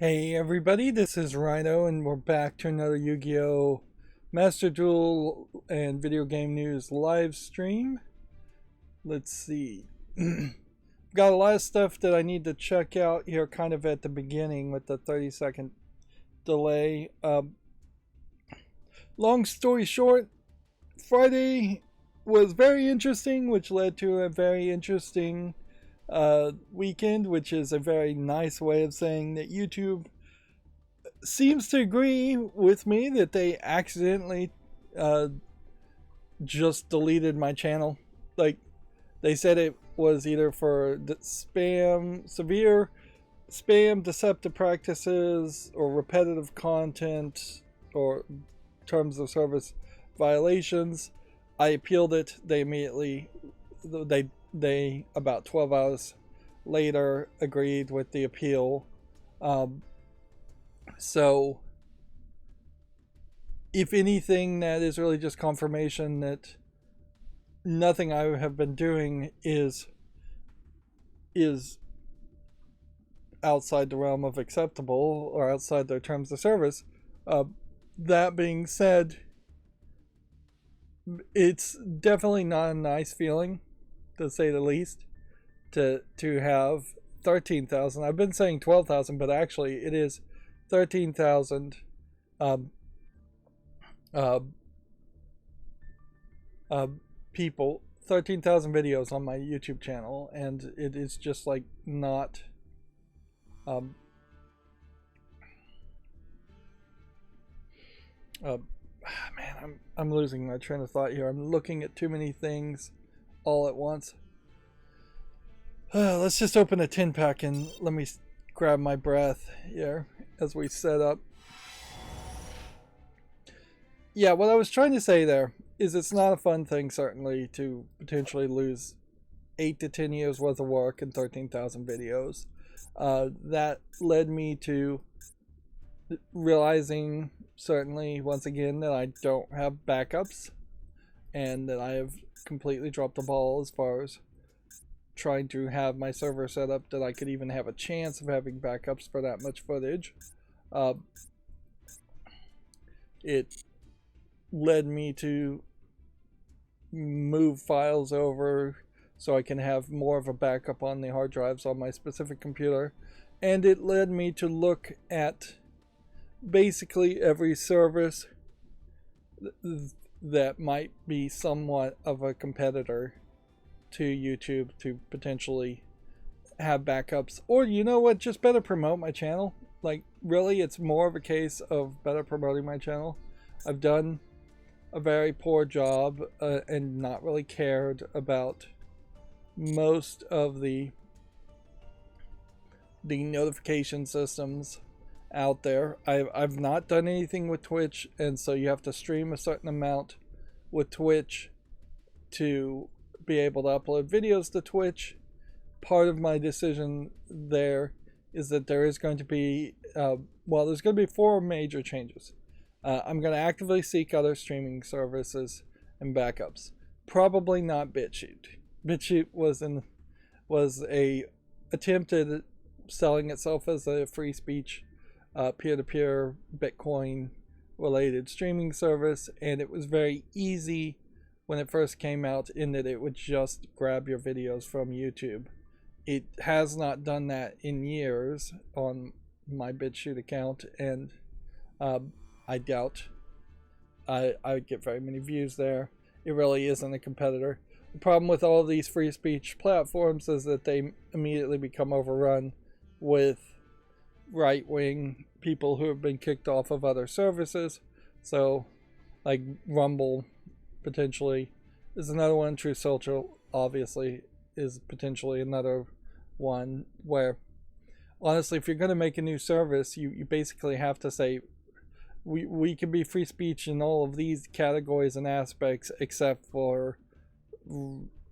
Hey everybody, this is Rydo, and we're back to another Yu-Gi-Oh! Master Duel and video game news live stream. Let's see. Got a lot of stuff that I need to check out here kind of at the beginning with the 30-second delay. Long story short, Friday was very interesting, which led to a very interesting weekend, which is a very nice way of saying that YouTube seems to agree with me that they accidentally just deleted my channel. Like, they said it was either for spam, severe spam, deceptive practices, or repetitive content, or terms of service violations. I appealed it. They immediately, they about 12 hours later agreed with the appeal. So, if anything, that is really just confirmation that nothing I have been doing is outside the realm of acceptable or outside their terms of service. That being said, it's definitely not a nice feeling, to say the least, to have 13,000. I've been saying 12,000, but actually it is 13,000 uh, people, 13,000 videos on my YouTube channel, and it is just like not man, I'm losing my train of thought here. I'm looking at too many things all at once. Let's just open a 10 pack and let me grab my breath here as we set up. Yeah, what I was trying to say there is it's not a fun thing, certainly, to potentially lose 8 to 10 years worth of work and 13,000 videos. That led me to realizing, certainly, once again, that I don't have backups and that I have completely dropped the ball as far as trying to have my server set up that I could even have a chance of having backups for that much footage. It led me to move files over so I can have more of a backup on the hard drives on my specific computer, and it led me to look at basically every service that might be somewhat of a competitor to YouTube to potentially have backups, or you know what, just better promote my channel. Like, really, it's more of a case of better promoting my channel. I've done a very poor job and not really cared about most of the notification systems out there. I've not done anything with Twitch, and so you have to stream a certain amount with Twitch to be able to upload videos to Twitch. Part of my decision there is that there is going to be there's going to be 4 major changes. I'm going to actively seek other streaming services and backups. Probably not BitChute. BitChute was a attempt at selling itself as a free speech peer-to-peer Bitcoin related streaming service, and it was very easy when it first came out in that it would just grab your videos from YouTube. It has not done that in years on my BitChute account, and I doubt I would get very many views there. It really isn't a competitor. The problem with all of these free speech platforms is that they immediately become overrun with right-wing people who have been kicked off of other services. So, like Rumble, potentially, is another one. True Social, obviously, is potentially another one where, honestly, if you're going to make a new service, you basically have to say, we can be free speech in all of these categories and aspects except for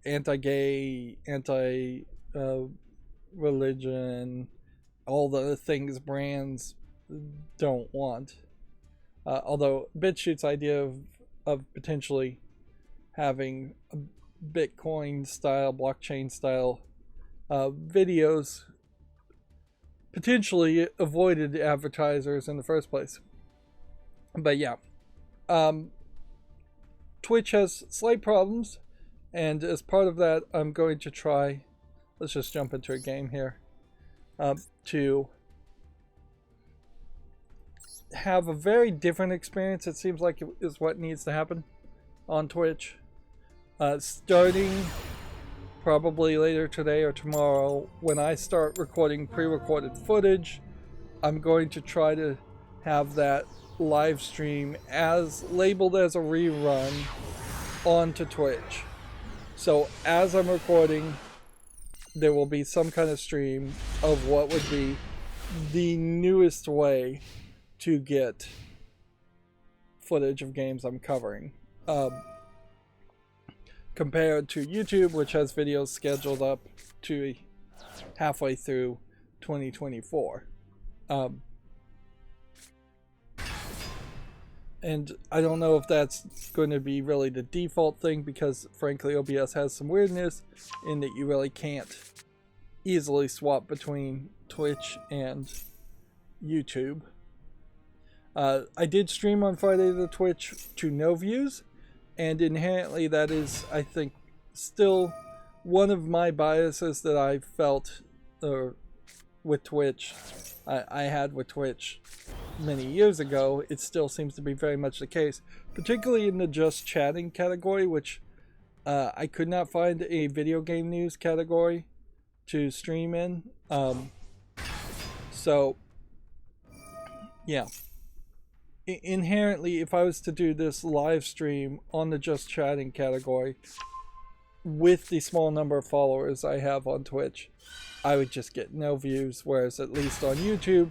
anti-gay, anti-religion, all the things brands don't want. Although BitChute's idea of potentially having a Bitcoin style, blockchain style videos potentially avoided advertisers in the first place. But yeah, Twitch has slight problems, and as part of that, I'm going to try, let's just jump into a game here, to have a very different experience, it seems like is what needs to happen on Twitch. Starting probably later today or tomorrow, when I start recording pre-recorded footage, I'm going to try to have that live stream as labeled as a rerun onto Twitch. So as I'm recording, there will be some kind of stream of what would be the newest way to get footage of games I'm covering. Compared to YouTube, which has videos scheduled up to halfway through 2024. And I don't know if that's going to be really the default thing, because frankly OBS has some weirdness in that you really can't easily swap between Twitch and YouTube. I did stream on Friday to Twitch to no views, and inherently that is, I think, still one of my biases that I felt with Twitch. I had with Twitch many years ago. It still seems to be very much the case, particularly in the just chatting category, which I could not find a video game news category to stream in. So yeah, inherently, if I was to do this live stream on the just chatting category with the small number of followers I have on Twitch, I would just get no views, whereas at least on YouTube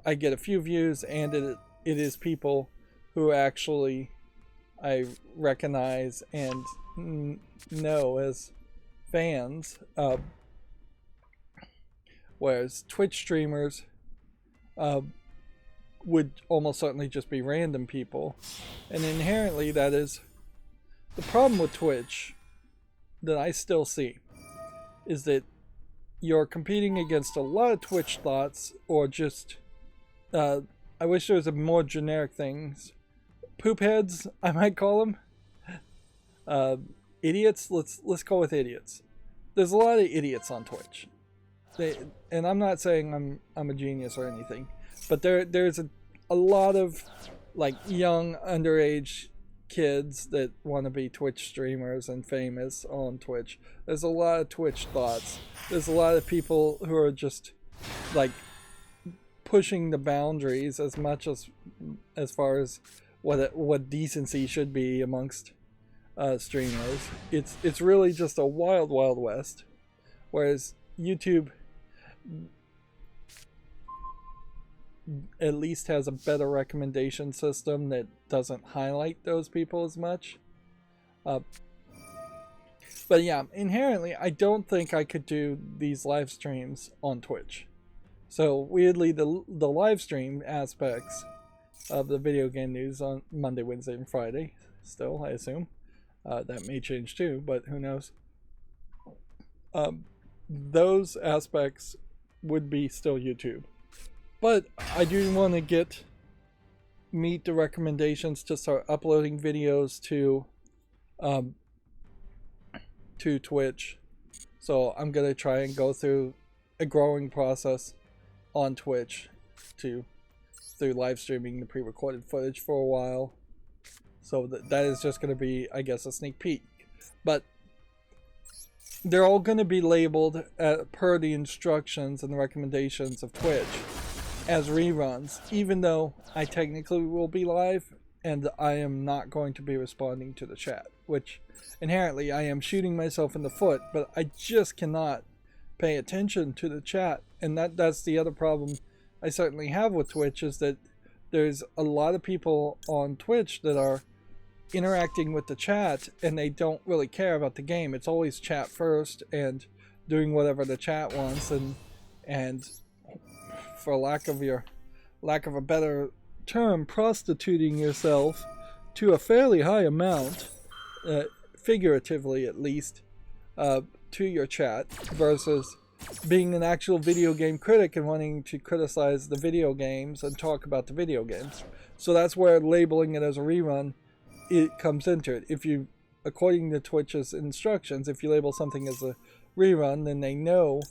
I get a few views, and it is people who actually I recognize and know as fans, whereas Twitch streamers would almost certainly just be random people. And inherently that is the problem with Twitch that I still see, is that you're competing against a lot of Twitch thoughts, or just I wish there was a more generic things, poop heads I might call them, idiots. Let's go with idiots. There's a lot of idiots on Twitch. And I'm not saying I'm a genius or anything, but there's a lot of like young underage kids that want to be Twitch streamers and famous on Twitch. There's a lot of Twitch thoughts. There's a lot of people who are just like pushing the boundaries as much as far as what decency should be amongst streamers. It's really just a wild west, whereas YouTube at least has a better recommendation system that doesn't highlight those people as much. But yeah, inherently I don't think I could do these live streams on Twitch. So weirdly, the live stream aspects of the video game news on Monday, Wednesday, and Friday, still I assume, that may change too, but who knows, those aspects would be still YouTube. But I do want to meet the recommendations to start uploading videos to Twitch. So I'm going to try and go through a growing process on Twitch through live streaming the pre-recorded footage for a while. So that is just going to be, I guess, a sneak peek. But they're all going to be labeled per the instructions and the recommendations of Twitch as reruns, even though I technically will be live and I am not going to be responding to the chat, which inherently I am shooting myself in the foot, but I just cannot pay attention to the chat. And that's the other problem I certainly have with Twitch, is that there's a lot of people on Twitch that are interacting with the chat and they don't really care about the game. It's always chat first and doing whatever the chat wants, and for lack of a better term, prostituting yourself to a fairly high amount, figuratively at least, to your chat, versus being an actual video game critic and wanting to criticize the video games and talk about the video games. So that's where labeling it as a rerun, it comes into it. If you, according to Twitch's instructions, if you label something as a rerun, then they know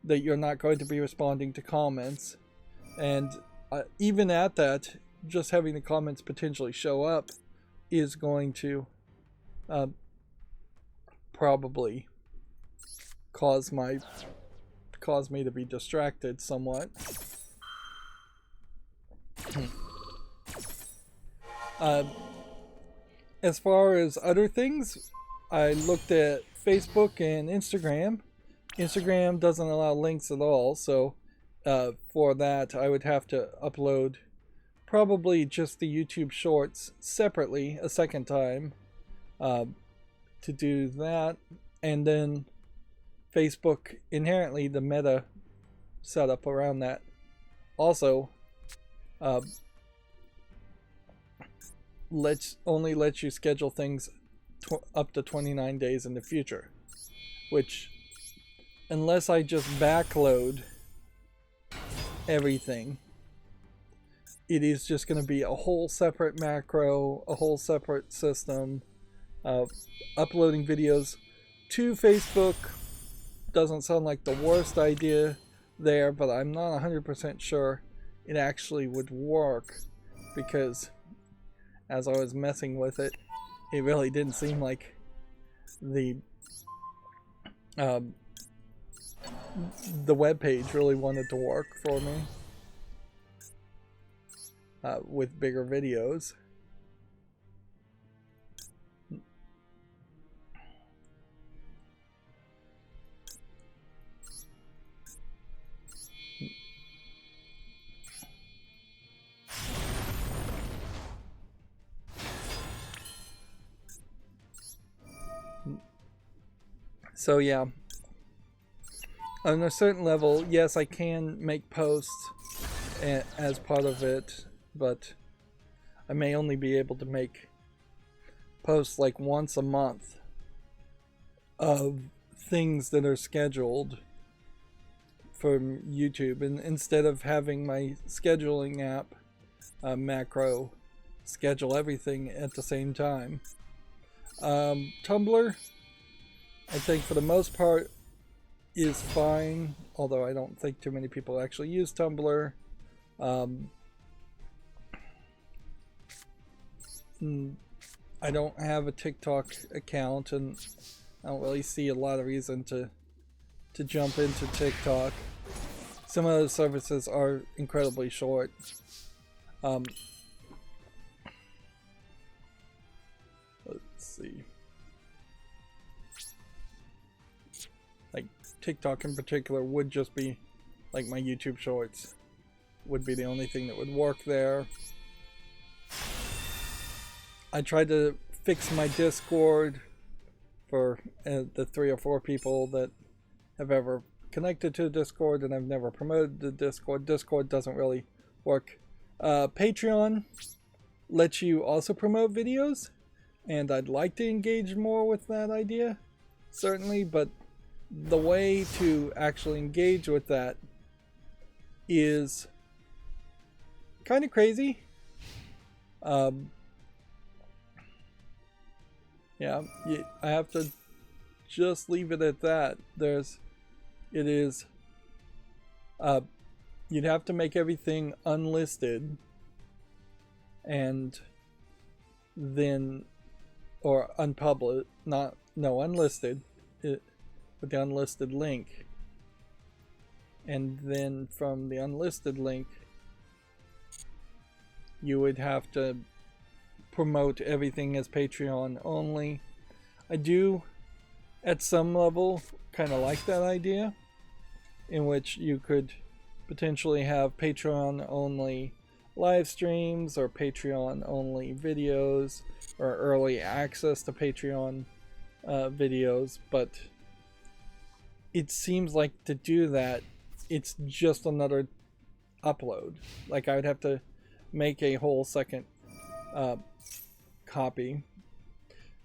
that you're not going to be responding to comments. And even at that, just having the comments potentially show up is going to probably cause me to be distracted somewhat. As far as other things, I looked at Facebook and Instagram. Instagram doesn't allow links at all, so for that I would have to upload probably just the YouTube Shorts separately a second time to do that. And then Facebook, inherently the meta setup around that also only lets you schedule things up to 29 days in the future, which, unless I just backload everything, it is just going to be a whole separate macro, a whole separate system. Uploading videos to Facebook doesn't sound like the worst idea there, but I'm not 100% sure it actually would work, because as I was messing with it, it really didn't seem like the web page really wanted to work for me with bigger videos. So yeah, on a certain level, yes, I can make posts as part of it, but I may only be able to make posts like once a month of things that are scheduled from YouTube, and instead of having my scheduling app macro schedule everything at the same time. Tumblr, I think for the most part is fine, although I don't think too many people actually use Tumblr. I don't have a TikTok account, and I don't really see a lot of reason to jump into TikTok. Some of those services are incredibly short. Let's see. Like TikTok in particular would just be like my YouTube Shorts would be the only thing that would work there. I tried to fix my Discord for the 3 or 4 people that have ever connected to Discord, and I've never promoted the Discord. Discord doesn't really work. Patreon lets you also promote videos, and I'd like to engage more with that idea, certainly, but the way to actually engage with that is kind of crazy. Yeah, I have to just leave it at that. You'd have to make everything unlisted, and then, or unpublished, unlisted, with the unlisted link, and then from the unlisted link you would have to promote everything as Patreon only. I do at some level kind of like that idea, in which you could potentially have Patreon only live streams, or Patreon only videos, or early access to Patreon videos, but it seems like to do that, it's just another upload. Like I would have to make a whole second copy.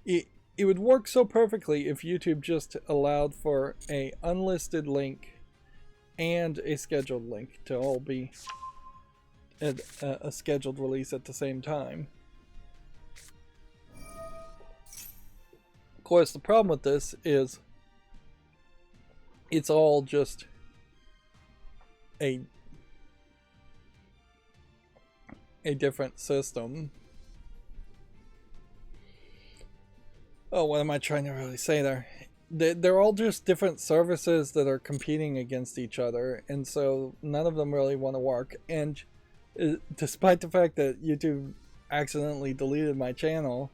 It would work so perfectly if YouTube just allowed for a unlisted link and a scheduled link to all be at a scheduled release at the same time. Of course, the problem with this is it's all just a different system. Oh, what am I trying to really say there? They're all just different services that are competing against each other, and so none of them really want to work. And despite the fact that YouTube accidentally deleted my channel,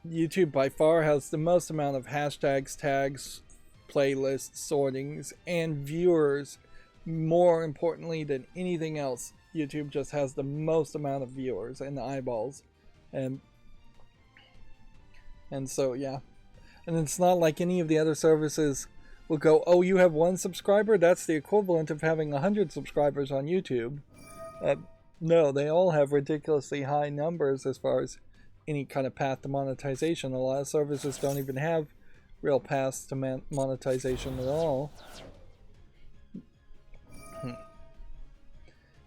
YouTube by far has the most amount of hashtags, tags, playlists, sortings, and viewers. More importantly than anything else, YouTube just has the most amount of viewers and eyeballs. And so, yeah. And it's not like any of the other services will go, oh, you have 1 subscriber? That's the equivalent of having 100 subscribers on YouTube. No, they all have ridiculously high numbers as far as any kind of path to monetization. A lot of services don't even have real paths to monetization at all.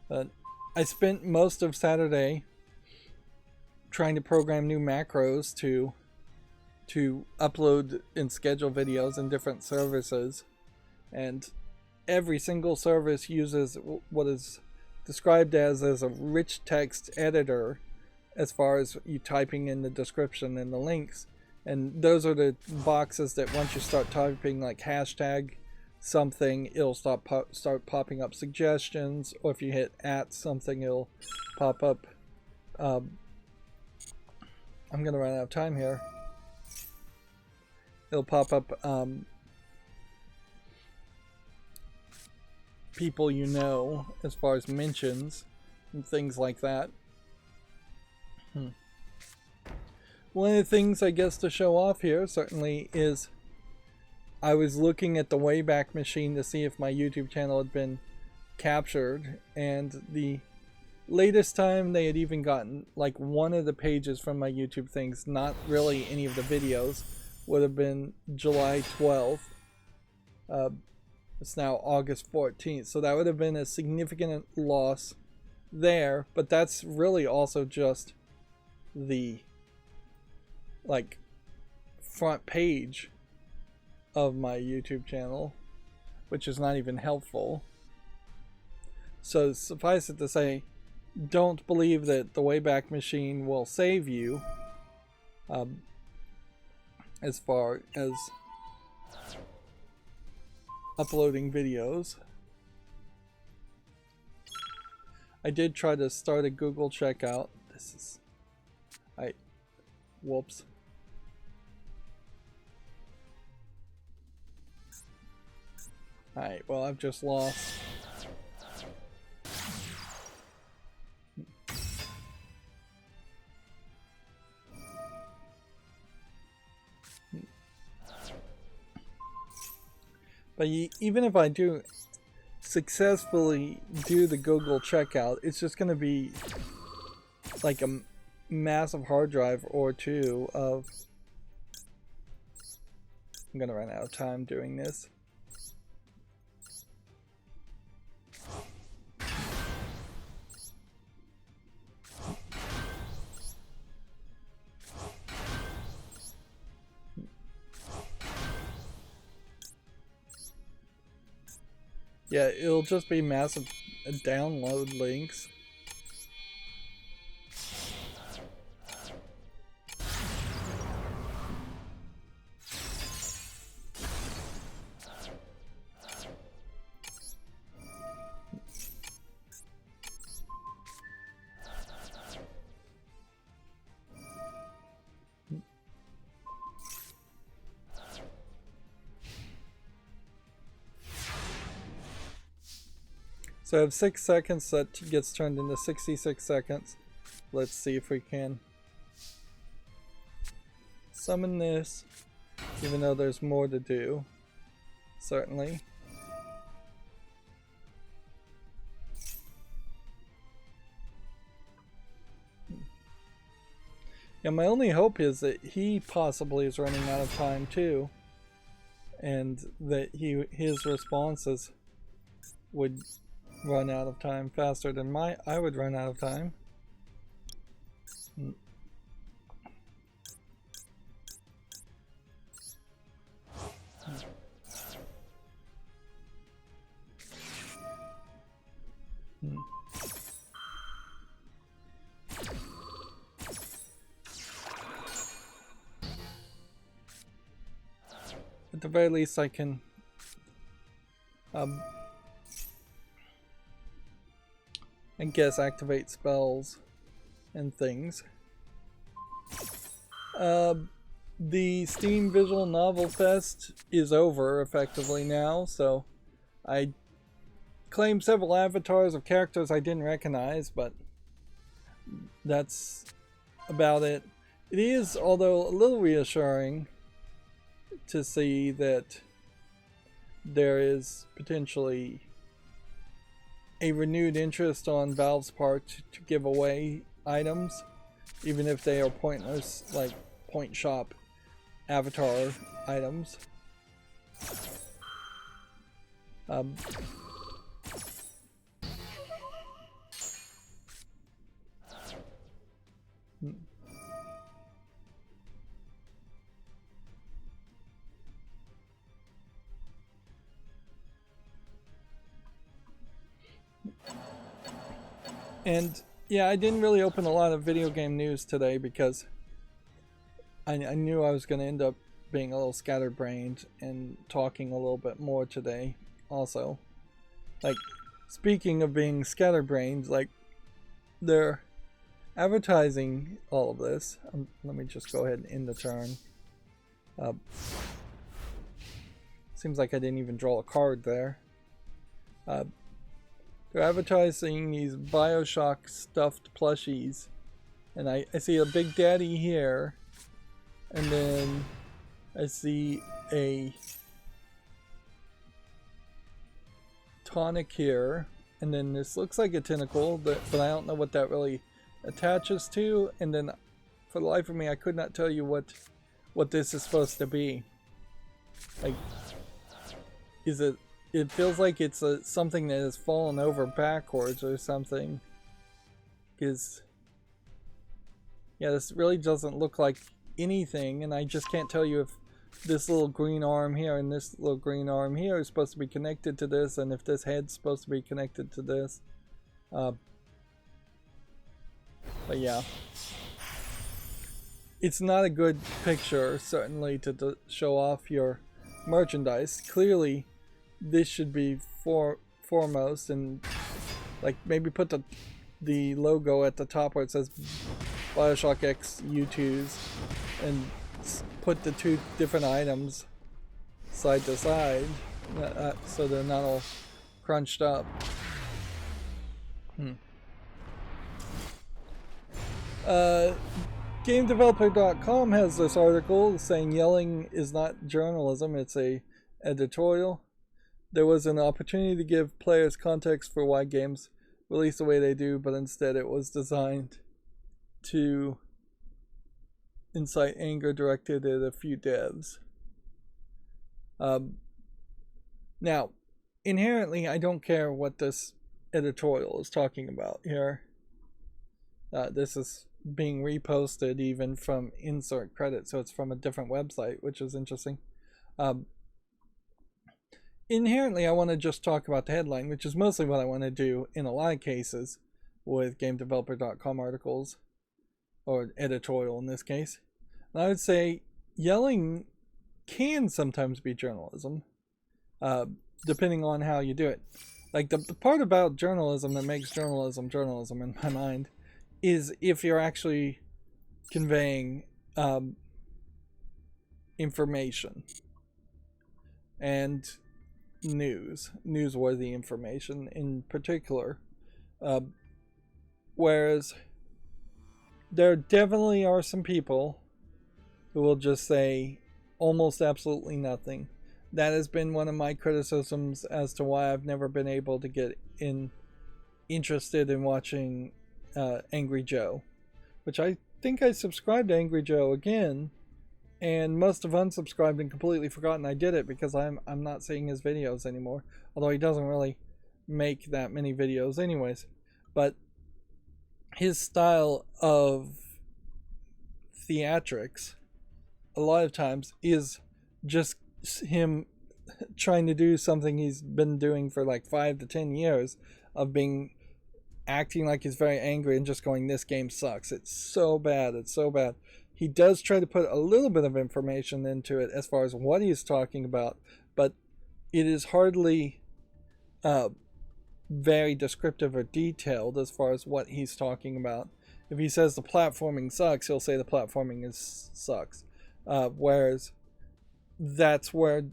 But I spent most of Saturday trying to program new macros to upload and schedule videos in different services, and every single service uses what is described as a rich text editor as far as you typing in the description and the links, and those are the boxes that once you start typing like hashtag something, it'll start popping up suggestions, or if you hit at something, it'll pop up I'm gonna run out of time here. It'll pop up people you know as far as mentions and things like that. One of the things I guess to show off here certainly is I was looking at the Wayback Machine to see if my YouTube channel had been captured, and the latest time they had even gotten like one of the pages from my YouTube things, not really any of the videos, would have been July 12th. It's now August 14th, so that would have been a significant loss there, but that's really also just the like front page of my YouTube channel, which is not even helpful. So suffice it to say, don't believe that the Wayback Machine will save you as far as uploading videos. I did try to start a Google checkout. This is... whoops. Alright, well, I've just lost. But even if I do successfully do the Google checkout, it's just going to be like a massive hard drive or two of... I'm going to run out of time doing this. Yeah, it'll just be massive download links. So I have 6 seconds, that gets turned into 66 seconds. Let's see if we can summon this, even though there's more to do, certainly. Yeah, my only hope is that he possibly is running out of time too, and that his response is would run out of time faster than I would run out of time. At the very least, I can I guess activate spells and things. The Steam Visual Novel Fest is over effectively now, so I claimed several avatars of characters I didn't recognize, but that's about it. It is, although, a little reassuring to see that there is potentially a renewed interest on Valve's part to give away items, even if they are pointless, like point shop avatar items. And yeah, I didn't really open a lot of video game news today because I knew I was going to end up being a little scatterbrained and talking a little bit more today also. Like, speaking of being scatterbrained, like, they're advertising all of this. Let me just go ahead and end the turn. Seems like I didn't even draw a card there. They're advertising these Bioshock stuffed plushies. And I see a Big Daddy here. And then I see a tonic here. And then this looks like a tentacle, but I don't know what that really attaches to. And then for the life of me, I could not tell you what this is supposed to be. Like, is it... It feels like it's something that has fallen over backwards or something. Because, yeah, this really doesn't look like anything, and I just can't tell you if this little green arm here and this little green arm here is supposed to be connected to this, and if this head's supposed to be connected to this. But yeah. It's not a good picture, certainly, to show off your merchandise. Clearly, this should be foremost, and like maybe put the logo at the top where it says Bioshock X U2s and put the two different items side to side so they're not all crunched up. GameDeveloper.com has this article saying yelling is not journalism, it's a editorial. There was an opportunity to give players context for why games release the way they do, but instead it was designed to incite anger directed at a few devs. Now, inherently, I don't care what this editorial is talking about here. This is being reposted even from insert credit, so it's from a different website, which is interesting. Inherently, I want to just talk about the headline, which is mostly what I want to do in a lot of cases with GameDeveloper.com articles, or editorial in this case. And I would say yelling can sometimes be journalism, depending on how you do it. Like the part about journalism that makes journalism in my mind is if you're actually conveying information and newsworthy information in particular. Whereas there definitely are some people who will just say almost absolutely nothing. That has been one of my criticisms as to why I've never been able to get interested in watching Angry Joe, which I think I subscribed to Angry Joe again and must have unsubscribed and completely forgotten I did it because I'm not seeing his videos anymore, although he doesn't really make that many videos anyways. But his style of theatrics a lot of times is just him trying to do something he's been doing for like 5 to 10 years, of being acting like he's very angry and just going, this game sucks, it's so bad, it's so bad. He does try to put a little bit of information into it as far as what he's talking about, but it is hardly very descriptive or detailed as far as what he's talking about. If he says the platforming sucks, he'll say the platforming sucks. Whereas that's where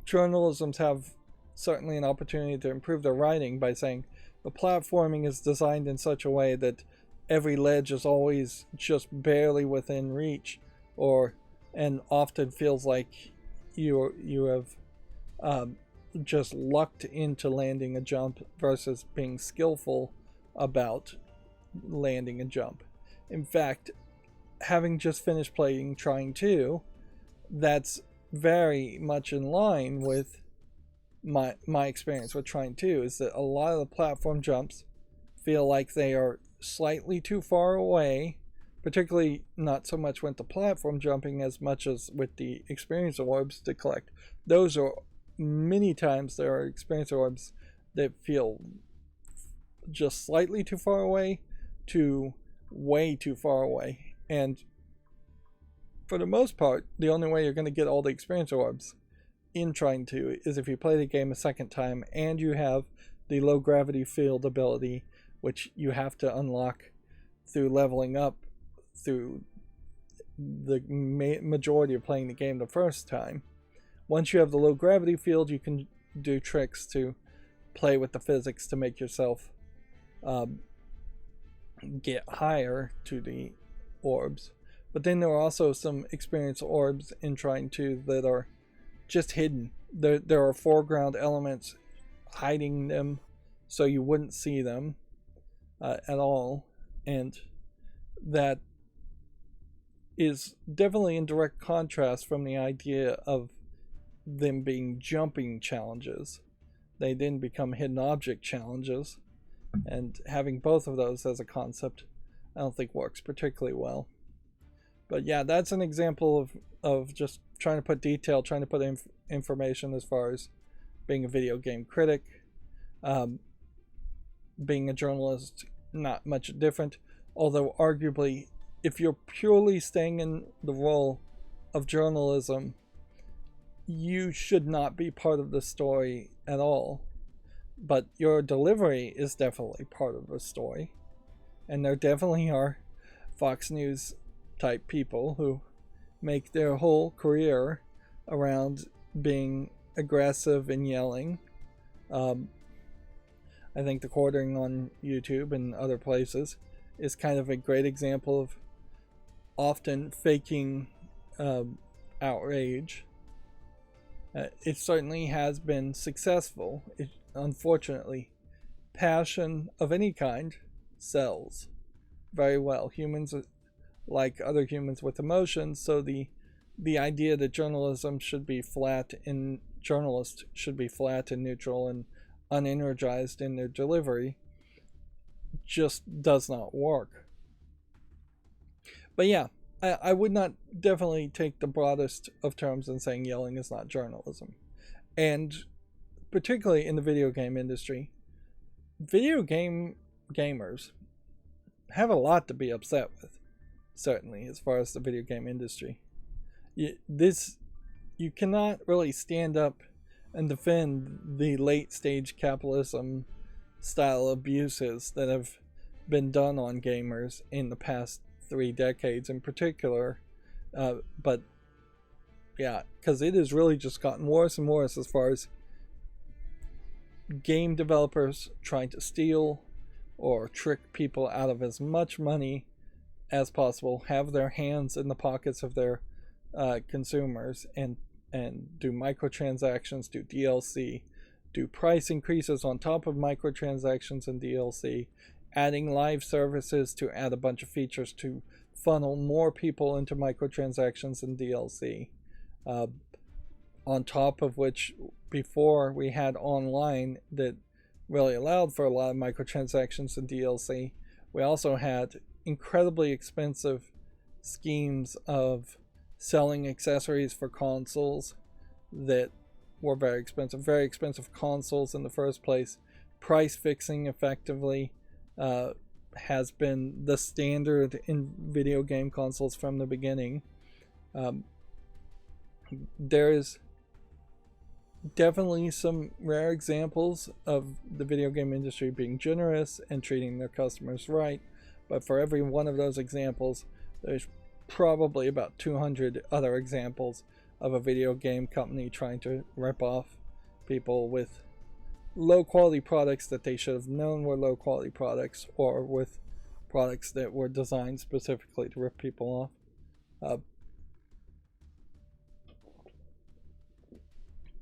journalisms have certainly an opportunity to improve their writing, by saying the platforming is designed in such a way that every ledge is always just barely within reach, and often feels like you have just lucked into landing a jump versus being skillful about landing a jump. In fact, having just finished playing Trying 2, that's very much in line with my experience with Trying 2, is that a lot of the platform jumps feel like they are slightly too far away, particularly not so much with the platform jumping as much as with the experience orbs to collect. Those are many times there are experience orbs that feel just slightly too far away to way too far away, and for the most part the only way you're going to get all the experience orbs in Trying 2 is if you play the game a second time and you have the low gravity field ability, which you have to unlock through leveling up through the majority of playing the game the first time. Once you have the low gravity field, you can do tricks to play with the physics to make yourself get higher to the orbs. But then there are also some experience orbs in Trying 2 that are just hidden. There are foreground elements hiding them so you wouldn't see them at all, and that is definitely in direct contrast from the idea of them being jumping challenges. They then become hidden object challenges, and having both of those as a concept I don't think works particularly well. But yeah, that's an example of just trying to put detail, trying to put information as far as being a video game critic. Being a journalist, not much different, although arguably if you're purely staying in the role of journalism, you should not be part of the story at all. But your delivery is definitely part of the story, and there definitely are Fox News type people who make their whole career around being aggressive and yelling. I think the quartering on YouTube and other places is kind of a great example of often faking outrage. It certainly has been successful. Unfortunately, passion of any kind sells very well. Humans are like other humans with emotions, so the idea that journalists should be flat and neutral and unenergized in their delivery just does not work. But yeah, I would not definitely take the broadest of terms in saying yelling is not journalism. And particularly in the video game industry, video game gamers have a lot to be upset with, certainly, as far as the video game industry. You cannot really stand up and defend the late stage capitalism style abuses that have been done on gamers in the past 3 decades in particular. But yeah, because it has really just gotten worse and worse as far as game developers trying to steal or trick people out of as much money as possible, have their hands in the pockets of their consumers, and do microtransactions, do DLC, do price increases on top of microtransactions and DLC, adding live services to add a bunch of features to funnel more people into microtransactions and DLC. On top of which, before we had online that really allowed for a lot of microtransactions and DLC. We also had incredibly expensive schemes of selling accessories for consoles that were very expensive consoles in the first place. Price fixing effectively has been the standard in video game consoles from the beginning. There's definitely some rare examples of the video game industry being generous and treating their customers right, but for every one of those examples, there's probably about 200 other examples of a video game company trying to rip off people with low quality products that they should have known were low quality products, or with products that were designed specifically to rip people off.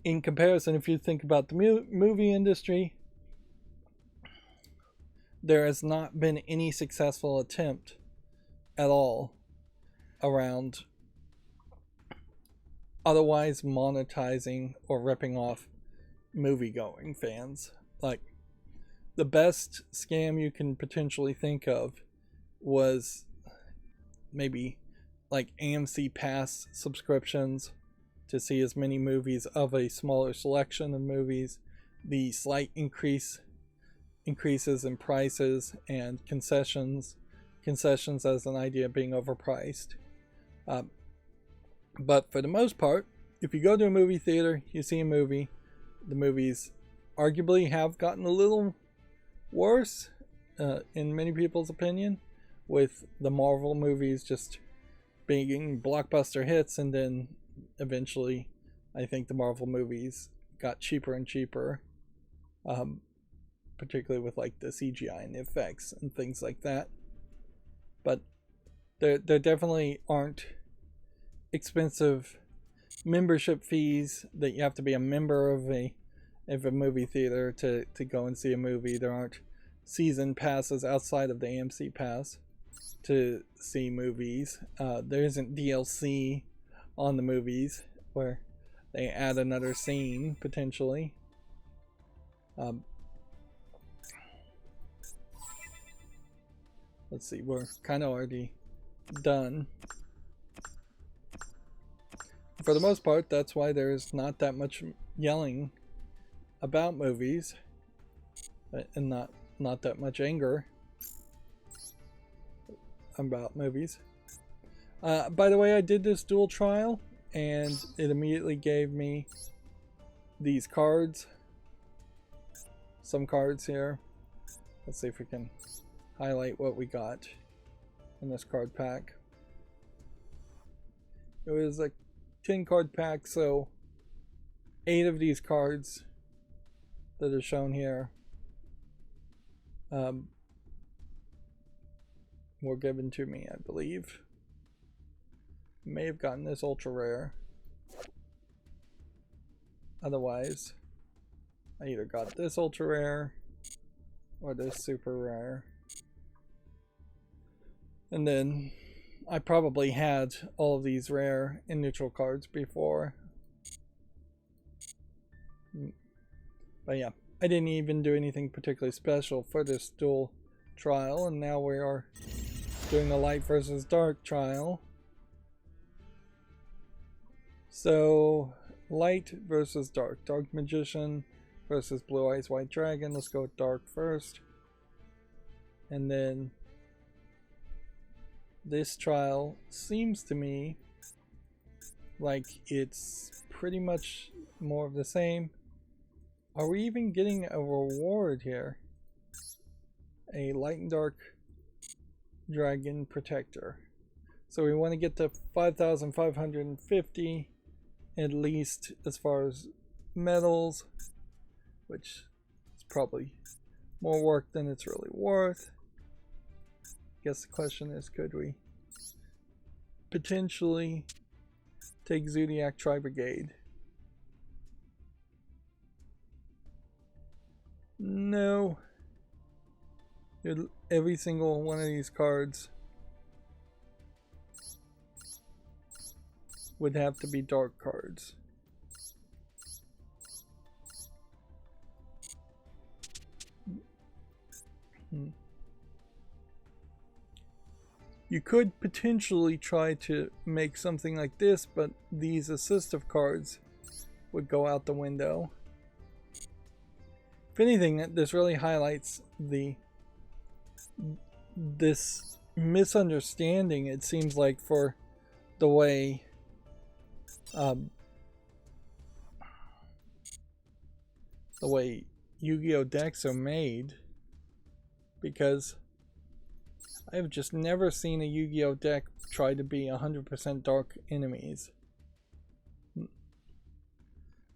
In comparison, if you think about the movie industry, there has not been any successful attempt at all around otherwise monetizing or ripping off movie-going fans. Like, the best scam you can potentially think of was maybe like AMC Pass subscriptions to see as many movies of a smaller selection of movies, the slight increases in prices, and concessions as an idea being overpriced. But for the most part, if you go to a movie theater, you see a movie, the movies arguably have gotten a little worse, in many people's opinion, with the Marvel movies just being blockbuster hits, and then eventually I think the Marvel movies got cheaper and cheaper, particularly with like the CGI and the effects and things like that. But there definitely aren't expensive membership fees that you have to be a member of a movie theater to go and see a movie. There aren't season passes outside of the AMC Pass to see movies. There isn't DLC on the movies where they add another scene potentially. Let's see, we're kind of already done. For the most part, that's why there's not that much yelling about movies, and not that much anger about movies. By the way, I did this dual trial, and it immediately gave me these cards. Some cards here. Let's see if we can highlight what we got in this card pack. It was a 10 card pack, so 8 of these cards that are shown here were given to me, I believe. May have gotten this ultra rare. Otherwise, I either got this ultra rare or this super rare. And then I probably had all of these rare and neutral cards before. But yeah, I didn't even do anything particularly special for this dual trial, and now we are doing the light versus dark trial. So, light versus dark. Dark Magician versus Blue Eyes White Dragon. Let's go with dark first. And then this trial seems to me like it's pretty much more of the same. Are we even getting a reward here? A light and dark dragon protector. So we want to get to 5,550 at least as far as medals, which is probably more work than it's really worth. Guess the question is, could we potentially take Zodiac Tri-Brigade? No. Every single one of these cards would have to be dark cards. You could potentially try to make something like this, but these assistive cards would go out the window. If anything, this really highlights this misunderstanding, it seems like, for the way Yu-Gi-Oh decks are made, because I've just never seen a Yu-Gi-Oh deck try to be 100% dark enemies.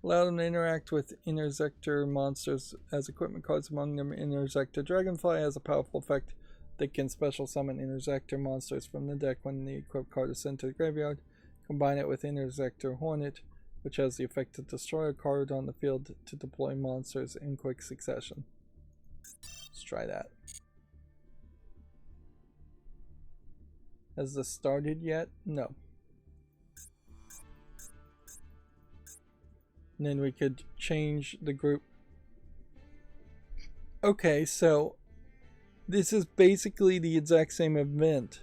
Allow them to interact with Intersector monsters as equipment cards, among them Intersector Dragonfly has a powerful effect that can special summon Intersector monsters from the deck when the equipped card is sent to the graveyard. Combine it with Intersector Hornet, which has the effect to destroy a card on the field to deploy monsters in quick succession. Let's try that. Has this started yet? No. And then we could change the group. Okay, so this is basically the exact same event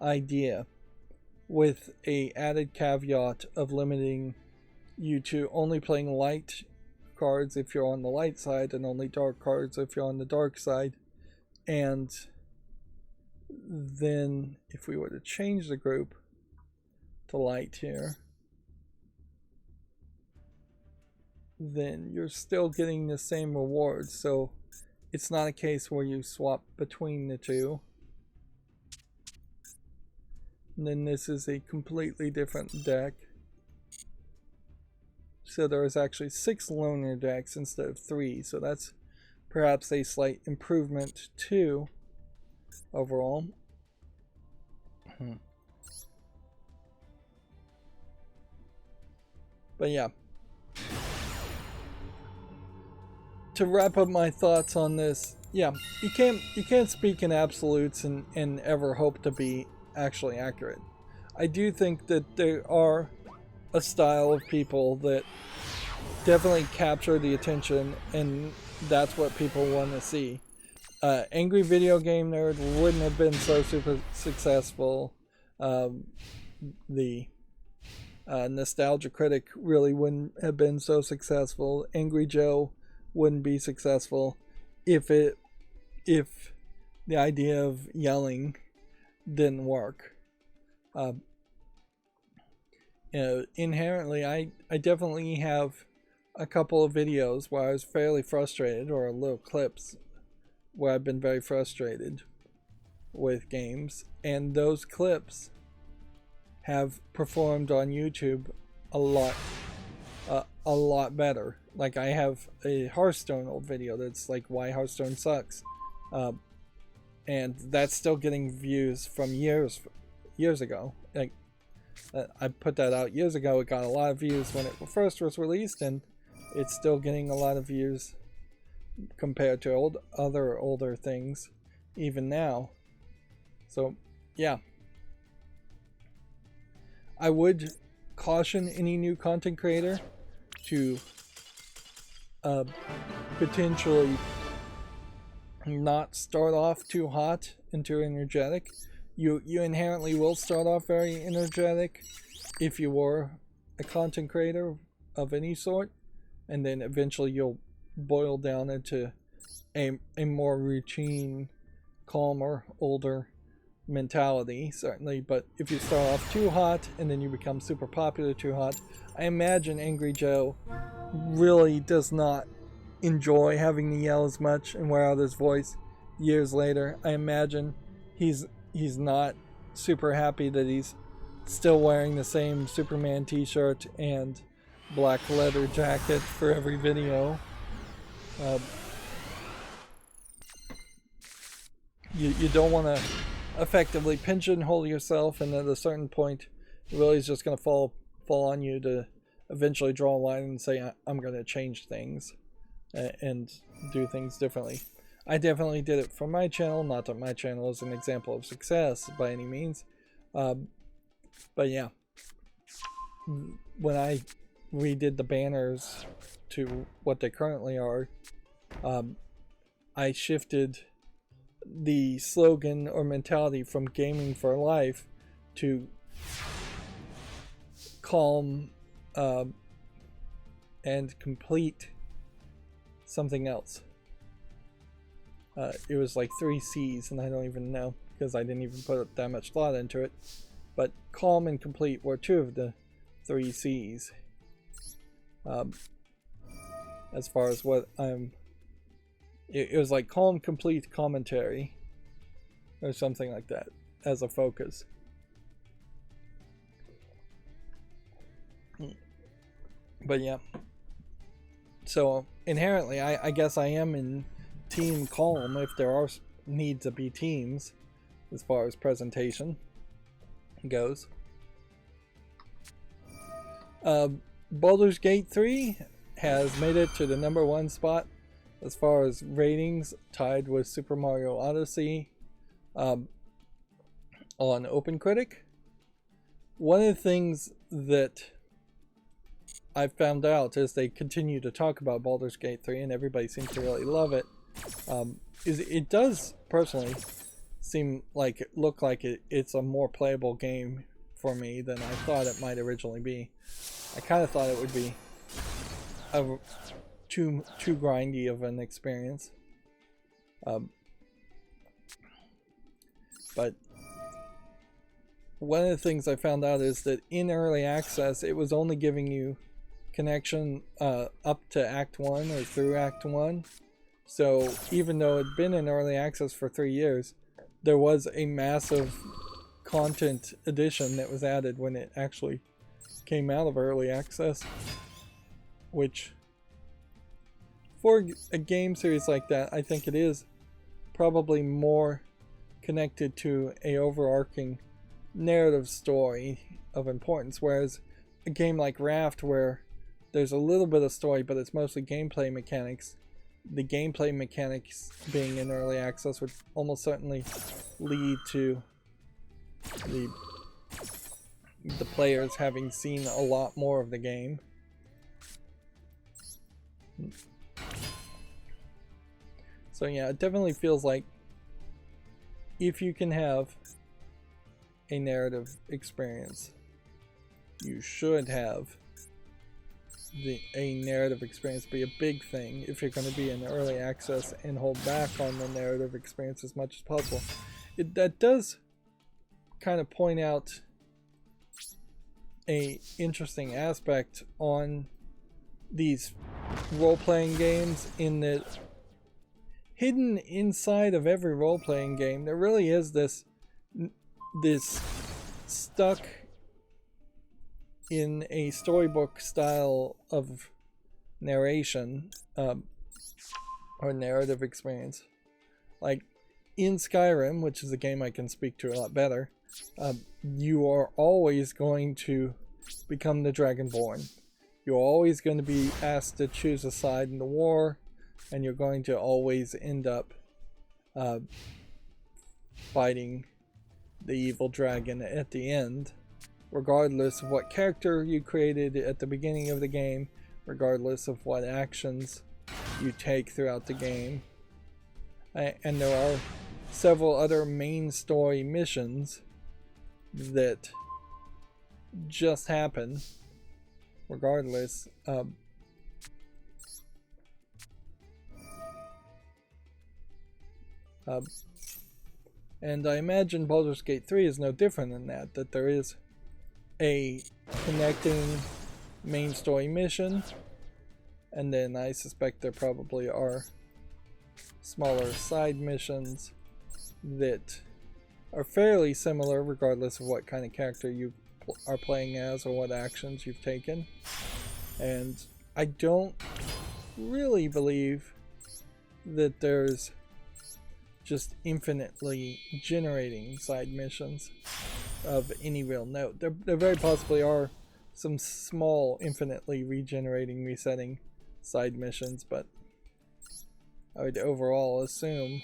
idea, with a added caveat of limiting you to only playing light cards if you're on the light side, and only dark cards if you're on the dark side. And then if we were to change the group to light here, then you're still getting the same rewards. So it's not a case where you swap between the two. And then this is a completely different deck. So there is actually 6 loner decks instead of 3. So that's perhaps a slight improvement too, overall. But yeah. To wrap up my thoughts on this, yeah, you can't speak in absolutes and ever hope to be actually accurate. I do think that there are a style of people that definitely capture the attention, and that's what people want to see. Angry Video Game Nerd wouldn't have been so super successful. The Nostalgia Critic really wouldn't have been so successful. Angry Joe wouldn't be successful if the idea of yelling didn't work. Inherently, I definitely have a couple of videos where I was fairly frustrated, or little clips where I've been very frustrated with games, and those clips have performed on YouTube a lot better. Like, I have a Hearthstone old video that's like why Hearthstone sucks, and that's still getting views from years ago. Like, I put that out years ago. It got a lot of views when it first was released, and it's still getting a lot of views compared to other older things even now. So yeah, I would caution any new content creator to potentially not start off too hot and too energetic. You inherently will start off very energetic if you were a content creator of any sort, and then eventually you'll boil down into a more routine, calmer, older mentality, certainly. But if you start off too hot and then you become super popular too hot, I imagine Angry Joe really does not enjoy having to yell as much and wear out his voice years later. I imagine he's not super happy that he's still wearing the same Superman t-shirt and black leather jacket for every video. You don't want to effectively pigeonhole yourself, and at a certain point it really is just going to fall on you to eventually draw a line and say, I'm going to change things and do things differently. I definitely did it for my channel. Not that my channel is an example of success by any means, but yeah, when I redid the banners to what they currently are, I shifted the slogan or mentality from gaming for life to calm and complete something else. It was like 3 C's, and I don't even know because I didn't even put that much thought into it. But calm and complete were 2 of the 3 C's. As far as what it was like calm, complete commentary, or something like that, as a focus. But yeah. So inherently, I guess I am in team calm if there are need to be teams as far as presentation goes. Baldur's Gate 3 has made it to the #1 spot as far as ratings, tied with Super Mario Odyssey on OpenCritic. One of the things that I've found out as they continue to talk about Baldur's Gate 3, and everybody seems to really love it, is it does personally look like it's a more playable game for me than I thought it might originally be. I kind of thought it would be too grindy of an experience, but one of the things I found out is that in early access it was only giving you connection up to Act 1 or through Act 1. So even though it had been in early access for 3 years, there was a massive content addition that was added when it actually came out of early access, which for a game series like that, I think it is probably more connected to a overarching narrative story of importance, whereas a game like Raft, where there's a little bit of story but it's mostly gameplay mechanics, the gameplay mechanics being in early access would almost certainly lead to the players having seen a lot more of the game. So yeah, it definitely feels like if you can have a narrative experience, you should have a narrative experience be a big thing if you're going to be in early access and hold back on the narrative experience as much as possible. That does kind of point out a interesting aspect on these role-playing games, in that hidden inside of every role-playing game there really is this stuck in a storybook style of narration or narrative experience. Like in Skyrim, which is a game I can speak to a lot better, you are always going to become the Dragonborn. You're always going to be asked to choose a side in the war, and you're going to always end up fighting the evil dragon at the end, regardless of what character you created at the beginning of the game, regardless of what actions you take throughout the game. And there are several other main story missions that just happen regardless. And I imagine Baldur's Gate 3 is no different than that, that there is a connecting main story mission, and then I suspect there probably are smaller side missions that are fairly similar regardless of what kind of character you are playing as or what actions you've taken. And I don't really believe that there's just infinitely generating side missions of any real note. There very possibly are some small infinitely regenerating, resetting side missions, but I would overall assume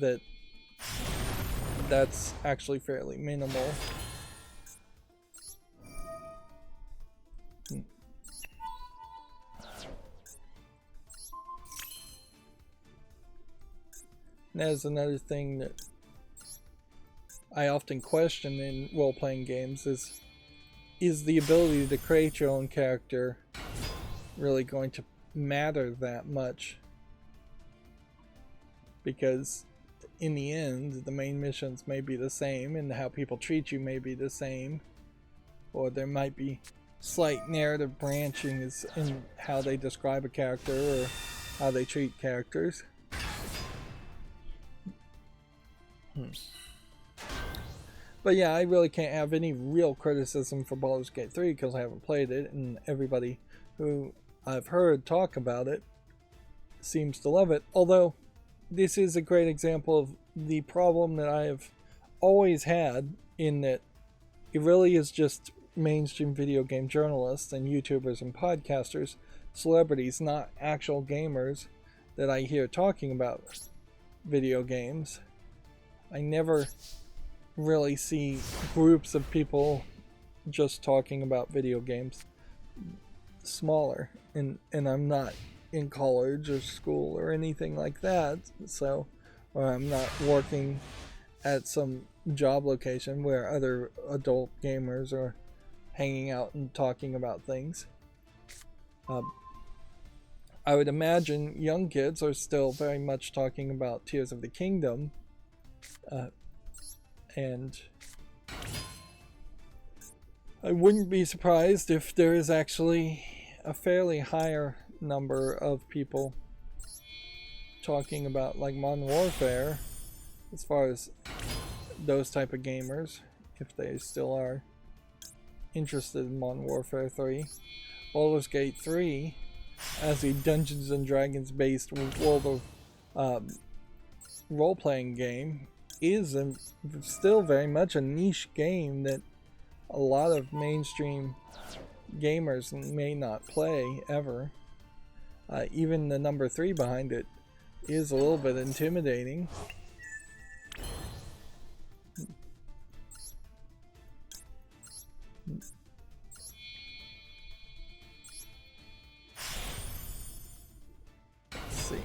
that that's actually fairly minimal. And that is another thing that I often question in role-playing games is the ability to create your own character really going to matter that much? Because in the end, the main missions may be the same and how people treat you may be the same, or there might be slight narrative branchings in how they describe a character or how they treat characters. But yeah, I really can't have any real criticism for Baldur's Gate 3 because I haven't played it, and everybody who I've heard talk about it seems to love it. Although this is a great example of the problem that I have always had, in that it really is just mainstream video game journalists and YouTubers and podcasters, celebrities, not actual gamers, that I hear talking about video games. I never really see groups of people just talking about video games smaller, and I'm not in college or school or anything like that, so, or I'm not working at some job location where other adult gamers are hanging out and talking about things. I would imagine young kids are still very much talking about Tears of the Kingdom, and I wouldn't be surprised if there is actually a fairly higher number of people talking about like Modern Warfare, as far as those type of gamers, if they still are interested in Modern Warfare 3. Baldur's Gate 3, as a Dungeons and Dragons based world of role-playing game, is still very much a niche game that a lot of mainstream gamers may not play ever. Even the number 3 behind it is a little bit intimidating. Let's see.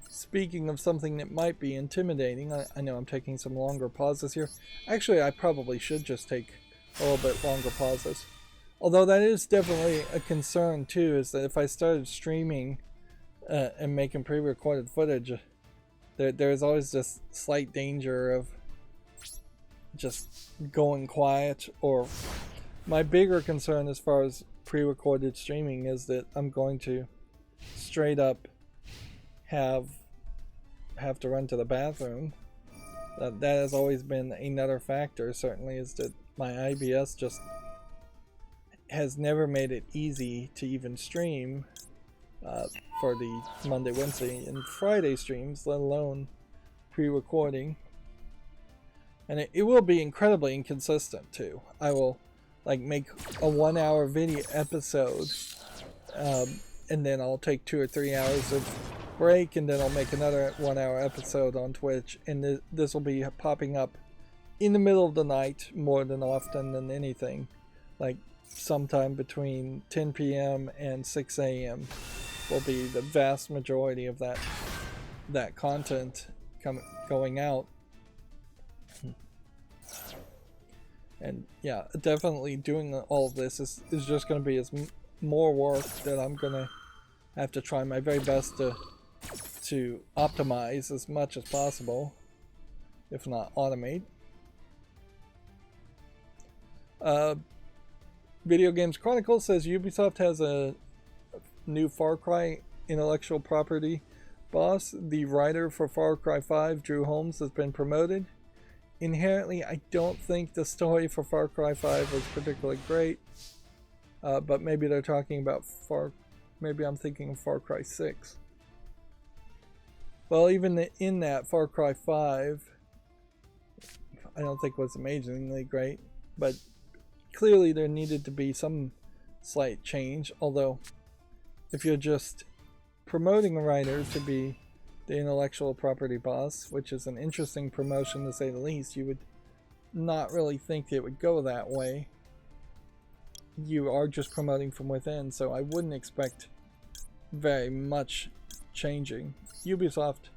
Speaking of something that might be intimidating, I know I'm taking some longer pauses here. Actually, I probably should just take a little bit longer pauses. Although that is definitely a concern too, is that if I started streaming and making pre-recorded footage, there's always this slight danger of just going quiet. Or my bigger concern as far as pre-recorded streaming is that I'm going to straight up have to run to the bathroom. That has always been another factor, certainly, is that my IBS just has never made it easy to even stream for the Monday, Wednesday, and Friday streams, let alone pre-recording. And it will be incredibly inconsistent too. I will like make a 1 hour video episode, and then I'll take 2 or 3 hours of break, and then I'll make another 1 hour episode on Twitch, and this will be popping up in the middle of the night more than often than anything, like sometime between 10 p.m. and 6 a.m. will be the vast majority of that content going out. And yeah, definitely doing all of this is just going to be more work that I'm going to have to try my very best to optimize as much as possible, if not automate. Video Games Chronicle says Ubisoft has a new Far Cry intellectual property boss. The writer for Far Cry 5, Drew Holmes, has been promoted. Inherently, I don't think the story for Far Cry 5 was particularly great, but maybe they're talking about maybe I'm thinking of Far Cry 6. Well, even in that, Far Cry 5, I don't think was amazingly great, but clearly there needed to be some slight change. Although, if you're just promoting a writer to be the intellectual property boss, which is an interesting promotion to say the least, you would not really think it would go that way. You are just promoting from within, so I wouldn't expect very much changing. Ubisoft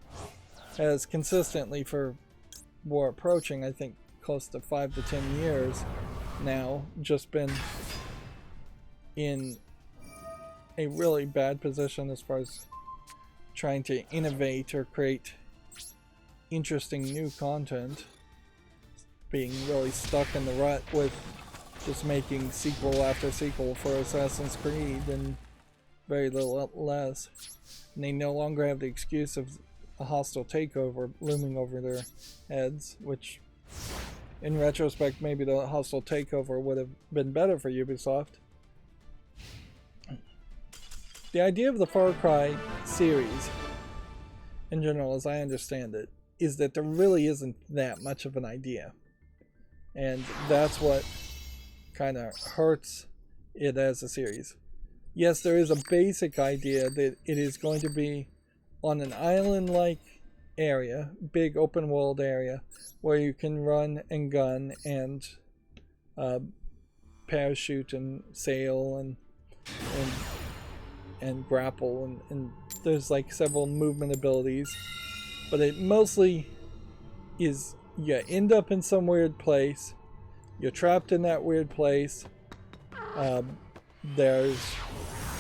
has consistently, for war approaching, I think close to 5 to 10 years now, just been in a really bad position as far as trying to innovate or create interesting new content, being really stuck in the rut with just making sequel after sequel for Assassin's Creed and very little less. And they no longer have the excuse of a hostile takeover looming over their heads, which in retrospect maybe the hostile takeover would have been better for Ubisoft. The idea of the Far Cry series in general, as I understand it, is that there really isn't that much of an idea, and that's what kind of hurts it as a series. Yes, there is a basic idea that it is going to be on an island-like area, big open world area, where you can run and gun and parachute and sail and grapple, and there's like several movement abilities, but it mostly is you end up in some weird place, you're trapped in that weird place, there's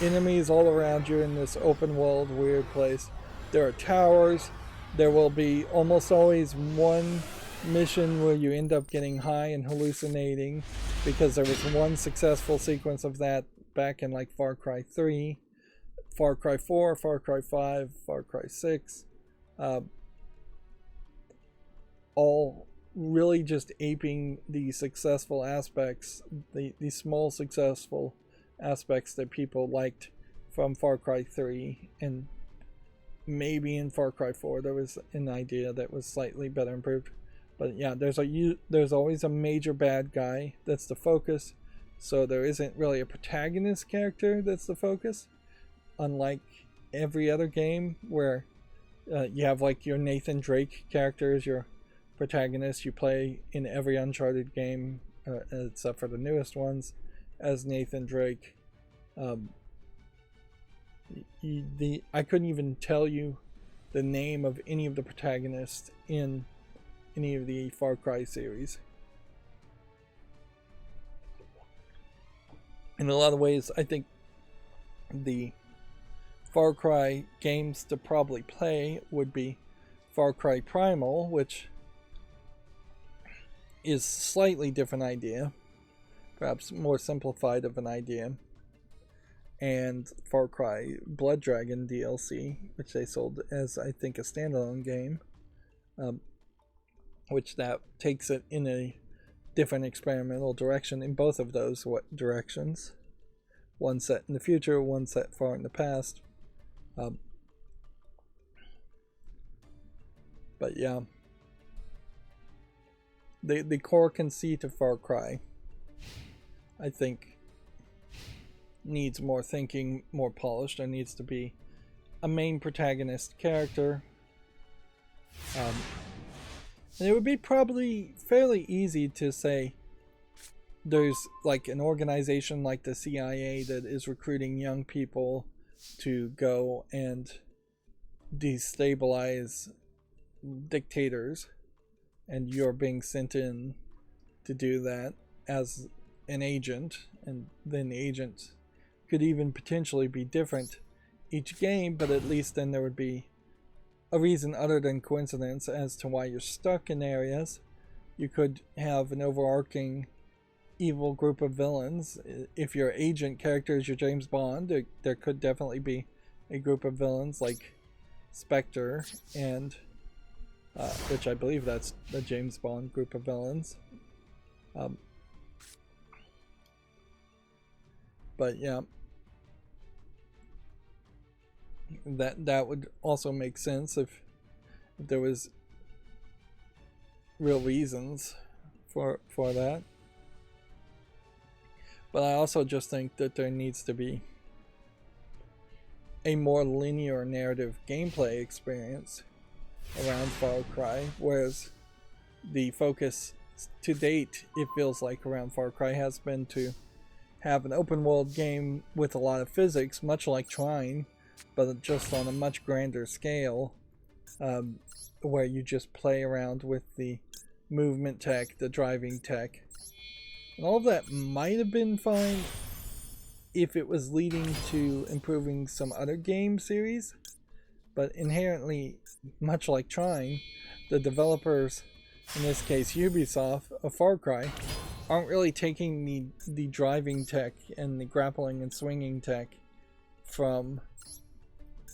enemies all around you in this open world weird place, there are towers, there will be almost always one mission where you end up getting high and hallucinating, because there was one successful sequence of that back in like Far Cry 3, Far Cry 4, Far Cry 5, Far Cry 6, all really just aping the successful aspects, the small successful aspects that people liked from Far Cry 3, and maybe in Far Cry 4 there was an idea that was slightly better improved. But yeah, there's always a major bad guy that's the focus, so there isn't really a protagonist character that's the focus, unlike every other game where you have like your Nathan Drake character as your protagonist. You play in every Uncharted game, except for the newest ones, as Nathan Drake. I couldn't even tell you the name of any of the protagonists in any of the Far Cry series. In a lot of ways, I think the Far Cry games to probably play would be Far Cry Primal, which is slightly different idea, perhaps more simplified of an idea, and Far Cry Blood Dragon DLC, which they sold as, I think, a standalone game, which that takes it in a different experimental direction in both of those directions. One set in the future, one set far in the past. But yeah, the core conceit of Far Cry, I think, needs more thinking, more polished. There needs to be a main protagonist character. And it would be probably fairly easy to say there's like an organization like the CIA that is recruiting young people to go and destabilize dictators, and you're being sent in to do that as an agent, and then the agent could even potentially be different each game, but at least then there would be a reason other than coincidence as to why you're stuck in areas. You could have an overarching evil group of villains. If your agent character is your James Bond, there could definitely be a group of villains like Spectre, and which I believe that's the James Bond group of villains. But yeah, that would also make sense if there was real reasons for that. But I also just think that there needs to be a more linear narrative gameplay experience around Far Cry, whereas the focus to date, it feels like around Far Cry has been to have an open world game with a lot of physics, much like Trine, but just on a much grander scale, where you just play around with the movement tech, the driving tech. And all of that might have been fine if it was leading to improving some other game series, but inherently, much like Trine, the developers, in this case Ubisoft, of Far Cry, aren't really taking the driving tech and the grappling and swinging tech from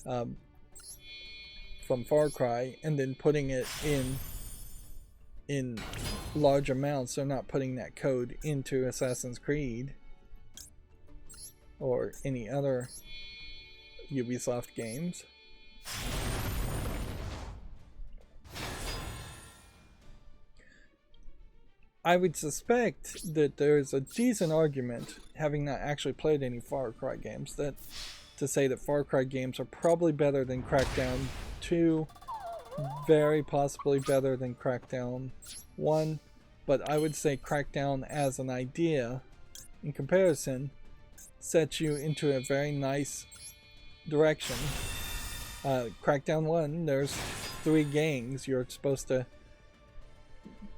Far Cry and then putting it in large amounts. They're not putting that code into Assassin's Creed or any other Ubisoft games. I would suspect that there's a decent argument, having not actually played any Far Cry games, that to say that Far Cry games are probably better than Crackdown 2, very possibly better than Crackdown 1, but I would say Crackdown as an idea, in comparison, sets you into a very nice direction. Crackdown 1, there's 3 gangs. You're supposed to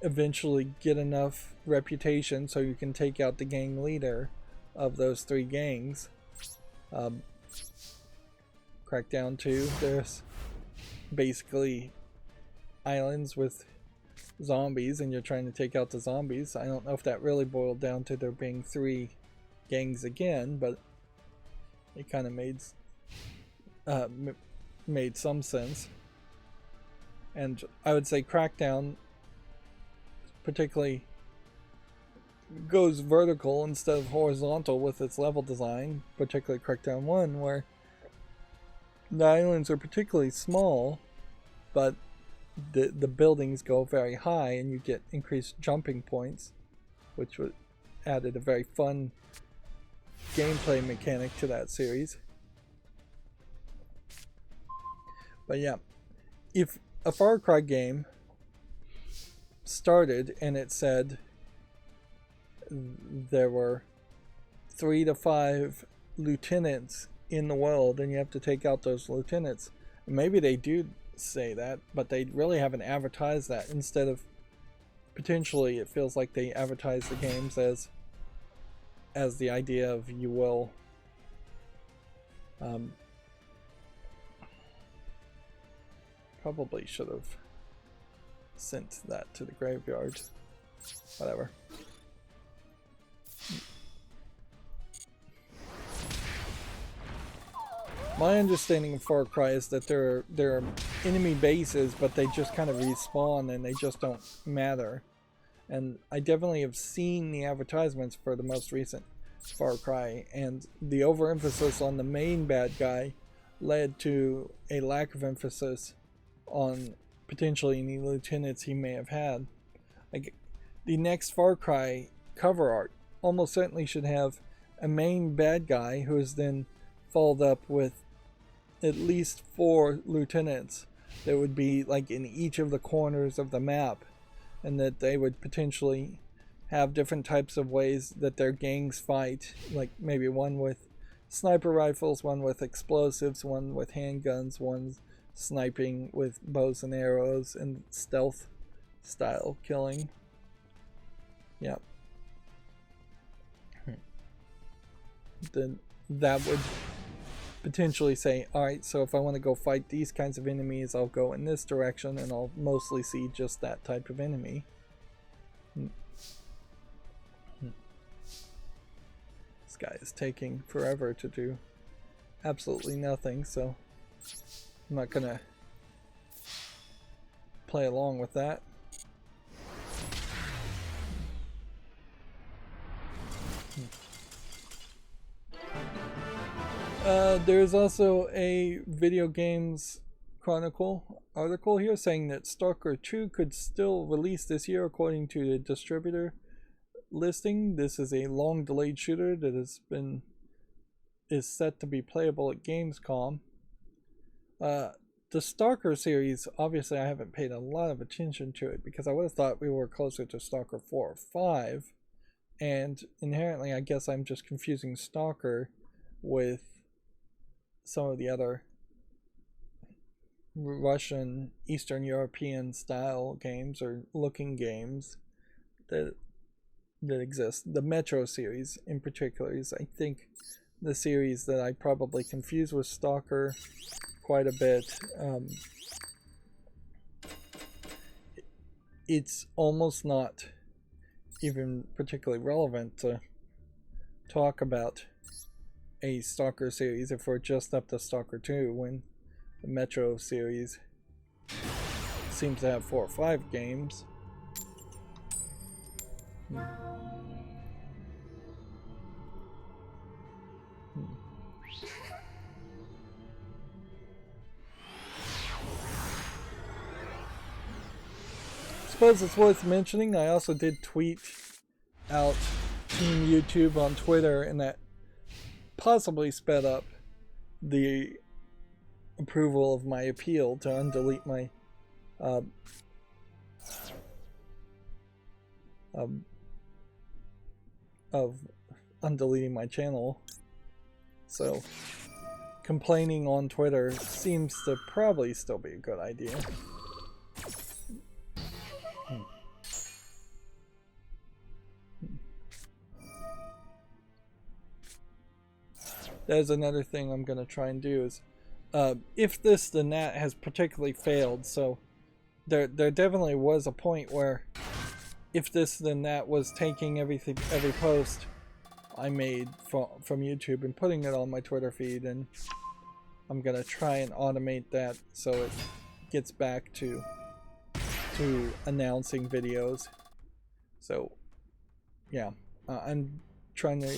eventually get enough reputation so you can take out the gang leader of those 3 gangs. Crackdown 2, there's basically islands with zombies and you're trying to take out the zombies. I don't know if that really boiled down to there being 3 gangs again, but it kind of made some sense. And I would say Crackdown particularly goes vertical instead of horizontal with its level design, particularly Crackdown 1, where the islands are particularly small, but the buildings go very high and you get increased jumping points, which added a very fun gameplay mechanic to that series. But yeah, if a Far Cry game started and it said there were 3 to 5 lieutenants in the world and you have to take out those lieutenants, maybe they do say that, but they really haven't advertised that. Instead of, potentially it feels like they advertise the games as the idea of you will probably should have sent that to the graveyard. Whatever. My understanding of Far Cry is that there are enemy bases, but they just kind of respawn and they just don't matter. And I definitely have seen the advertisements for the most recent Far Cry, and the overemphasis on the main bad guy led to a lack of emphasis on potentially any lieutenants he may have had. Like, the next Far Cry cover art almost certainly should have a main bad guy who is then followed up with at least 4 lieutenants that would be like in each of the corners of the map, and that they would potentially have different types of ways that their gangs fight, like maybe one with sniper rifles, one with explosives, one with handguns, one sniping with bows and arrows and stealth style killing. Yep. Then that would potentially say, alright, so if I want to go fight these kinds of enemies, I'll go in this direction and I'll mostly see just that type of enemy. This guy is taking forever to do absolutely nothing, so I'm not gonna play along with that. There's also a Video Games Chronicle article here saying that Stalker 2 could still release this year according to the distributor listing. This is a long delayed shooter that is set to be playable at Gamescom. the Stalker series, obviously I haven't paid a lot of attention to it because I would have thought we were closer to Stalker 4 or 5. And inherently, I guess I'm just confusing Stalker with some of the other Russian, Eastern European style games or looking games that exist. The Metro series in particular is, I think, the series that I probably confuse with Stalker quite a bit. It's almost not even particularly relevant to talk about a Stalker series if we're just up to Stalker 2 when the Metro series seems to have 4 or 5 games. Suppose it's worth mentioning, I also did tweet out Team YouTube on Twitter, and that possibly sped up the approval of my appeal to undelete my of undeleting my channel. So complaining on Twitter seems to probably still be a good idea. There's another thing I'm going to try and do is, if this then that has particularly failed, so there definitely was a point where if this then that was taking every post I made from YouTube and putting it on my Twitter feed, and I'm going to try and automate that so it gets back to announcing videos. So yeah, I'm trying to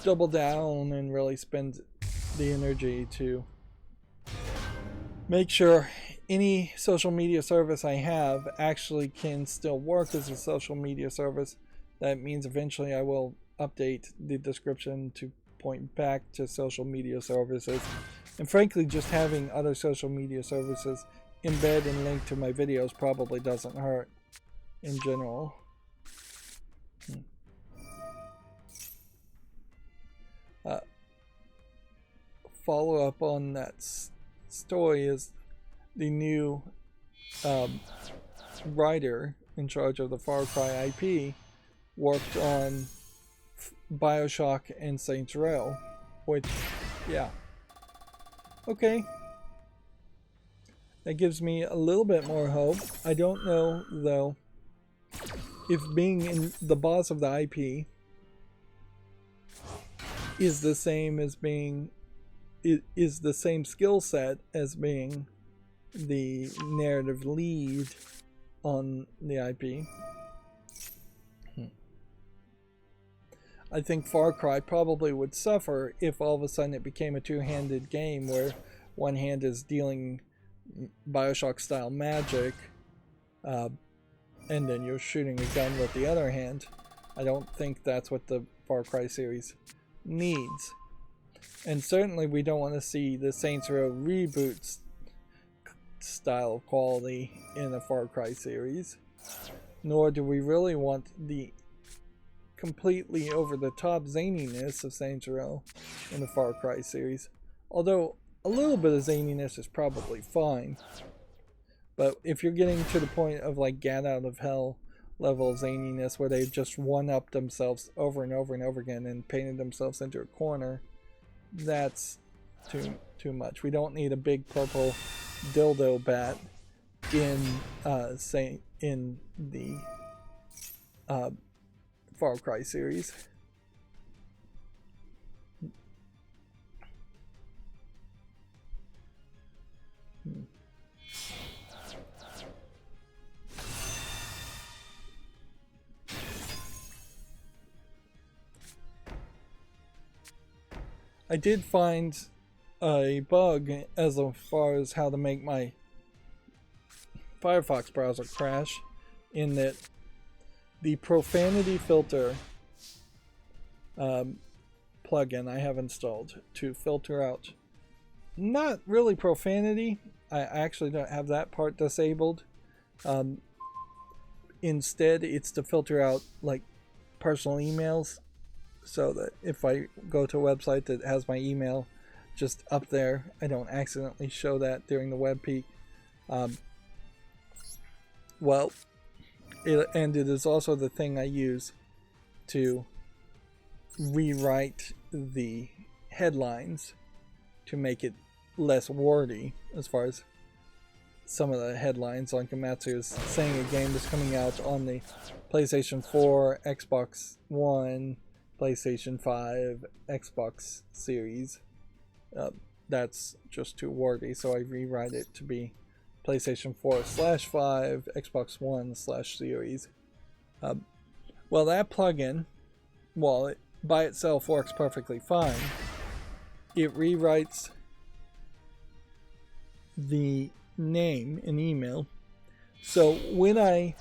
double down and really spend the energy to make sure any social media service I have actually can still work as a social media service. That means eventually I will update the description to point back to social media services, and frankly just having other social media services embed and link to my videos probably doesn't hurt in general. Follow up on that story is the new writer in charge of the Far Cry IP worked on Bioshock and Saints Row, which, yeah, okay, that gives me a little bit more hope. I don't know though if being the boss of the IP is the same as being is the same skill set as being the narrative lead on the IP. I think Far Cry probably would suffer if all of a sudden it became a two-handed game where one hand is dealing Bioshock style magic and then you're shooting a gun with the other hand. I don't think that's what the Far Cry series needs. And certainly we don't want to see the Saints Row reboot style of quality in the Far Cry series. Nor do we really want the completely over-the-top zaniness of Saints Row in the Far Cry series. Although a little bit of zaniness is probably fine. But if you're getting to the point of like Gat Out of Hell level of zaniness where they've just one-upped themselves over and over and over again and painted themselves into a corner, that's too much. We don't need a big purple dildo bat in in the Far Cry series. I did find a bug as far as how to make my Firefox browser crash, in that the profanity filter plugin I have installed to filter out not really profanity, I actually don't have that part disabled. Instead, it's to filter out like personal emails, so that if I go to a website that has my email just up there, I don't accidentally show that during the web peak. Well, and it is also the thing I use to rewrite the headlines to make it less wordy, as far as some of the headlines. Like Amatsu is saying a game is coming out on the PlayStation 4, Xbox One, PlayStation 5, Xbox Series. That's just too wordy, so I rewrite it to be PlayStation 4/5, Xbox One/Series. Well, that plugin, while it by itself works perfectly fine, it rewrites the name in email. So when I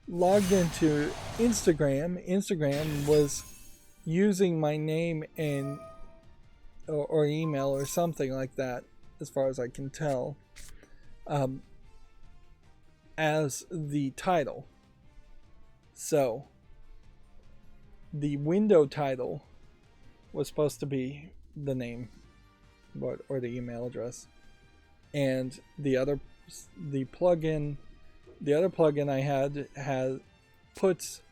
logged into Instagram was using my name and or email or something like that, as far as I can tell, as the title. So the window title was supposed to be the name or the email address, and the other plugin I had puts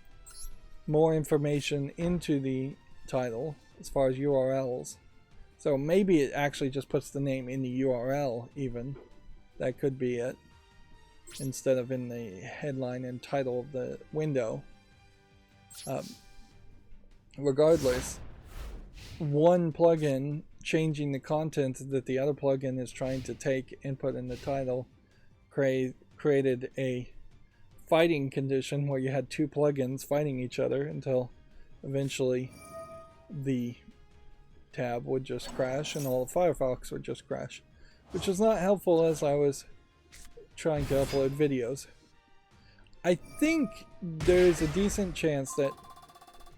more information into the title as far as URLs. So maybe it actually just puts the name in the URL even. That could be it, instead of in the headline and title of the window. Regardless, one plugin changing the content that the other plugin is trying to take and put in the title created a fighting condition where you had two plugins fighting each other until eventually the tab would just crash and all of Firefox would just crash, which was not helpful as I was trying to upload videos. I think there's a decent chance that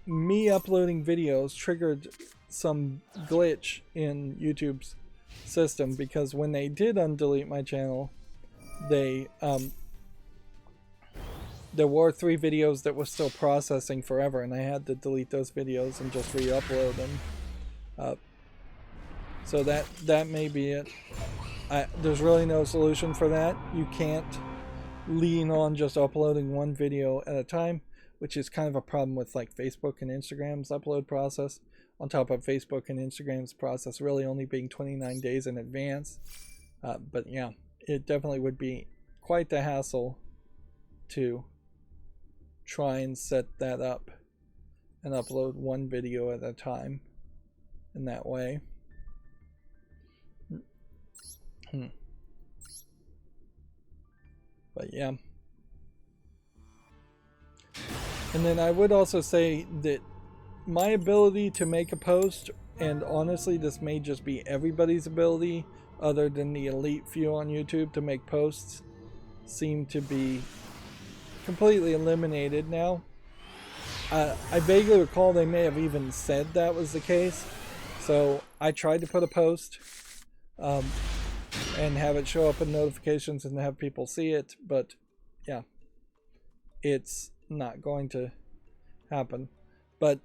me uploading videos triggered some glitch in YouTube's system, because when they did undelete my channel, they there were 3 videos that were still processing forever, and I had to delete those videos and just re-upload them. So that may be it. There's really no solution for that. You can't lean on just uploading one video at a time, which is kind of a problem with like Facebook and Instagram's upload process, on top of Facebook and Instagram's process really only being 29 days in advance. But yeah, it definitely would be quite the hassle to try and set that up and upload one video at a time in that way. But yeah. And then I would also say that my ability to make a post, and honestly this may just be everybody's ability other than the elite few on YouTube to make posts, seem to be completely eliminated now. I vaguely recall they may have even said that was the case. So I tried to put a post and have it show up in notifications and have people see it, but yeah, it's not going to happen. But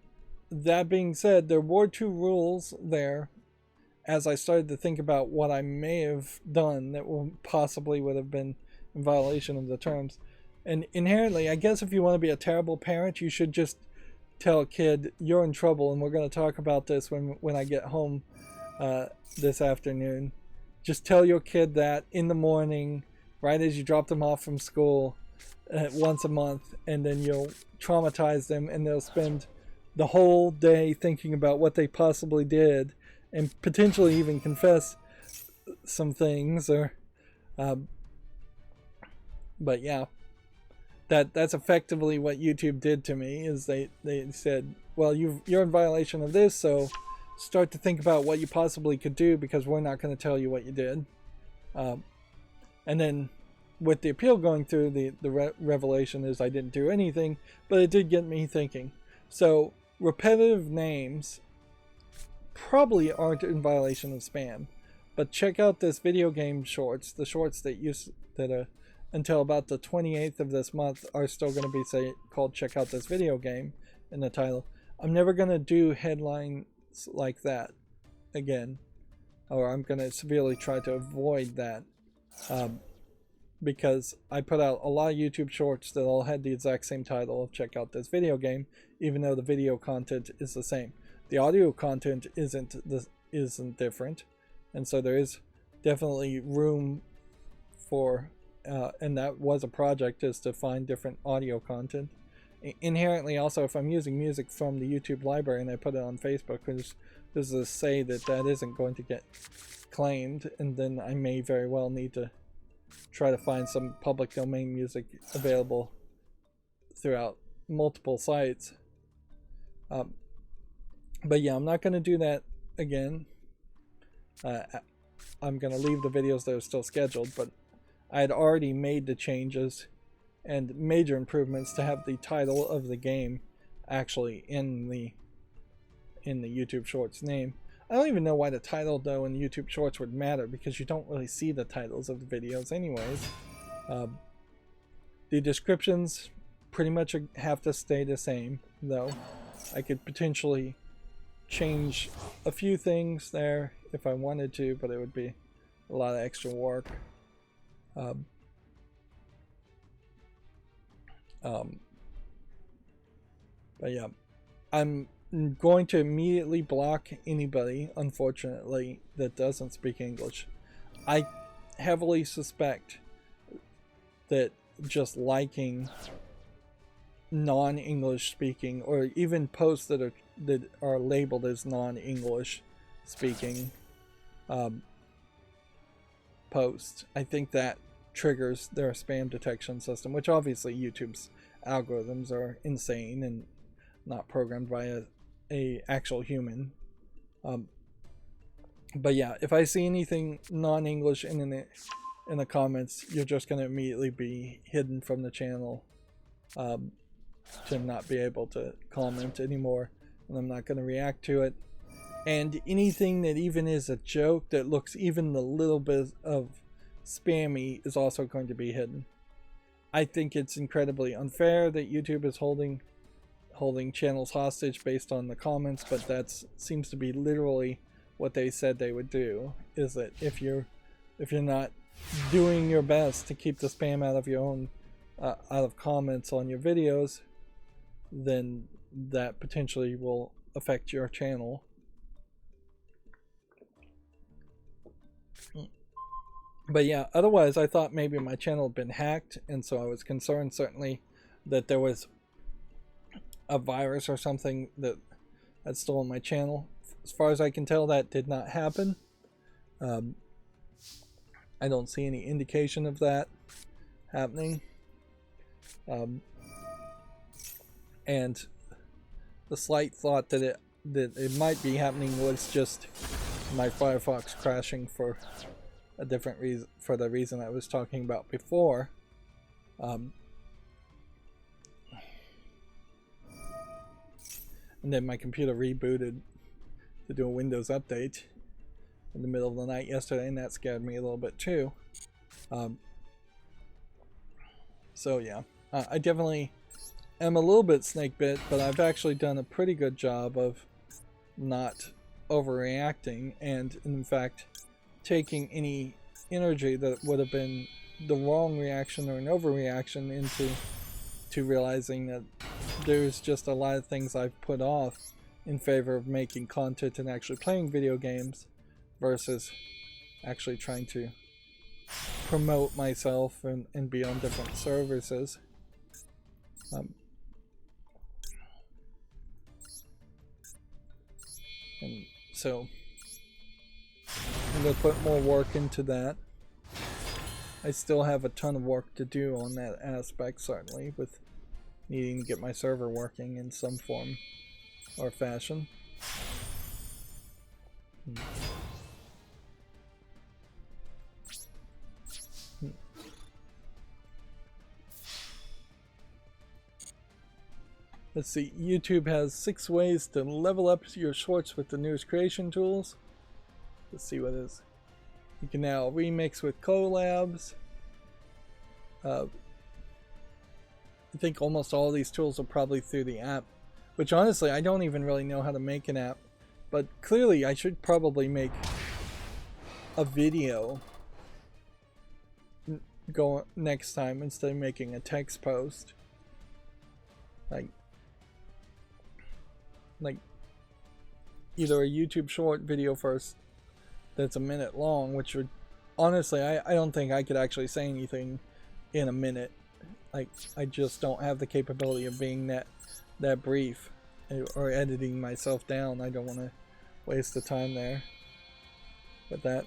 that being said, there were 2 rules there as I started to think about what I may have done that possibly would have been in violation of the terms. And inherently, I guess if you want to be a terrible parent, you should just tell a kid, you're in trouble, and we're going to talk about this when I get home this afternoon. Just tell your kid that in the morning, right as you drop them off from school, once a month, and then you'll traumatize them, and they'll spend the whole day thinking about what they possibly did, and potentially even confess some things. Or, but yeah, that's effectively what YouTube did to me. Is they said, well, you're in violation of this, so start to think about what you possibly could do, because we're not going to tell you what you did. And then with the appeal going through, the revelation is I didn't do anything, but it did get me thinking. So repetitive names probably aren't in violation of spam. But check out this video game shorts. The shorts that are until about the 28th of this month are still going to be called check out this video game in the title. I'm never going to do headlines like that again, or I'm going to severely try to avoid that, because I put out a lot of YouTube shorts that all had the exact same title of check out this video game, even though the video content is the same. The audio content isn't different, and so there is definitely room for and that was a project, is to find different audio content. Inherently also, if I'm using music from the YouTube library and I put it on Facebook, there's a say that isn't going to get claimed, and then I may very well need to try to find some public domain music available throughout multiple sites. But yeah, I'm not going to do that again. I'm going to leave the videos that are still scheduled, but I had already made the changes and major improvements to have the title of the game actually in the YouTube Shorts name. I don't even know why the title though in YouTube Shorts would matter, because you don't really see the titles of the videos anyways. The descriptions pretty much have to stay the same though. I could potentially change a few things there if I wanted to, but it would be a lot of extra work. But yeah, I'm going to immediately block anybody, unfortunately, that doesn't speak English. I heavily suspect that just liking non-English speaking, or even posts that are labeled as non-English speaking posts, I think that triggers their spam detection system, which obviously YouTube's algorithms are insane and not programmed by a actual human. But yeah, if I see anything non-English in the comments, you're just going to immediately be hidden from the channel, to not be able to comment anymore, and I'm not going to react to it. And anything that even is a joke that looks even a little bit of spammy is also going to be hidden. I think it's incredibly unfair that YouTube is holding channels hostage based on the comments, but that seems to be literally what they said they would do, is that if you're not doing your best to keep the spam out of your own out of comments on your videos, then that potentially will affect your channel. But yeah, otherwise I thought maybe my channel had been hacked, and so I was concerned certainly that there was a virus or something that had stolen my channel. As far as I can tell, that did not happen. I don't see any indication of that happening. And the slight thought that it might be happening was just my Firefox crashing for a different reason, for the reason I was talking about before. And then my computer rebooted to do a Windows update in the middle of the night yesterday, and that scared me a little bit too. So yeah, I definitely am a little bit snake bit, but I've actually done a pretty good job of not overreacting, and in fact taking any energy that would have been the wrong reaction or an overreaction into realizing that there's just a lot of things I've put off in favor of making content and actually playing video games versus actually trying to promote myself and be on different services. And so I'm going to put more work into that. I still have a ton of work to do on that aspect, certainly, with needing to get my server working in some form or fashion. Let's see, YouTube has 6 ways to level up your shorts with the newest creation tools. Let's see what is. You can now remix with collabs. I think almost all these tools are probably through the app, which honestly I don't even really know how to make an app, but clearly I should probably make a video go next time instead of making a text post. Like either a YouTube short video first that's a minute long, which would honestly I don't think I could actually say anything in a minute. Like, I just don't have the capability of being that brief, or editing myself down. I don't want to waste the time there with that.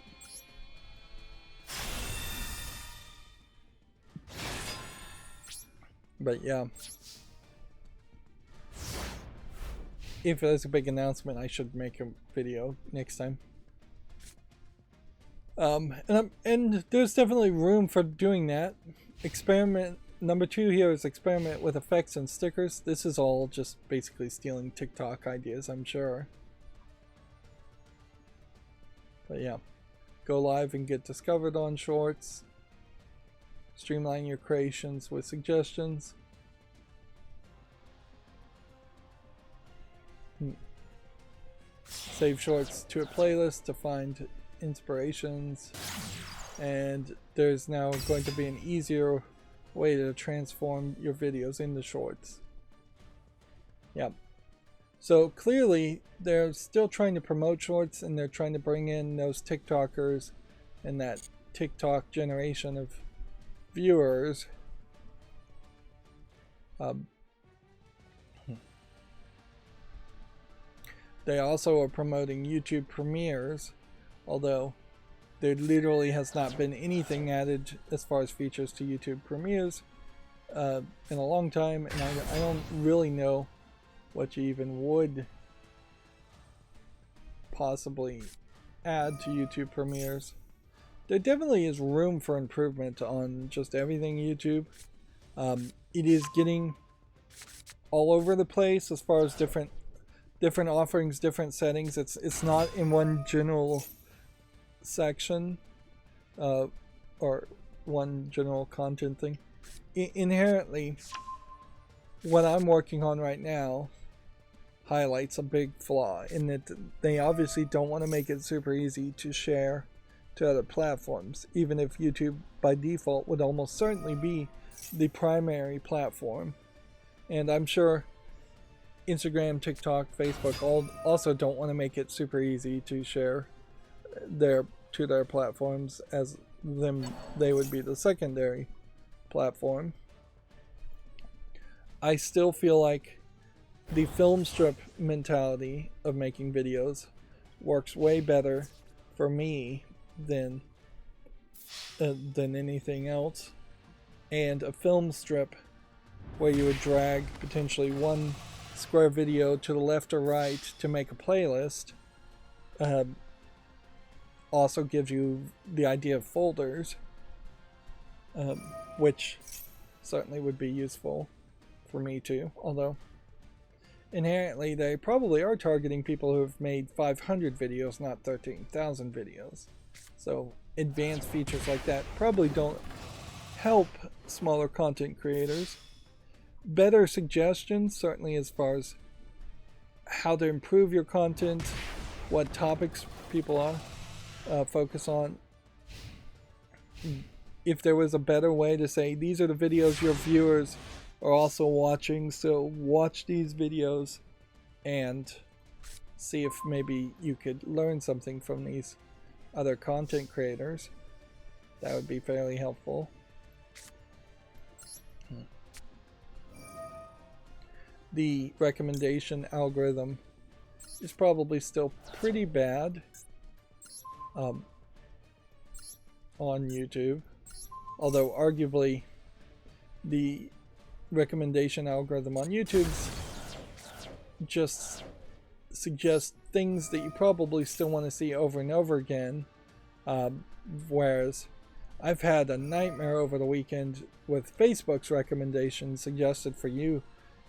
But yeah, if there's a big announcement, I should make a video next time. And there's definitely room for doing that. Experiment number 2 here is experiment with effects and stickers. This is all just basically stealing TikTok ideas, I'm sure. But yeah, go live and get discovered on Shorts. Streamline your creations with suggestions. Save Shorts to a playlist to find inspirations. And there's now going to be an easier way to transform your videos into Shorts. Yep. So clearly they're still trying to promote Shorts, and they're trying to bring in those TikTokers and that TikTok generation of viewers. They also are promoting YouTube premieres, although there literally has not been anything added as far as features to YouTube premieres in a long time, and I don't really know what you even would possibly add to YouTube premieres. There definitely is room for improvement on just everything YouTube. It is getting all over the place as far as different offerings, different settings. It's not in one general section or one general content thing. Inherently, what I'm working on right now highlights a big flaw in that they obviously don't want to make it super easy to share to other platforms, even if YouTube by default would almost certainly be the primary platform. And I'm sure Instagram, TikTok, Facebook all also don't want to make it super easy to share to their platforms, as they would be the secondary platform. I still feel like the film strip mentality of making videos works way better for me than anything else. And a film strip where you would drag potentially one square video to the left or right to make a playlist also gives you the idea of folders, which certainly would be useful for me too, although inherently they probably are targeting people who have made 500 videos, not 13,000 videos. So advanced features like that probably don't help smaller content creators. Better suggestions, certainly, as far as how to improve your content, what topics people focus on. If there was a better way to say, these are the videos your viewers are also watching, so watch these videos and see if maybe you could learn something from these other content creators, that would be fairly helpful. The recommendation algorithm is probably still pretty bad on YouTube, although arguably the recommendation algorithm on YouTube just suggests things that you probably still want to see over and over again, whereas I've had a nightmare over the weekend with Facebook's recommendations suggested for you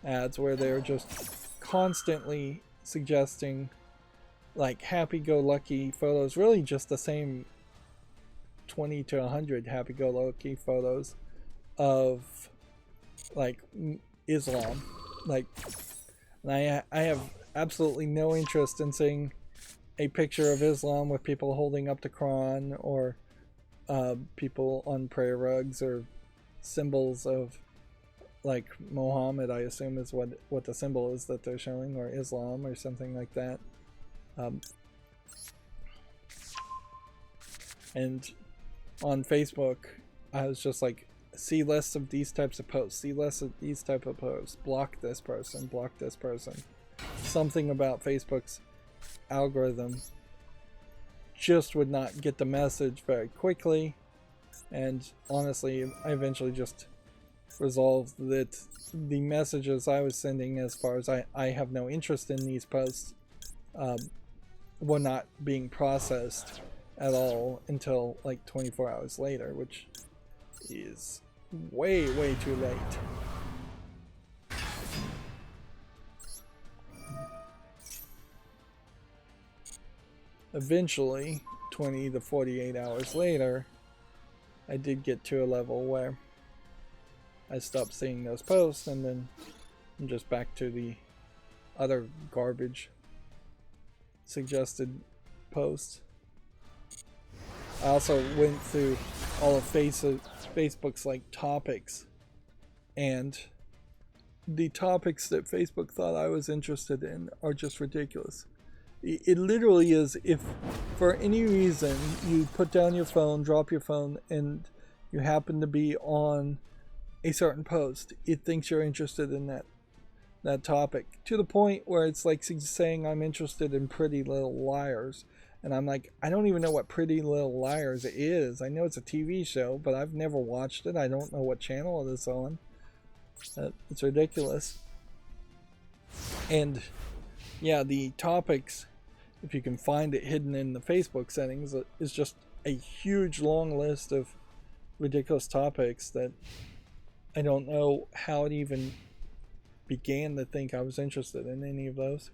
ads, where they're just constantly suggesting like happy-go-lucky photos, really just the same 20 to 100 happy-go-lucky photos of like Islam. Like, and I have absolutely no interest in seeing a picture of Islam with people holding up the Quran, or people on prayer rugs, or symbols of like Muhammad, I assume is what the symbol is that they're showing, or Islam or something like that. And on Facebook, I was just like, see less of these types of posts, see less of these type of posts, block this person, block this person. Something about Facebook's algorithm just would not get the message very quickly. And honestly, I eventually just resolved that the messages I was sending, as far as I have no interest in these posts, were not being processed at all until like 24 hours later, which is way too late. Eventually, 20 to 48 hours later, I did get to a level where I stopped seeing those posts, and then I'm just back to the other garbage suggested posts. I also went through all of Facebook's like topics, and the topics that Facebook thought I was interested in are just ridiculous. It literally is, if for any reason you put down your phone, drop your phone, and you happen to be on a certain post, it thinks you're interested in that topic, to the point where it's like saying I'm interested in Pretty Little Liars, and I'm like, I don't even know what Pretty Little Liars is. I know it's a TV show, but I've never watched it. I don't know what channel it is on. It's ridiculous. And yeah, the topics, if you can find it hidden in the Facebook settings, is just a huge long list of ridiculous topics that I don't know how it even began to think I was interested in any of those.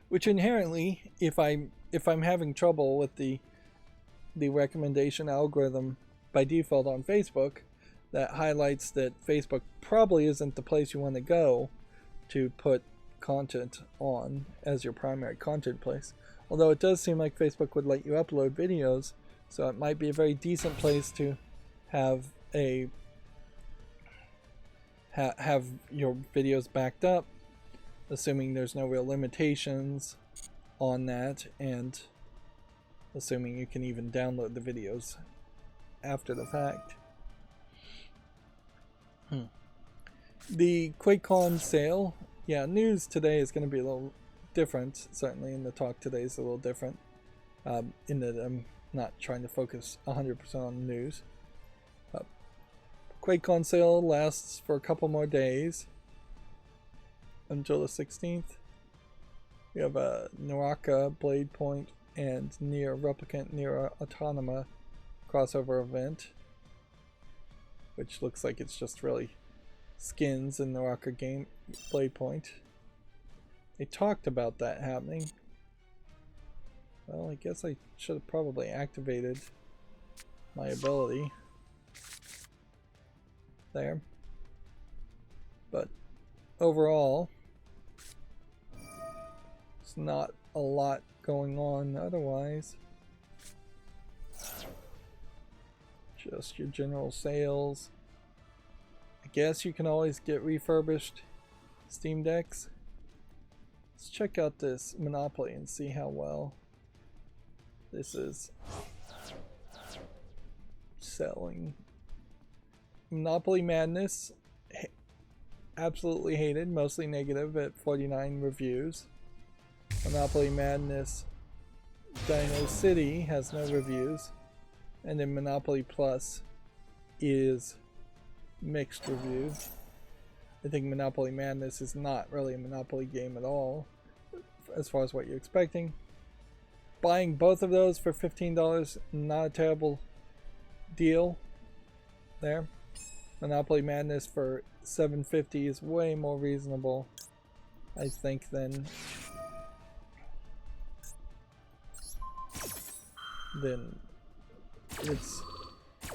Which inherently, if I'm having trouble with the recommendation algorithm by default on Facebook, that highlights that Facebook probably isn't the place you want to go to put content on as your primary content place. Although it does seem like Facebook would let you upload videos, so it might be a very decent place to have have your videos backed up, assuming there's no real limitations on that, and assuming you can even download the videos after the fact. The QuakeCon sale, yeah, news today is going to be a little different. Certainly in the talk today is a little different, in that I'm not trying to focus 100% on the news. QuakeCon sale lasts for a couple more days until the 16th. We have a Naraka, Blade Point, and Nier Replicant, Nier Autonoma crossover event, which looks like it's just really skins in Naraka game Blade Point. They talked about that happening. Well, I guess I should have probably activated my ability there. But overall, it's not a lot going on otherwise. Just your general sales. I guess you can always get refurbished Steam Decks. Let's check out this Monopoly and see how well this is selling. Monopoly Madness, absolutely hated, mostly negative at 49 reviews. Monopoly Madness Dino City has no reviews, and then Monopoly Plus is mixed reviews. I think Monopoly Madness is not really a Monopoly game at all, as far as what you're expecting. Buying both of those for $15, not a terrible deal there. Monopoly Madness for $7.50 is way more reasonable, I think, than than its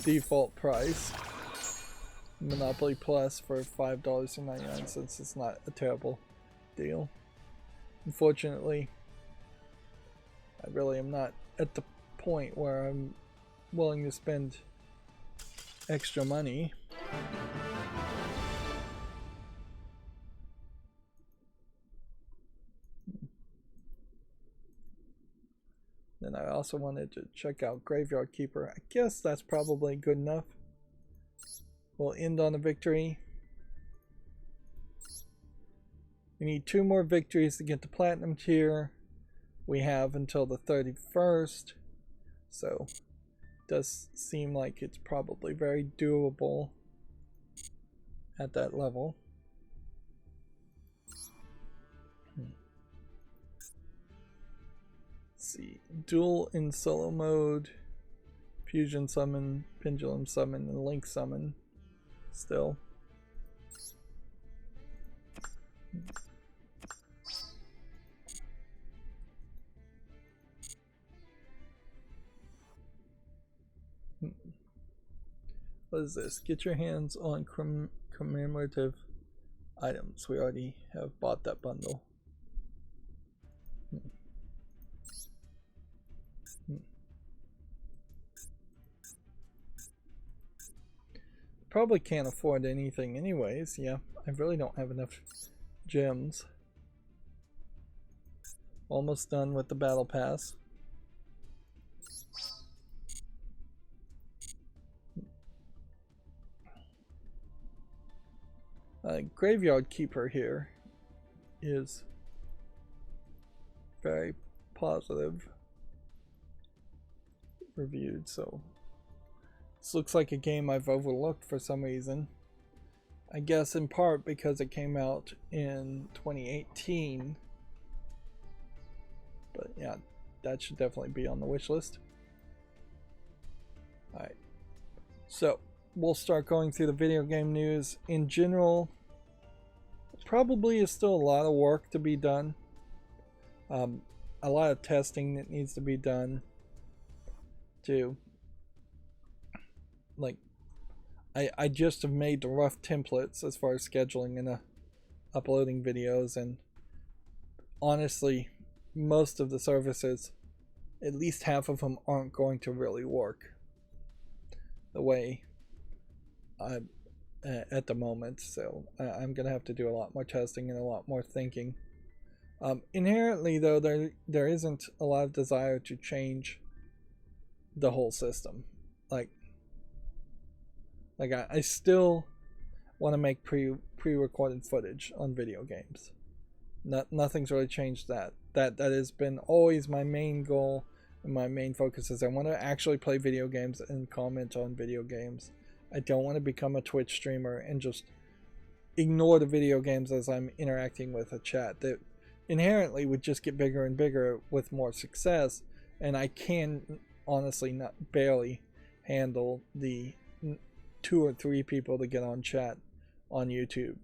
default price. Monopoly Plus for $5.99 is not a terrible deal. Unfortunately, I really am not at the point where I'm willing to spend extra money. Then I also wanted to check out Graveyard Keeper. I guess that's probably good enough. We'll end on a victory. We need 2 more victories to get the Platinum tier. We have until the 31st. So it does seem like it's probably very doable at that level. See, Duel in solo mode, Fusion Summon, Pendulum Summon, and Link Summon still. What is this? Get your hands on commemorative items. We already have bought that bundle. Probably can't afford anything anyways. Yeah, I really don't have enough gems. Almost done with the battle pass. Graveyard Keeper here is very positive reviewed, so this looks like a game I've overlooked for some reason. I guess in part because it came out in 2018. But yeah, that should definitely be on the wish list. Alright, so we'll start going through the video game news. In general, probably is still a lot of work to be done. A lot of testing that needs to be done too. Like, I just have made the rough templates as far as scheduling and uploading videos, and honestly, most of the services, at least half of them, aren't going to really work the way I'm at the moment. So I'm gonna have to do a lot more testing and a lot more thinking. Inherently, though, there isn't a lot of desire to change the whole system. Like I still want to make pre-recorded footage on video games. Nothing's really changed that. That has been always my main goal and my main focus is I want to actually play video games and comment on video games. I don't want to become a Twitch streamer and just ignore the video games as I'm interacting with a chat that inherently would just get bigger and bigger with more success, and I can honestly not barely handle the 2 or 3 people to get on chat on YouTube.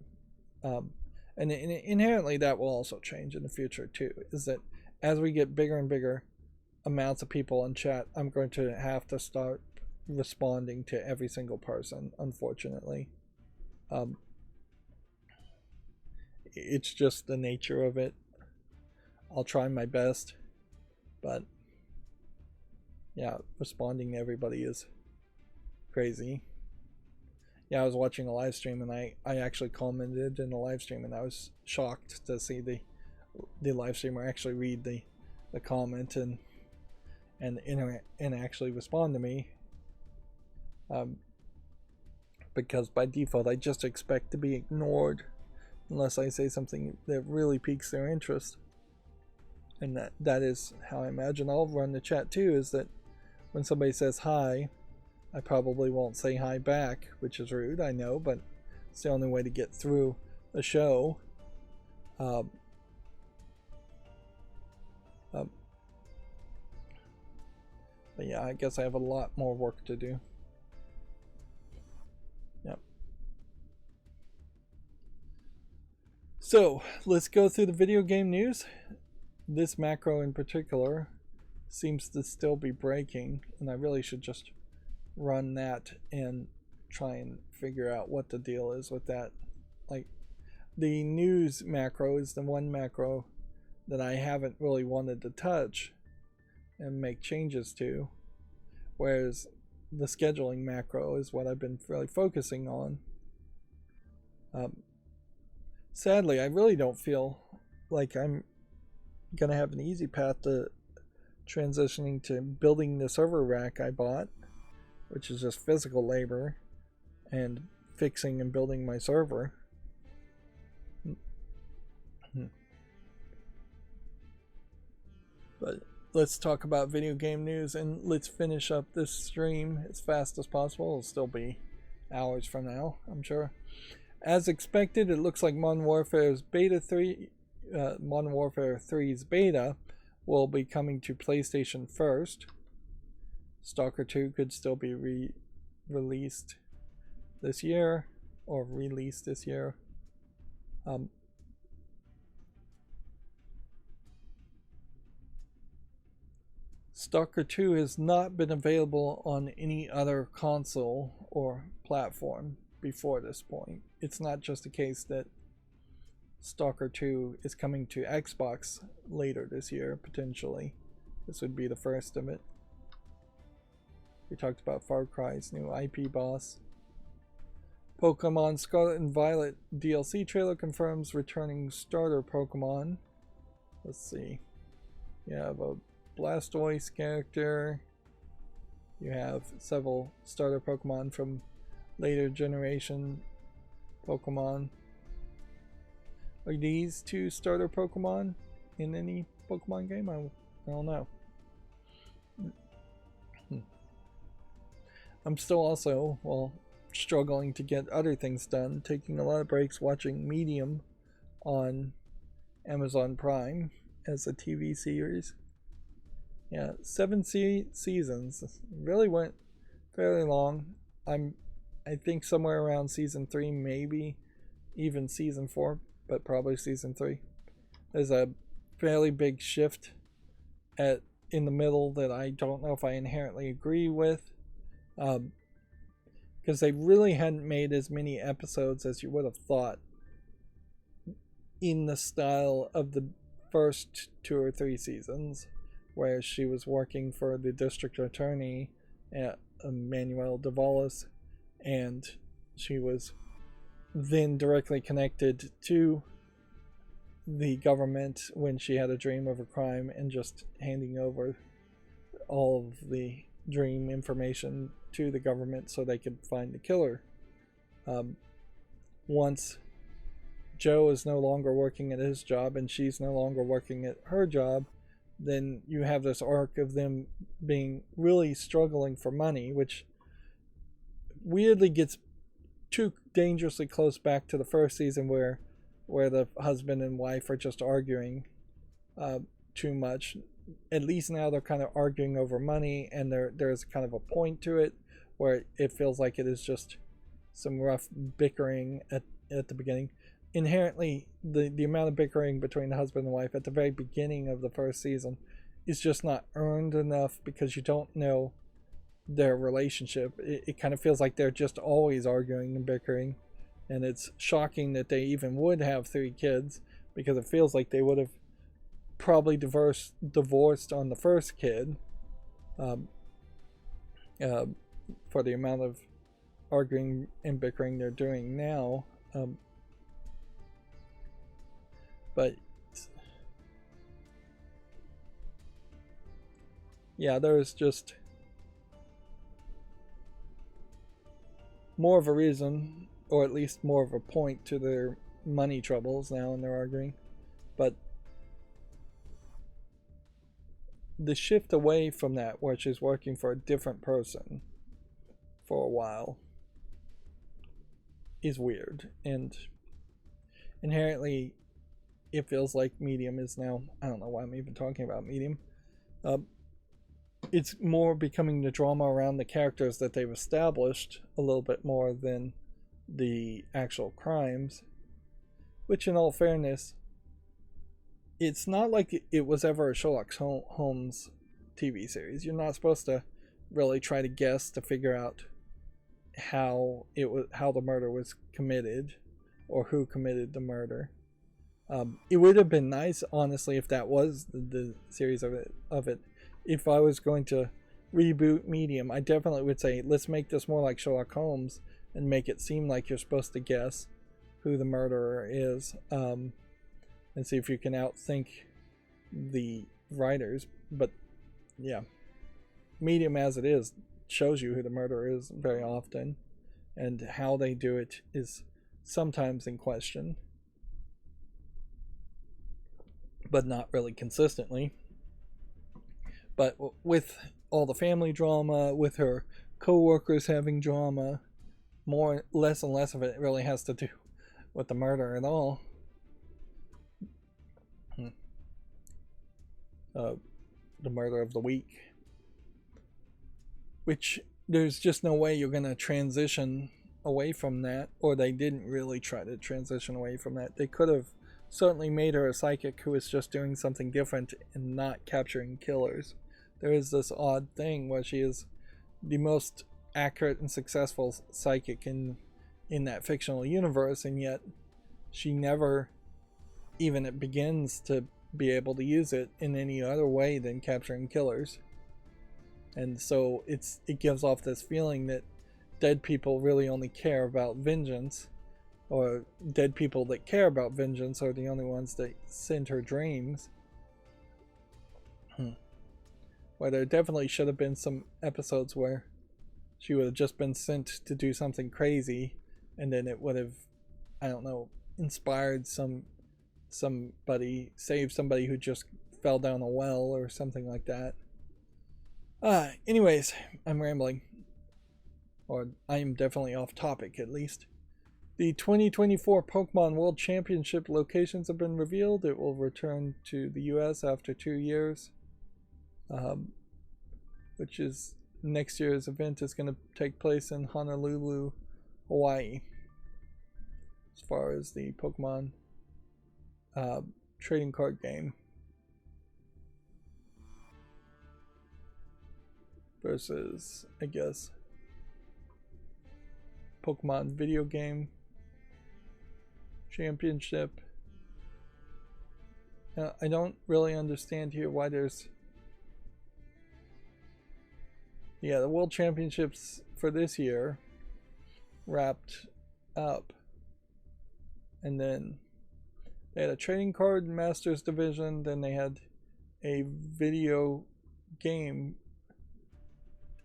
And inherently that will also change in the future too, is that as we get bigger and bigger amounts of people in chat, I'm going to have to start responding to every single person, unfortunately. It's just the nature of it. I'll try my best, but yeah, responding to everybody is crazy. Yeah, I was watching a live stream and I actually commented in the live stream, and I was shocked to see the live streamer actually read the comment and actually respond to me. Because by default I just expect to be ignored unless I say something that really piques their interest. And that is how I imagine I'll run the chat too, is that when somebody says hi, I probably won't say hi back, which is rude, I know, but it's the only way to get through a show. But yeah, I guess I have a lot more work to do. Yep. So let's go through the video game news. This macro in particular seems to still be breaking, and I really should just run that and try and figure out what the deal is with that. Like, the news macro is the one macro that I haven't really wanted to touch and make changes to, whereas the scheduling macro is what I've been really focusing on. Sadly, I really don't feel like I'm gonna have an easy path to transitioning to building the server rack I bought, which is just physical labor, and fixing and building my server. But let's talk about video game news, and let's finish up this stream as fast as possible. It'll still be hours from now, I'm sure. As expected, it looks like Modern Warfare's Beta 3, Modern Warfare 3's beta will be coming to PlayStation first. Stalker 2 could still be released this year, or released this year. Stalker 2 has not been available on any other console or platform before this point. It's not just a case that Stalker 2 is coming to Xbox later this year, potentially. This would be the first of it. We talked about Far Cry's new IP boss. Pokemon Scarlet and Violet DLC trailer confirms returning starter Pokemon. Let's see. You have a Blastoise character. You have several starter Pokemon from later generation Pokemon. Are these two starter Pokemon in any Pokemon game? I don't know. I'm still also, well, struggling to get other things done, taking a lot of breaks watching Medium on Amazon Prime as a TV series. Yeah, 7 seasons. Really went fairly long. I think somewhere around season 3, maybe even season 4, but probably season 3. There's a fairly big shift in the middle that I don't know if I inherently agree with, because they really hadn't made as many episodes as you would have thought in the style of the first 2 or 3 seasons, where she was working for the district attorney at Manuel Duelist, and she was then directly connected to the government when she had a dream of a crime, and just handing over all of the dream information to the government so they could find the killer. Once Joe is no longer working at his job and she's no longer working at her job, then you have this arc of them being really struggling for money, which weirdly gets too dangerously close back to the first season where the husband and wife are just arguing too much. At least now they're kind of arguing over money, and there's kind of a point to it where it feels like it is just some rough bickering at the beginning. Inherently, the amount of bickering between the husband and wife at the very beginning of the first season is just not earned enough, because you don't know their relationship. It kind of feels like they're just always arguing and bickering, and it's shocking that they even would have 3 kids, because it feels like they would have probably divorced on the first kid, for the amount of arguing and bickering they're doing now. But yeah, there's just more of a reason, or at least more of a point to their money troubles now, and they're arguing. But the shift away from that, where she's working for a different person for a while, is weird, and inherently it feels like Medium is now, I don't know why I'm even talking about Medium, it's more becoming the drama around the characters that they've established a little bit more than the actual crimes, which, in all fairness, it's not like it was ever a Sherlock Holmes TV series. You're not supposed to really try to guess to figure out how the murder was committed or who committed the murder. It would have been nice, honestly, if that was the series of it. If I was going to reboot Medium, I definitely would say, let's make this more like Sherlock Holmes and make it seem like you're supposed to guess who the murderer is, and see if you can outthink the writers. But yeah, Medium as it is shows you who the murderer is very often, and how they do it is sometimes in question, but not really consistently. But with all the family drama, with her co-workers having drama, less and less of it really has to do with the murder at all. The murder of the week, which there's just no way you're going to transition away from that, or they didn't really try to transition away from that. They could have certainly made her a psychic who was just doing something different and not capturing killers. There is this odd thing where she is the most accurate and successful psychic in that fictional universe, and yet she never even begins to be able to use it in any other way than capturing killers. And so it gives off this feeling that dead people really only care about vengeance, or dead people that care about vengeance are the only ones that send her dreams. Where there definitely should have been some episodes where she would have just been sent to do something crazy, and then it would have, I don't know, inspired somebody, saved somebody who just fell down a well or something like that. Anyways, I'm rambling. Or I am definitely off topic, at least. The 2024 Pokemon World Championship locations have been revealed. It will return to the US after 2 years. Which is next year's event is going to take place in Honolulu, Hawaii. As far as the Pokemon trading card game versus, I guess, Pokemon video game championship. I don't really understand here why there's... Yeah, the World Championships for this year wrapped up. And then they had a trading card Masters division, then they had a video game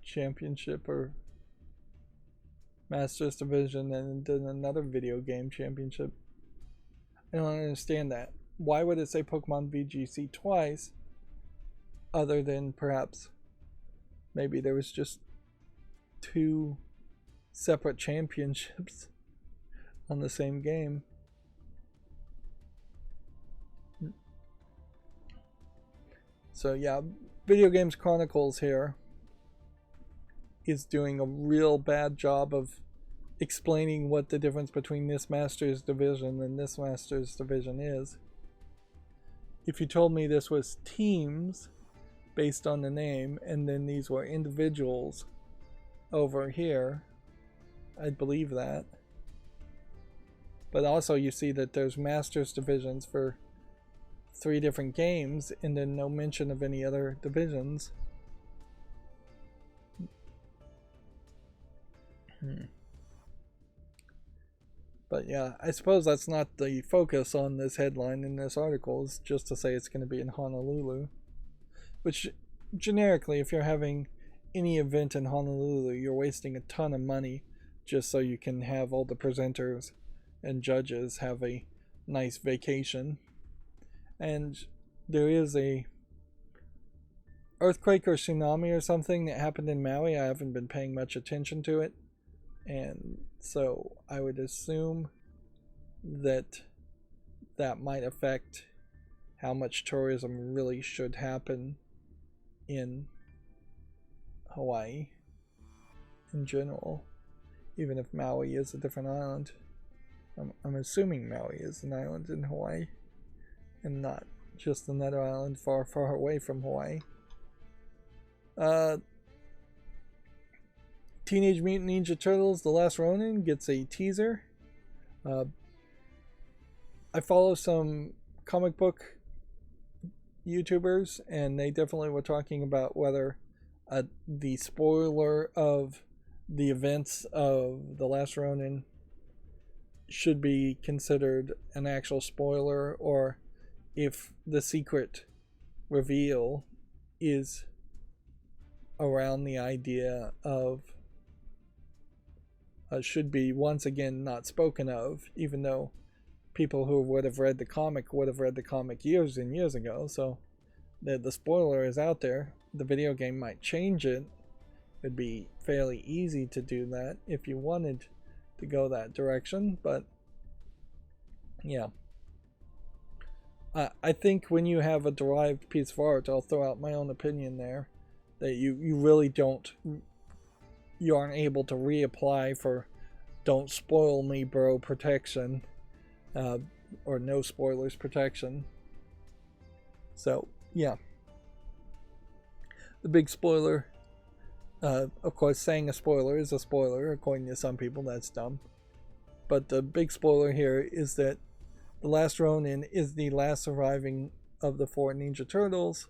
championship or Masters division, and then another video game championship. I don't understand that. Why would it say Pokemon VGC twice, other than perhaps maybe there was just 2 separate championships on the same game? So yeah, Video Games Chronicles here is doing a real bad job of explaining what the difference between this Masters division and this Masters division is. If you told me this was teams based on the name, and then these were individuals over here, I'd believe that. But also you see that there's Masters divisions for 3 different games, and then no mention of any other divisions. But yeah, I suppose that's not the focus on this headline in this article, is just to say it's going to be in Honolulu. Which, generically, if you're having any event in Honolulu, you're wasting a ton of money just so you can have all the presenters and judges have a nice vacation. And there is a earthquake or tsunami or something that happened in Maui. I haven't been paying much attention to it, and so I would assume that that might affect how much tourism really should happen in Hawaii in general, even if Maui is a different island. I'm assuming Maui is an island in Hawaii and not just another island far, far away from Hawaii. Uh, Teenage Mutant Ninja Turtles: The Last Ronin gets a teaser. I follow some comic book YouTubers, and they definitely were talking about whether the spoiler of the events of The Last Ronin should be considered an actual spoiler, or if the secret reveal is around the idea of should be once again not spoken of, even though people who would have read the comic years and years ago. So the spoiler is out there. The video game might change it. It'd be fairly easy to do that if you wanted to go that direction, but yeah. I think when you have a derived piece of art, I'll throw out my own opinion there, that you really don't, you aren't able to reapply for don't spoil me bro protection, or no spoilers protection. So yeah, the big spoiler, of course saying a spoiler is a spoiler according to some people. That's dumb, but the big spoiler here is that The Last Ronin is the last surviving of the 4 Ninja Turtles.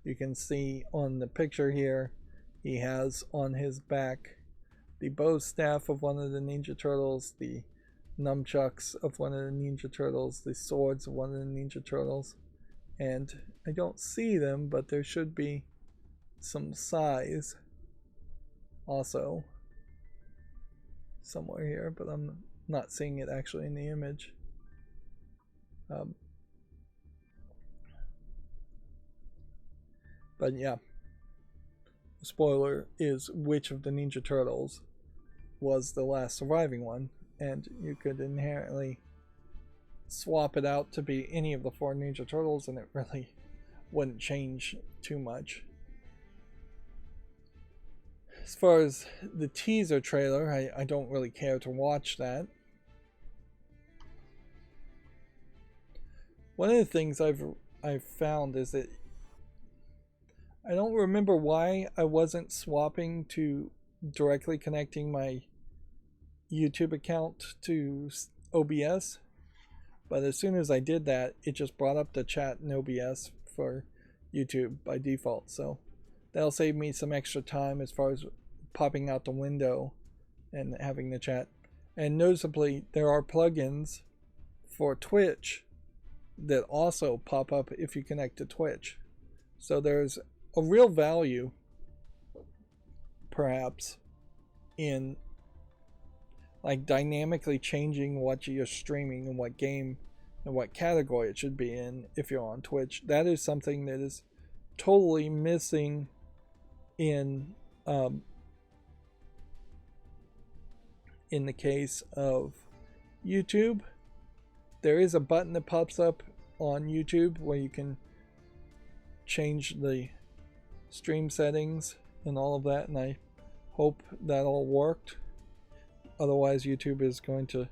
You can see on the picture here, he has on his back the bow staff of one of the Ninja Turtles, the nunchucks of one of the Ninja Turtles, the swords of one of the Ninja Turtles, and I don't see them, but there should be some size also somewhere here, but I'm not seeing it actually in the image. But yeah, the spoiler is which of the Ninja Turtles was the last surviving one, and you could inherently swap it out to be any of the 4 Ninja Turtles, and it really wouldn't change too much. As far as the teaser trailer, I don't really care to watch that. One of the things I've found is that I don't remember why I wasn't swapping to directly connecting my YouTube account to OBS, but as soon as I did that, it just brought up the chat in OBS for YouTube by default. So that'll save me some extra time as far as popping out the window and having the chat. And noticeably, there are plugins for Twitch that also pop up if you connect to Twitch. So there's a real value, perhaps, in like dynamically changing what you're streaming and what game and what category it should be in if you're on Twitch. That is something that is totally missing in the case of YouTube. There is a button that pops up on YouTube where you can change the stream settings and all of that, and I hope that all worked. Otherwise, YouTube is going to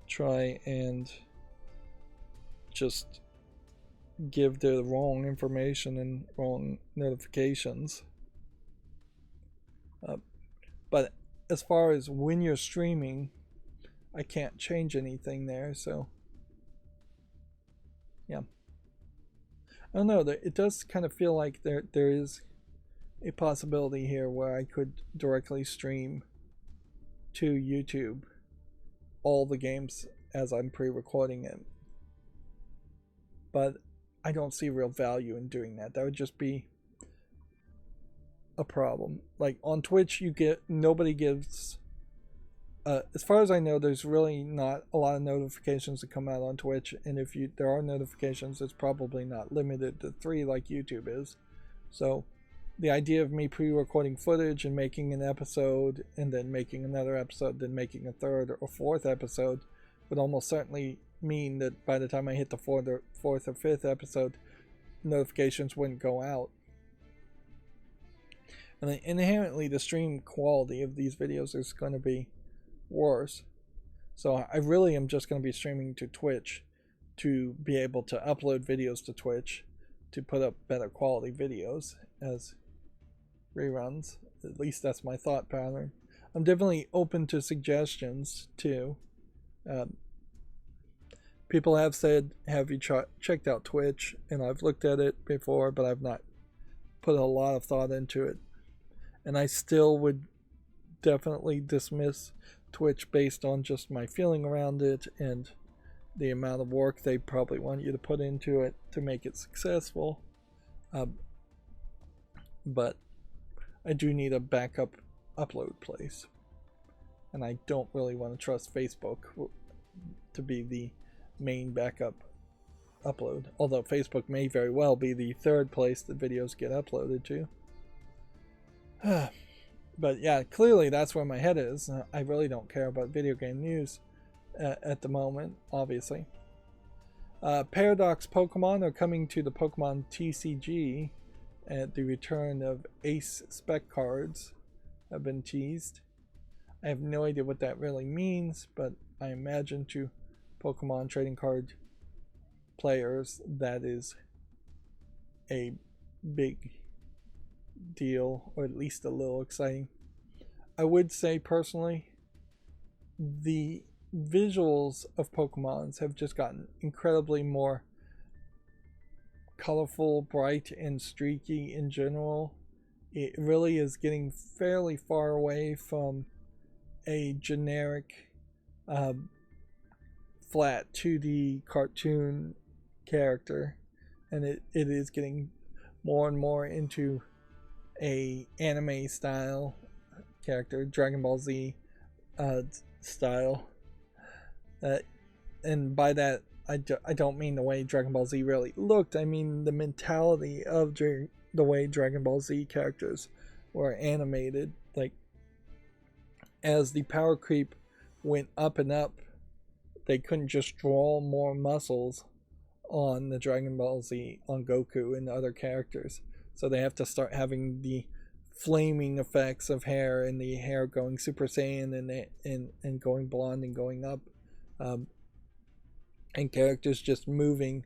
try and just give the wrong information and wrong notifications. But as far as when you're streaming, I can't change anything there, so yeah. I don't know, it does kind of feel like there is a possibility here where I could directly stream to YouTube all the games as I'm pre-recording it. But I don't see real value in doing that. That would just be a problem. Like on Twitch, nobody gives, as far as I know, there's really not a lot of notifications that come out on Twitch, and if there are notifications, it's probably not limited to 3 like YouTube is. So the idea of me pre-recording footage and making an episode and then making another episode, then making a 3rd or 4th episode would almost certainly mean that by the time I hit the 4th or 5th episode, notifications wouldn't go out. And then inherently the stream quality of these videos is going to be worse. So I really am just going to be streaming to Twitch to be able to upload videos to Twitch to put up better quality videos, as reruns. At least that's my thought pattern. I'm definitely open to suggestions too. Um, People have said, "Have you checked out Twitch?" And I've looked at it before, but I've not put a lot of thought into it. And I still would definitely dismiss Twitch based on just my feeling around it and the amount of work they probably want you to put into it to make it successful. But I do need a backup upload place. And I don't really want to trust Facebook to be the main backup upload. Although Facebook may very well be the third place that videos get uploaded to. But yeah, clearly that's where my head is. I really don't care about video game news at the moment, obviously. Paradox Pokemon are coming to the Pokemon TCG, and the return of Ace Spec cards have been teased. I have no idea what that really means, but I imagine to Pokemon trading card players that is a big deal, or at least a little exciting. I would say personally, the visuals of Pokemons have just gotten incredibly more colorful, bright, and streaky in general. It really is getting fairly far away from a generic flat 2D cartoon character, and it is getting more and more into a anime style character, Dragon Ball Z style. And by that, I don't mean the way Dragon Ball Z really looked. I mean the mentality of the way Dragon Ball Z characters were animated. Like, as the power creep went up and up, they couldn't just draw more muscles on the Dragon Ball Z, on Goku and other characters. So they have to start having the flaming effects of hair, and the hair going Super Saiyan and going blonde and going up. And characters just moving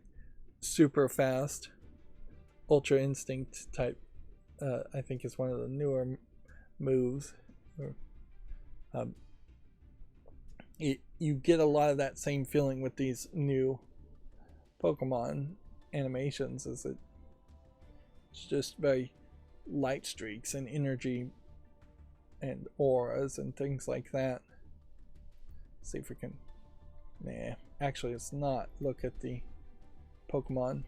super fast. Ultra Instinct type, I think, is one of the newer moves. You get a lot of that same feeling with these new Pokemon animations. It's just very light streaks and energy and auras and things like that. Let's see if we can. Nah, actually it's not. Look at the Pokemon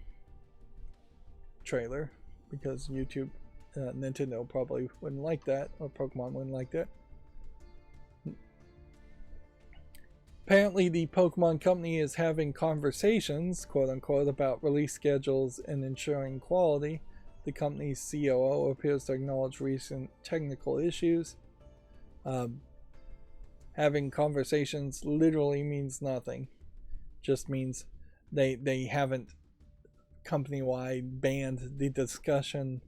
trailer, because YouTube, Nintendo probably wouldn't like that, or Pokemon wouldn't like that. Apparently the Pokemon Company is having conversations, quote unquote, about release schedules and ensuring quality. The company's COO appears to acknowledge recent technical issues. Having conversations literally means nothing. Just means they haven't company-wide banned the discussion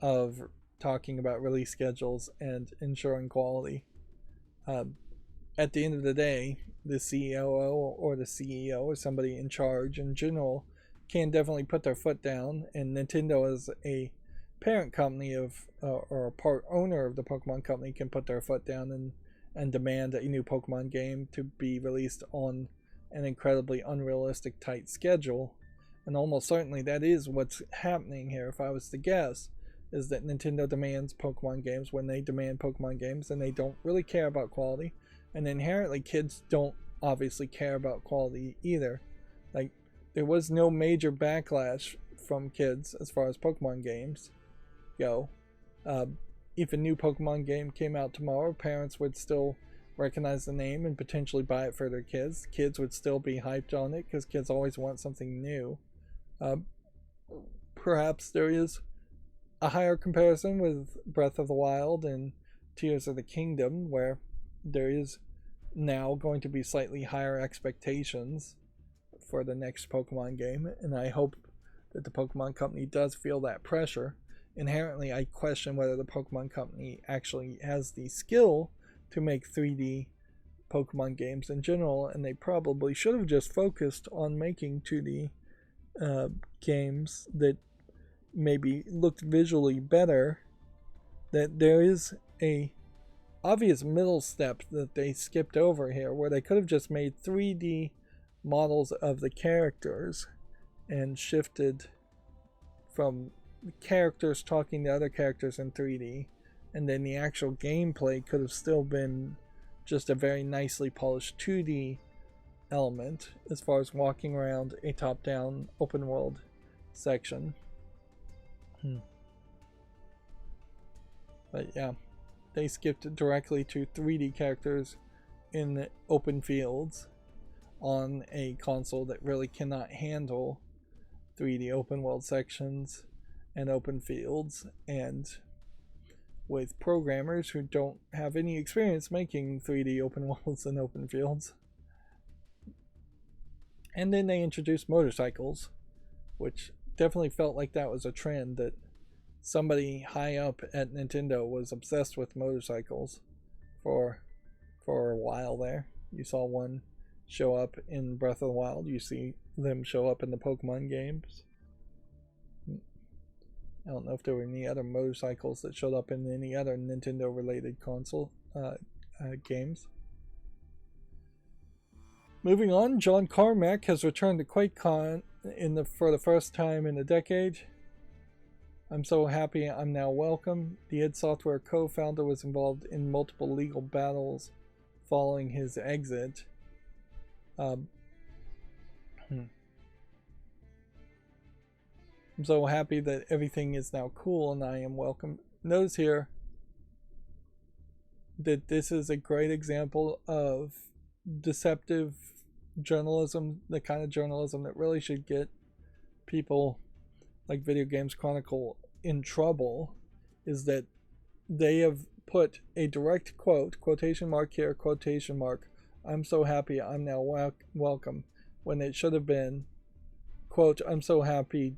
of talking about release schedules and ensuring quality. At the end of the day, the COO or the CEO or somebody in charge in general can definitely put their foot down, and Nintendo as a parent company of or a part owner of the Pokemon Company can put their foot down and demand a new Pokemon game to be released on an incredibly unrealistic tight schedule. And almost certainly that is what's happening here, if I was to guess, is that Nintendo demands Pokemon games when they demand Pokemon games, and they don't really care about quality. And inherently kids don't obviously care about quality either. Like, there was no major backlash from kids as far as Pokemon games go. If a new Pokemon game came out tomorrow, parents would still recognize the name and potentially buy it for their kids. Kids would still be hyped on it because kids always want something new. Perhaps there is a higher comparison with Breath of the Wild and Tears of the Kingdom, where there is now going to be slightly higher expectations for the next Pokemon game, and I hope that the Pokemon Company does feel that pressure. Inherently, I question whether the Pokemon Company actually has the skill to make 3D Pokemon games in general, and they probably should have just focused on making 2D games that maybe looked visually better that there is a obvious middle step that they skipped over here, where they could have just made 3D models of the characters and shifted from characters talking to other characters in 3D, and then the actual gameplay could have still been just a very nicely polished 2D element as far as walking around a top-down open world section. But yeah, they skipped directly to 3D characters in open fields on a console that really cannot handle 3D open world sections and open fields, and with programmers who don't have any experience making 3D open worlds and open fields. And then they introduced motorcycles, which definitely felt like that was a trend, that somebody high up at Nintendo was obsessed with motorcycles for a while there. You saw one show up in Breath of the Wild. You see them show up in the Pokemon games. I don't know if there were any other motorcycles that showed up in any other Nintendo related console games. Moving on, John Carmack has returned to QuakeCon for the first time in a decade. I'm so happy I'm now welcome. The id Software co-founder was involved in multiple legal battles following his exit. I'm so happy that everything is now cool and I am welcome. Notice here that this is a great example of deceptive journalism, the kind of journalism that really should get people like Video Games Chronicle in trouble, is that they have put a direct quote, quotation mark here, quotation mark, I'm so happy I'm now welcome, when it should have been, quote, I'm so happy,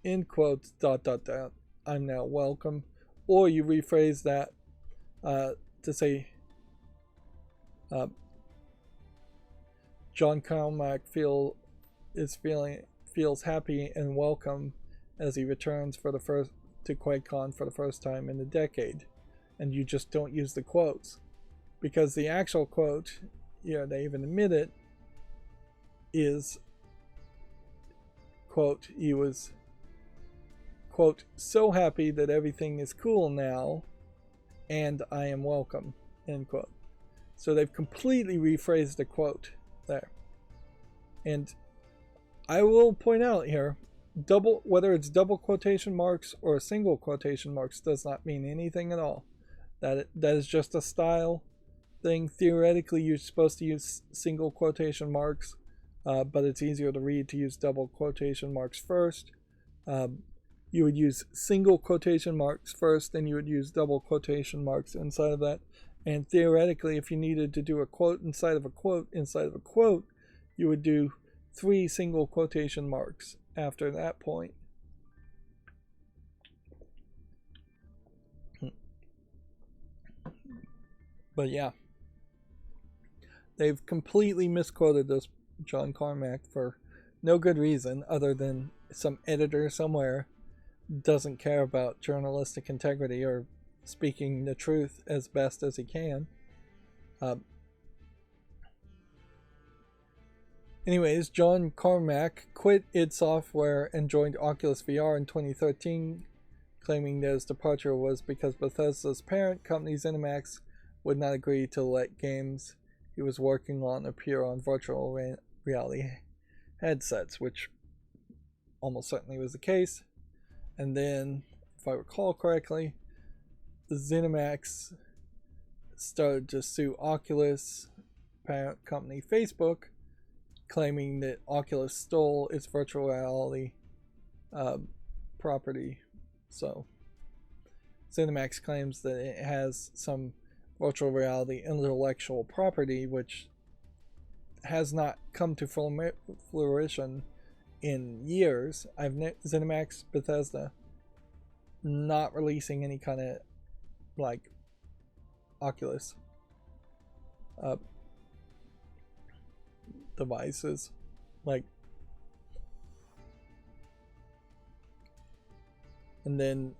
in quotes, ... I'm now welcome. Or you rephrase that to say, John Carmack feels happy and welcome as he returns to QuakeCon for the first time in a decade, and you just don't use the quotes, because the actual quote, they even admit it, is, quote, he was, quote, so happy that everything is cool now, and I am welcome, end quote. So they've completely rephrased the quote there. And I will point out here, whether it's double quotation marks or single quotation marks does not mean anything at all. That is just a style thing. Theoretically, you're supposed to use single quotation marks, but it's easier to read to use double quotation marks first. You would use single quotation marks first, then you would use double quotation marks inside of that. And theoretically, if you needed to do a quote inside of a quote inside of a quote, you would do 3 single quotation marks after that point. But yeah, they've completely misquoted this John Carmack for no good reason other than some editor somewhere doesn't care about journalistic integrity or speaking the truth as best as he can. Anyways, John Carmack quit id Software and joined Oculus VR in 2013, claiming that his departure was because Bethesda's parent company ZeniMax would not agree to let games he was working on appear on virtual reality headsets, which almost certainly was the case. And then, if I recall correctly, ZeniMax started to sue Oculus, parent company Facebook, claiming that Oculus stole its virtual reality property. So ZeniMax claims that it has some virtual reality intellectual property which has not come to full fruition in years. ZeniMax, Bethesda, not releasing any kind of like Oculus devices, like, and then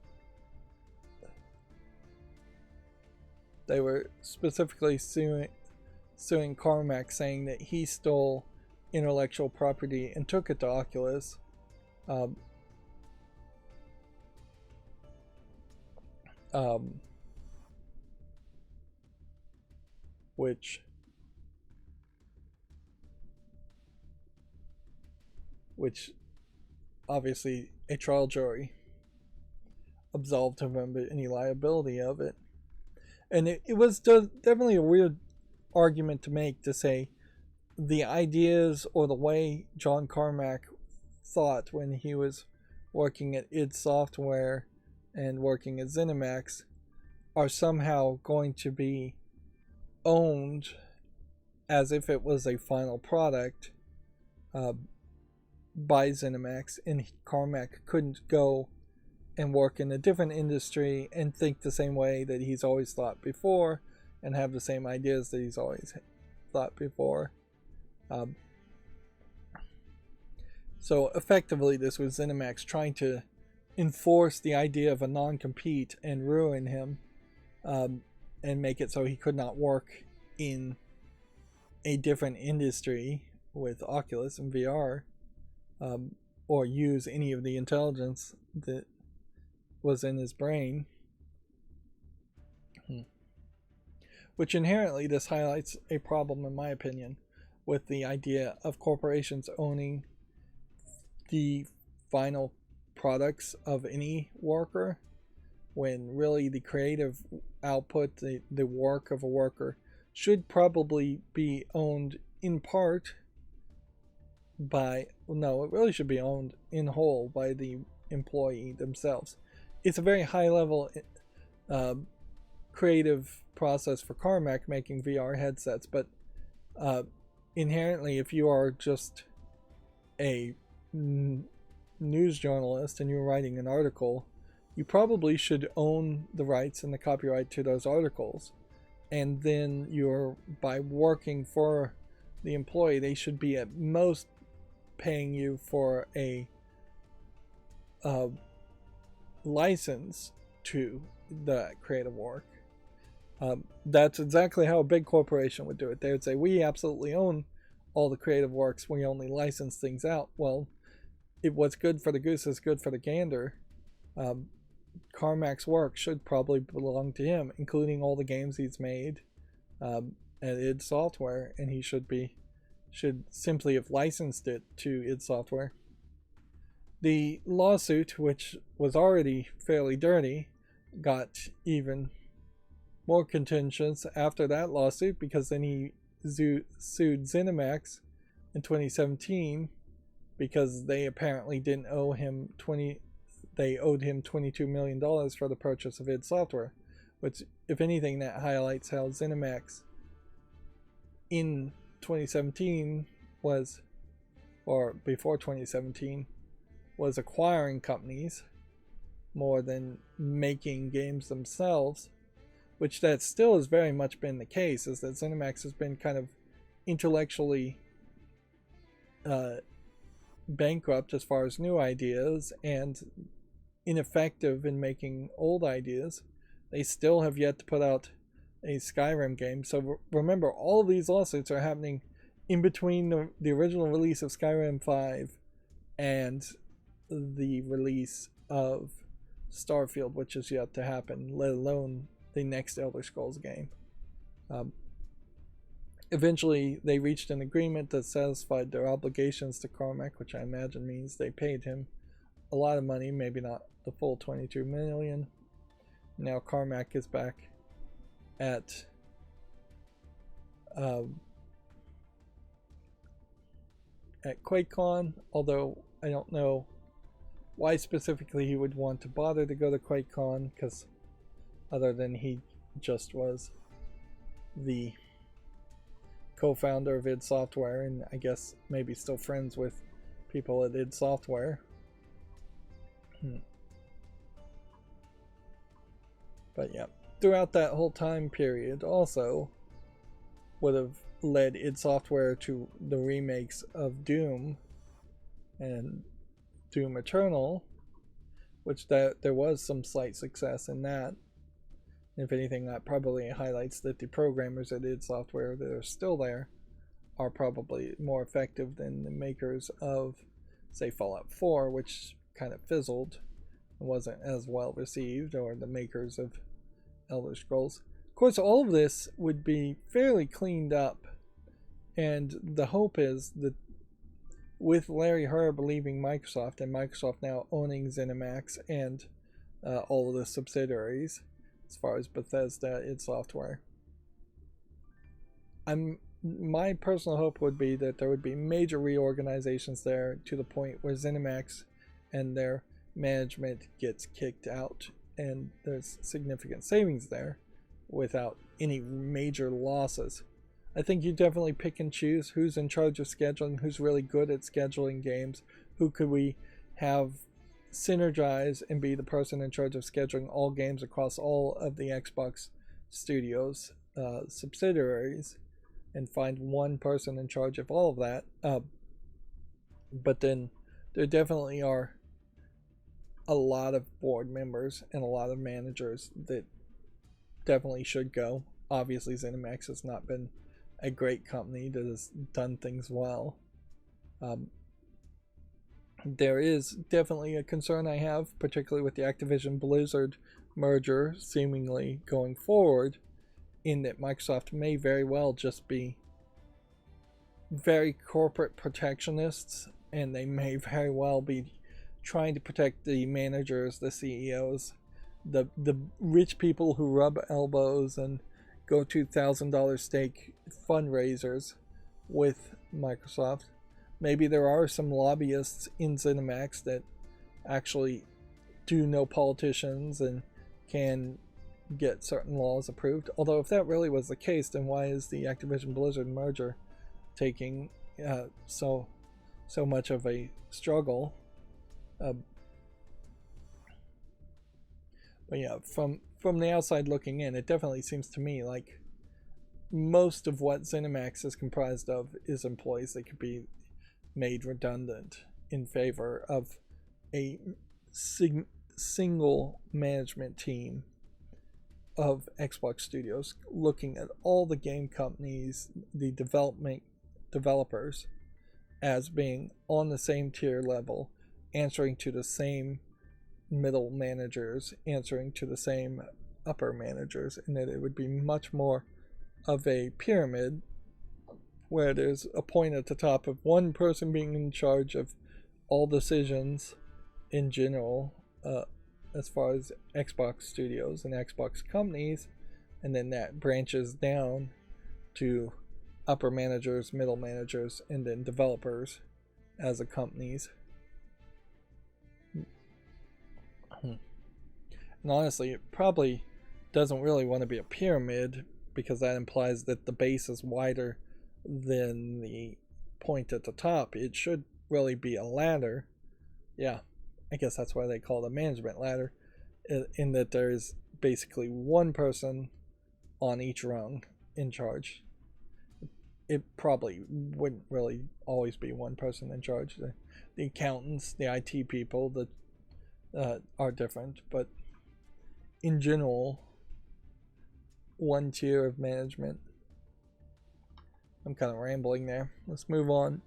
They were specifically suing Carmack, saying that he stole intellectual property and took it to Oculus. Um, which obviously a trial jury absolved him of any liability of it. And it was definitely a weird argument to make, to say the ideas or the way John Carmack thought when he was working at id Software and working at ZeniMax are somehow going to be owned as if it was a final product by ZeniMax, and Carmack couldn't go and work in a different industry and think the same way that he's always thought before and have the same ideas that he's always thought before. So effectively, this was ZeniMax trying to enforce the idea of a non-compete and ruin him, and make it so he could not work in a different industry with Oculus and VR, or use any of the intelligence that was in his brain. Which inherently, this highlights a problem, in my opinion, with the idea of corporations owning the final products of any worker, when really the creative output, the work of a worker, should probably be owned in part by, no, it really should be owned in whole by the employee themselves. It's a very high level creative process for Carmack making VR headsets, but inherently, if you are just a news journalist and you're writing an article, you probably should own the rights and the copyright to those articles. And then by working for the employee, they should be at most paying you for a license to the creative work. That's exactly how a big corporation would do it. They would say, we absolutely own all the creative works, we only license things out. Well, what's good for the goose is good for the gander. Carmack's work should probably belong to him, including all the games he's made at id Software, and he should simply have licensed it to id Software. The lawsuit, which was already fairly dirty, got even more contentious after that lawsuit, because then he sued ZeniMax in 2017 because they apparently didn't owe him they owed him $22 million for the purchase of id Software, which, if anything, that highlights how ZeniMax in 2017 was, or before 2017, was acquiring companies more than making games themselves, which that still has very much been the case, is that ZeniMax has been kind of intellectually bankrupt as far as new ideas and ineffective in making old ideas. They still have yet to put out a Skyrim game. So remember, all of these lawsuits are happening in between the original release of Skyrim 5 and the release of Starfield, which is yet to happen, let alone the next Elder Scrolls game. Eventually, they reached an agreement that satisfied their obligations to Carmack, which I imagine means they paid him a lot of money, maybe not the full $22 million. Now Carmack is back at QuakeCon, although I don't know why specifically he would want to bother to go to QuakeCon, because other than he just was the co-founder of id Software, and I guess maybe still friends with people at id Software. But yeah, throughout that whole time period also would have led id Software to the remakes of Doom and Doom Eternal, which there was some slight success in that. If anything, that probably highlights that the programmers that did software that are still there are probably more effective than the makers of, say, Fallout 4, which kind of fizzled and wasn't as well received, or the makers of Elder Scrolls. Of course, all of this would be fairly cleaned up, and the hope is that with Larry Herb leaving Microsoft and Microsoft now owning ZeniMax and all of the subsidiaries, as far as Bethesda, id Software, my personal hope would be that there would be major reorganizations there to the point where ZeniMax and their management gets kicked out and there's significant savings there without any major losses. I think you definitely pick and choose who's in charge of scheduling, who's really good at scheduling games, who could we have synergize and be the person in charge of scheduling all games across all of the Xbox Studios subsidiaries, and find one person in charge of all of that. But then there definitely are a lot of board members and a lot of managers that definitely should go. Obviously, ZeniMax has not been a great company that has done things well. There is definitely a concern I have, particularly with the Activision Blizzard merger seemingly going forward, in that Microsoft may very well just be very corporate protectionists, and they may very well be trying to protect the managers, the CEOs, the rich people who rub elbows and go to $1,000 stake fundraisers with Microsoft. Maybe there are some lobbyists in ZeniMax that actually do know politicians and can get certain laws approved. Although if that really was the case, then why is the Activision Blizzard merger taking so much of a struggle? But yeah, from the outside looking in, it definitely seems to me like most of what ZeniMax is comprised of is employees that could be made redundant in favor of a single management team of Xbox Studios, looking at all the game companies, the developers, as being on the same tier level, answering to the same middle managers, answering to the same upper managers, and that it would be much more of a pyramid where there's a point at the top of one person being in charge of all decisions in general, as far as Xbox Studios and Xbox companies, and then that branches down to upper managers, middle managers, and then developers as a companies. And honestly, it probably doesn't really want to be a pyramid, because that implies that the base is wider than the point at the top. It should really be a ladder. Yeah, I guess that's why they call it a management ladder, in that there's basically one person on each rung in charge. It probably wouldn't really always be one person in charge. The accountants, the IT people that are different, but in general, one tier of management. I'm kind of rambling there. Let's move on.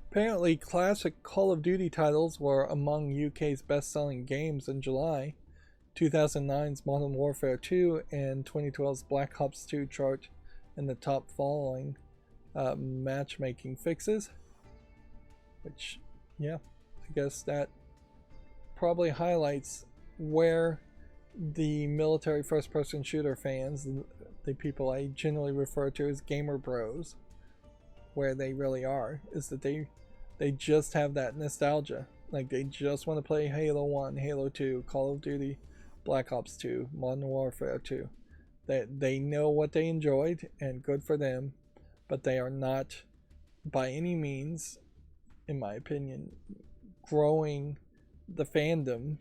Apparently, classic Call of Duty titles were among UK's best-selling games in July. 2009's Modern Warfare 2 and 2012's Black Ops 2 chart in the top following matchmaking fixes. Which, yeah, I guess that probably highlights where the military first-person shooter fans, the people I generally refer to as gamer bros, where they really are, is that they just have that nostalgia. Like, they just want to play Halo 1, Halo 2, Call of Duty, Black Ops 2, Modern Warfare 2. They know what they enjoyed, and good for them, but they are not, by any means, in my opinion, growing the fandom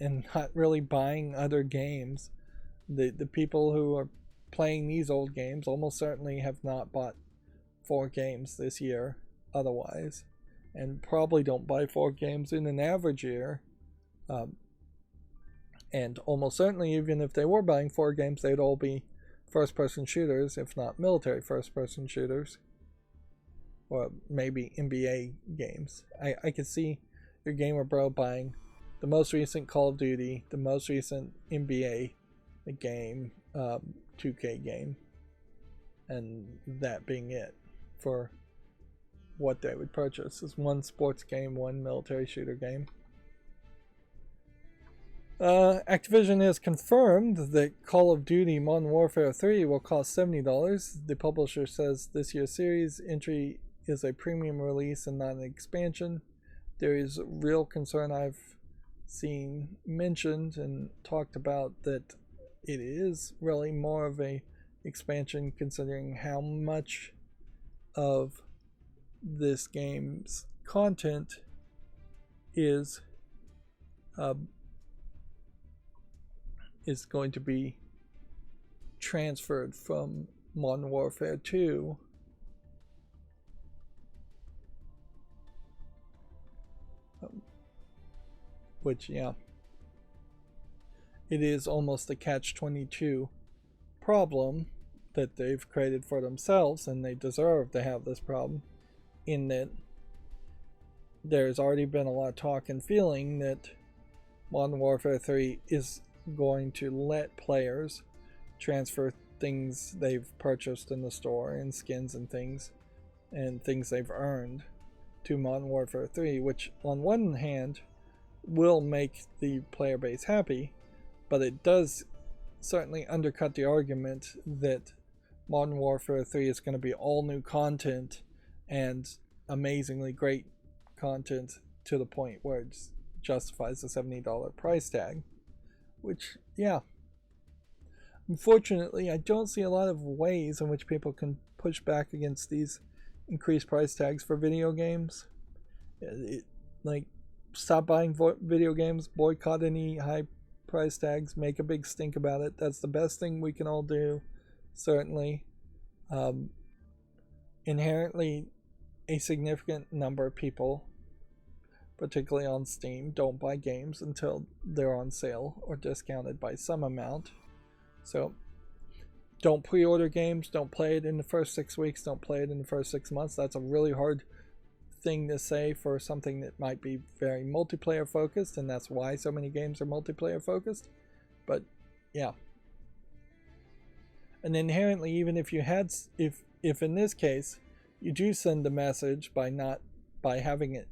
and not really buying other games. The people who are playing these old games almost certainly have not bought 4 games this year otherwise, and probably don't buy 4 games in an average year. And almost certainly, even if they were buying 4 games, they'd all be first-person shooters, if not military first-person shooters. Or maybe NBA games. I could see your gamer bro buying the most recent Call of Duty, the most recent NBA game, 2K game, and that being it for what they would purchase. Is one sports game, one military shooter game. Activision has confirmed that Call of Duty Modern Warfare 3 will cost $70. The publisher says this year's series entry is a premium release and not an expansion. There is real concern I've seen mentioned and talked about that it is really more of a expansion, considering how much of this game's content is going to be transferred from Modern Warfare 2 which, yeah, it is almost a catch-22 problem that they've created for themselves, and they deserve to have this problem, in that there's already been a lot of talk and feeling that Modern Warfare 3 is going to let players transfer things they've purchased in the store and skins and things they've earned to Modern Warfare 3, which on one hand will make the player base happy, but it does certainly undercut the argument that Modern Warfare 3 is going to be all new content and amazingly great content to the point where it justifies the $70 price tag. Which, yeah, unfortunately, I don't see a lot of ways in which people can push back against these increased price tags for video games. Like, stop buying video games, boycott any high price tags, make a big stink about it. That's the best thing we can all do, certainly. Inherently, a significant number of people, particularly on Steam, don't buy games until they're on sale or discounted by some amount. So don't pre-order games, don't play it in the first 6 weeks, don't play it in the first 6 months. That's a really hard thing to say for something that might be very multiplayer focused, and that's why so many games are multiplayer focused. But yeah. And inherently, even if you had, if in this case you do send a message by having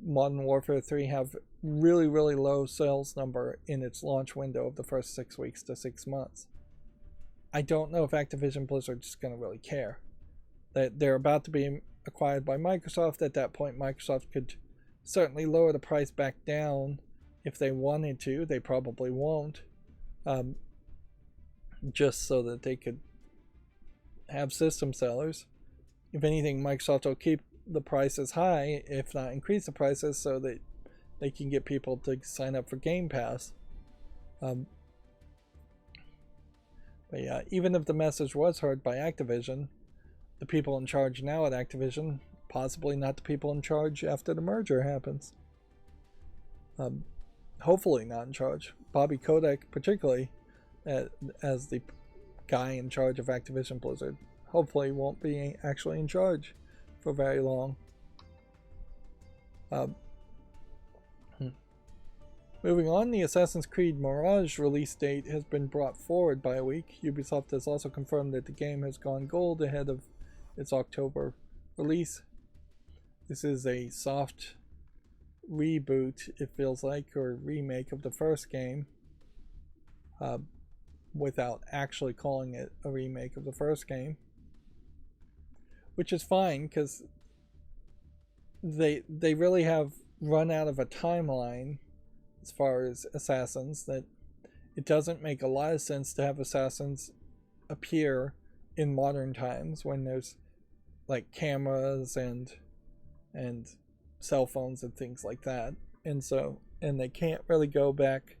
Modern Warfare 3 have really low sales number in its launch window of the first 6 weeks to 6 months, I don't know if Activision Blizzard's just going to really care. That they're about to be acquired by Microsoft. At that point, Microsoft could certainly lower the price back down if they wanted to. They probably won't, just so that they could have system sellers. If anything, Microsoft will keep the prices high, if not increase the prices, so that they can get people to sign up for Game Pass. But yeah, even if the message was heard by Activision, the people in charge now at Activision, possibly not the people in charge after the merger happens. Hopefully not in charge. Bobby Kotick, particularly, as the guy in charge of Activision Blizzard, hopefully won't be actually in charge for very long. Moving on, the Assassin's Creed Mirage release date has been brought forward by a week. Ubisoft has also confirmed that the game has gone gold ahead of its October release. This is a soft reboot, it feels like, or remake of the first game, without actually calling it a remake of the first game, which is fine, because they really have run out of a timeline as far as Assassins, that it doesn't make a lot of sense to have Assassins appear in modern times when there's like cameras and cell phones and things like that, and they can't really go back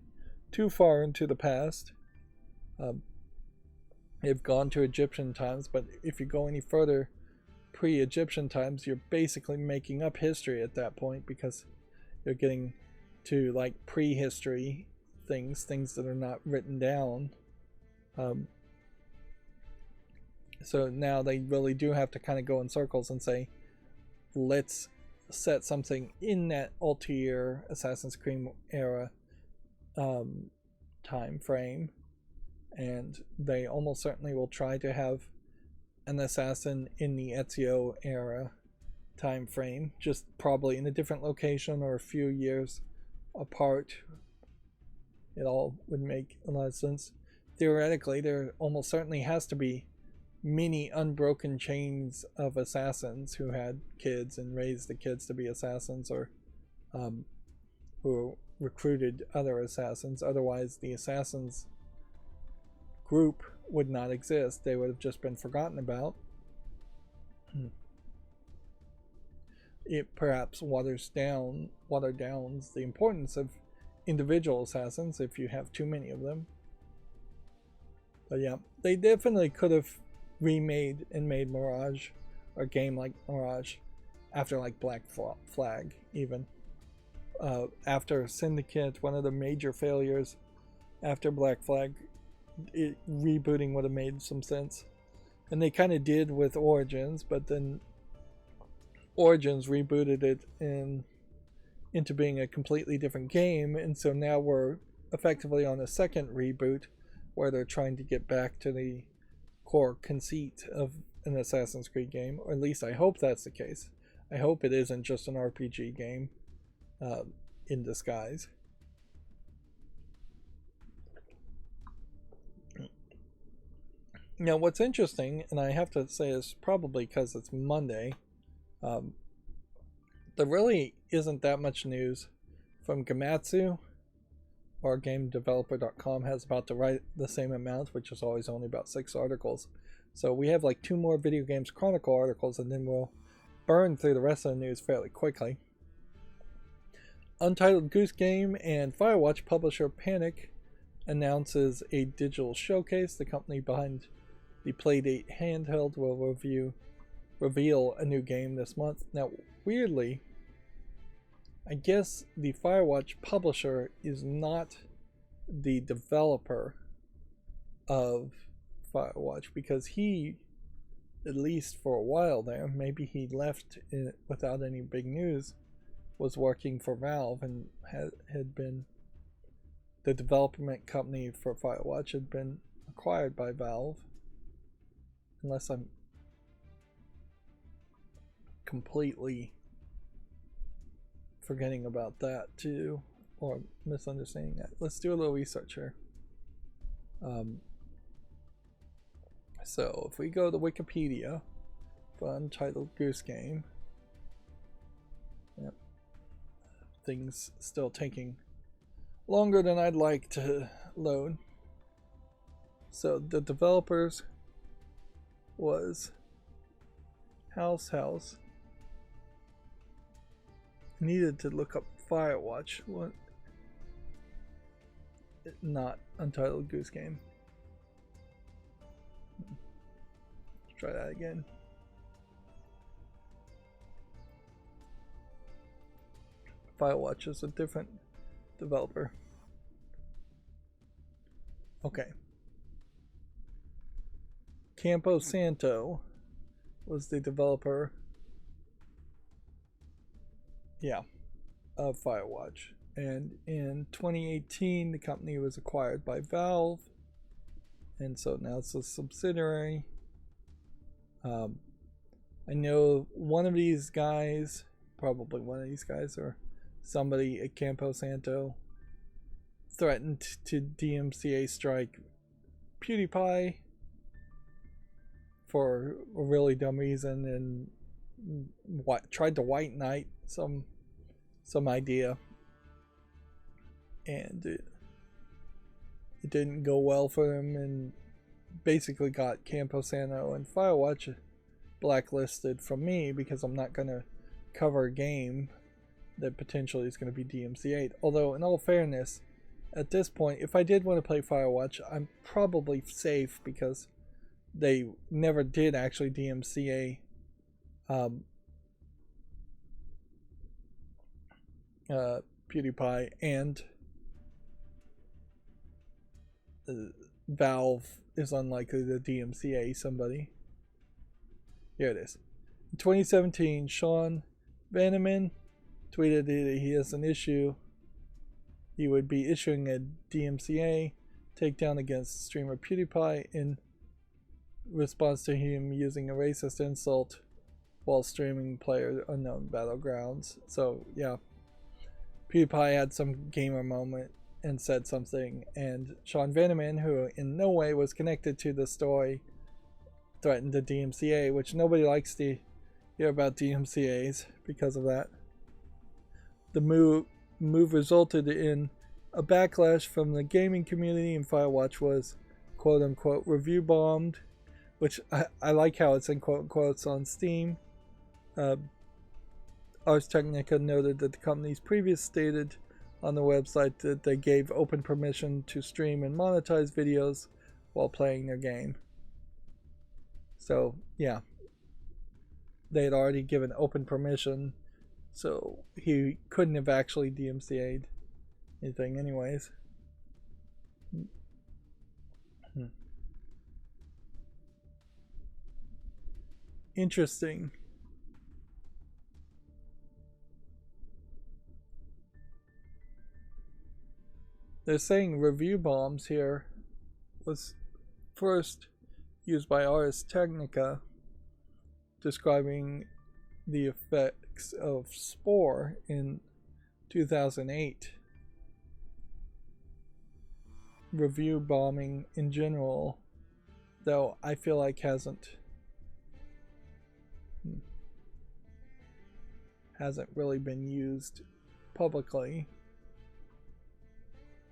too far into the past. They've gone to Egyptian times, but if you go any further pre-Egyptian times, you're basically making up history at that point, because you're getting to like prehistory things that are not written down. So now they really do have to kind of go in circles and say, let's set something in that ulterior Assassin's Creed era time frame, and they almost certainly will try to have an assassin in the Ezio era time frame, just probably in a different location or a few years apart. It all would make a lot of sense. Theoretically, there almost certainly has to be many unbroken chains of assassins who had kids and raised the kids to be assassins, or who recruited other assassins. Otherwise, the assassins group would not exist. They would have just been forgotten about. It perhaps waters down the importance of individual assassins if you have too many of them. But yeah, they definitely could have remade and made Mirage, or a game like Mirage, after like Black Flag even. After Syndicate, one of the major failures after Black Flag, rebooting would have made some sense. And they kind of did with Origins, but then Origins rebooted it into being a completely different game, and so now we're effectively on a second reboot where they're trying to get back to the core conceit of an Assassin's Creed game, or at least I hope that's the case. I hope it isn't just an RPG game in disguise. Now, what's interesting, and I have to say is probably because it's Monday, there really isn't that much news from Gamatsu, or GameDeveloper.com has about to write the same amount, which is always only about 6 articles. So we have like 2 more Video Games Chronicle articles, and then we'll burn through the rest of the news fairly quickly. Untitled Goose Game and Firewatch publisher Panic announces a digital showcase. The company behind the Playdate handheld will reveal a new game this month. Now, weirdly, I guess the Firewatch publisher is not the developer of Firewatch, because he, at least for a while there, maybe he left without any big news, was working for Valve, and had been the development company for Firewatch had been acquired by Valve, unless I'm completely forgetting about that too, or misunderstanding that. Let's do a little research here. So if we go to Wikipedia for Untitled Goose Game, yep, things still taking longer than I'd like to load. So the developers was House. Needed to look up Firewatch. What? Not Untitled Goose Game. Let's try that again. Firewatch is a different developer. Okay. Campo Santo was the developer, of Firewatch. And in 2018, the company was acquired by Valve, and so now it's a subsidiary. I know one of these guys, probably one of these guys, or somebody at Campo Santo, threatened to DMCA strike PewDiePie for a really dumb reason, and tried to white knight some idea, and it didn't go well for him, and basically got Campo Santo and Firewatch blacklisted from me, because I'm not going to cover a game that potentially is going to be DMCA'd. Although, in all fairness, at this point, if I did want to play Firewatch, I'm probably safe, because they never did actually DMCA PewDiePie and Valve is unlikely to DMCA somebody. Here it is. In 2017, Sean Vanneman tweeted that he has an issue. He would be issuing a DMCA takedown against streamer PewDiePie in response to him using a racist insult while streaming PlayerUnknown Battlegrounds. So yeah, PewDiePie had some gamer moment and said something, and Sean Vanneman, who in no way was connected to the story, threatened the DMCA, which nobody likes to hear about DMCAs because of that. The move resulted in a backlash from the gaming community, and Firewatch was quote-unquote review bombed, which I like how it's in quote quotes on Steam. Ars Technica noted that the company's previous stated on the website that they gave open permission to stream and monetize videos while playing their game. So yeah, they had already given open permission, so he couldn't have actually DMCA'd anything anyways. Interesting. They're saying review bombs here was first used by Ars Technica, describing the effects of Spore in 2008. Review bombing in general, though, I feel like hasn't really been used publicly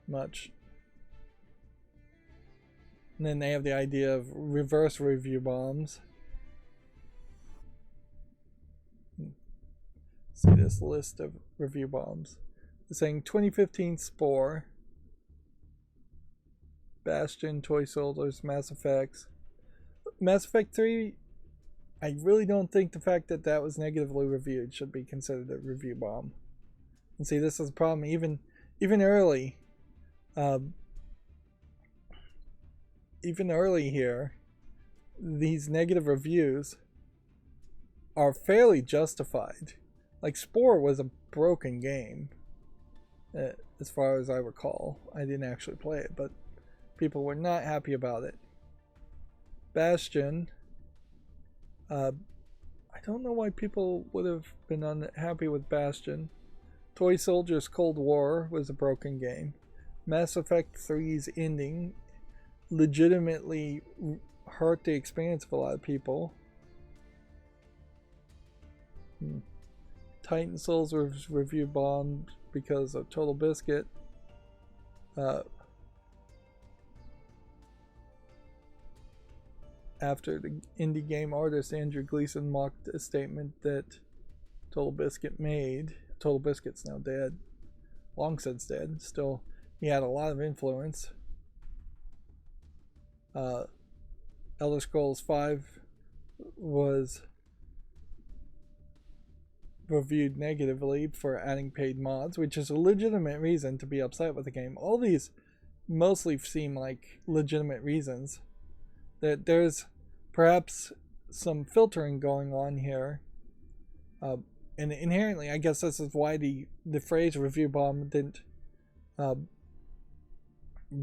much. And then they have the idea of reverse review bombs. See this list of review bombs. They're saying 2015 Spore, Bastion, Toy Soldiers, Mass Effects. Mass Effect 3, I really don't think the fact that that was negatively reviewed should be considered a review bomb. And see, this is a problem even early. Even early here, these negative reviews are fairly justified. Like, Spore was a broken game, as far as I recall. I didn't actually play it, but people were not happy about it. Bastion, I don't know why people would have been unhappy with Bastion. Toy Soldiers Cold War was a broken game. Mass Effect 3's ending legitimately hurt the experience of a lot of people. Titan Souls was review bombed because of Total Biscuit. After the indie game artist Andrew Gleason mocked a statement that Total Biscuit made. Total Biscuit's now dead. Long since dead. Still, he had a lot of influence. Elder Scrolls V was reviewed negatively for adding paid mods, which is a legitimate reason to be upset with the game. All these mostly seem like legitimate reasons. That there's perhaps some filtering going on here. And inherently, I guess this is why the phrase review bomb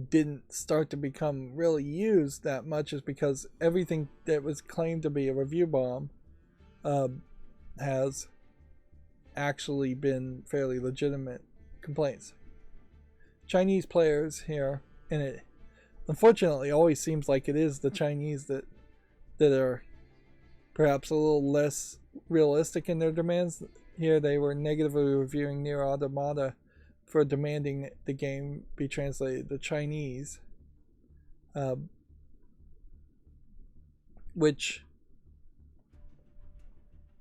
didn't start to become really used that much, is because everything that was claimed to be a review bomb has actually been fairly legitimate complaints. Chinese players here, and it unfortunately always seems like it is the Chinese that are perhaps a little less realistic in their demands. Here they were negatively reviewing Nier Automata for demanding the game be translated to Chinese, which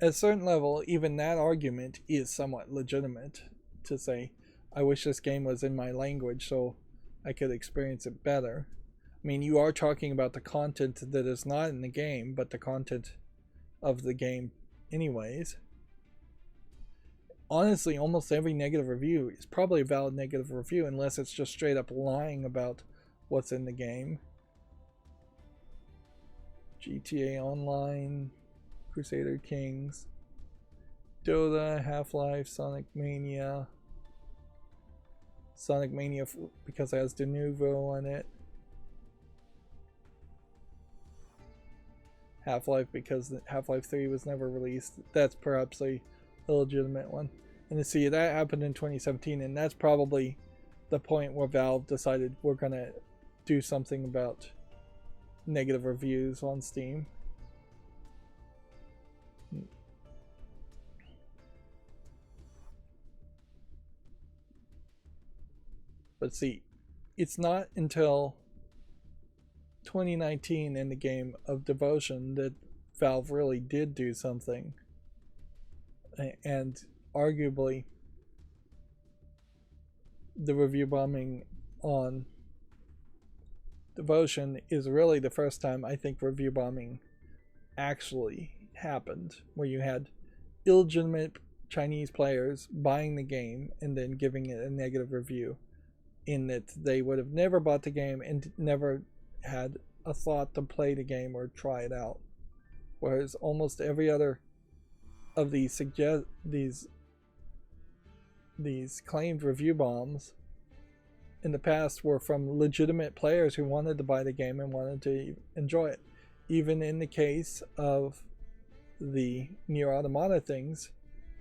at a certain level, even that argument is somewhat legitimate, to say, I wish this game was in my language so I could experience it better. I mean, you are talking about the content that is not in the game, but the content of the game anyways. honestly, almost every negative review is probably a valid negative review, unless it's just straight up lying about what's in the game. GTA Online, Crusader Kings, Dota, Half-Life, Sonic Mania because it has De Nouveau on it. Half-Life because Half-Life 3 was never released. That's perhaps a illegitimate one. And to see that happened in 2017, and that's probably the point where Valve decided we're gonna do something about negative reviews on Steam. But see, it's not until 2019 in the game of Devotion that Valve really did do something. And arguably, the review bombing on Devotion is really the first time I think review bombing actually happened, where you had illegitimate Chinese players buying the game and then giving it a negative review, in that they would have never bought the game and never had a thought to play the game or try it out. Whereas almost every other of these claimed review bombs in the past were from legitimate players who wanted to buy the game and wanted to enjoy it. Even in the case of the Nier Automata things,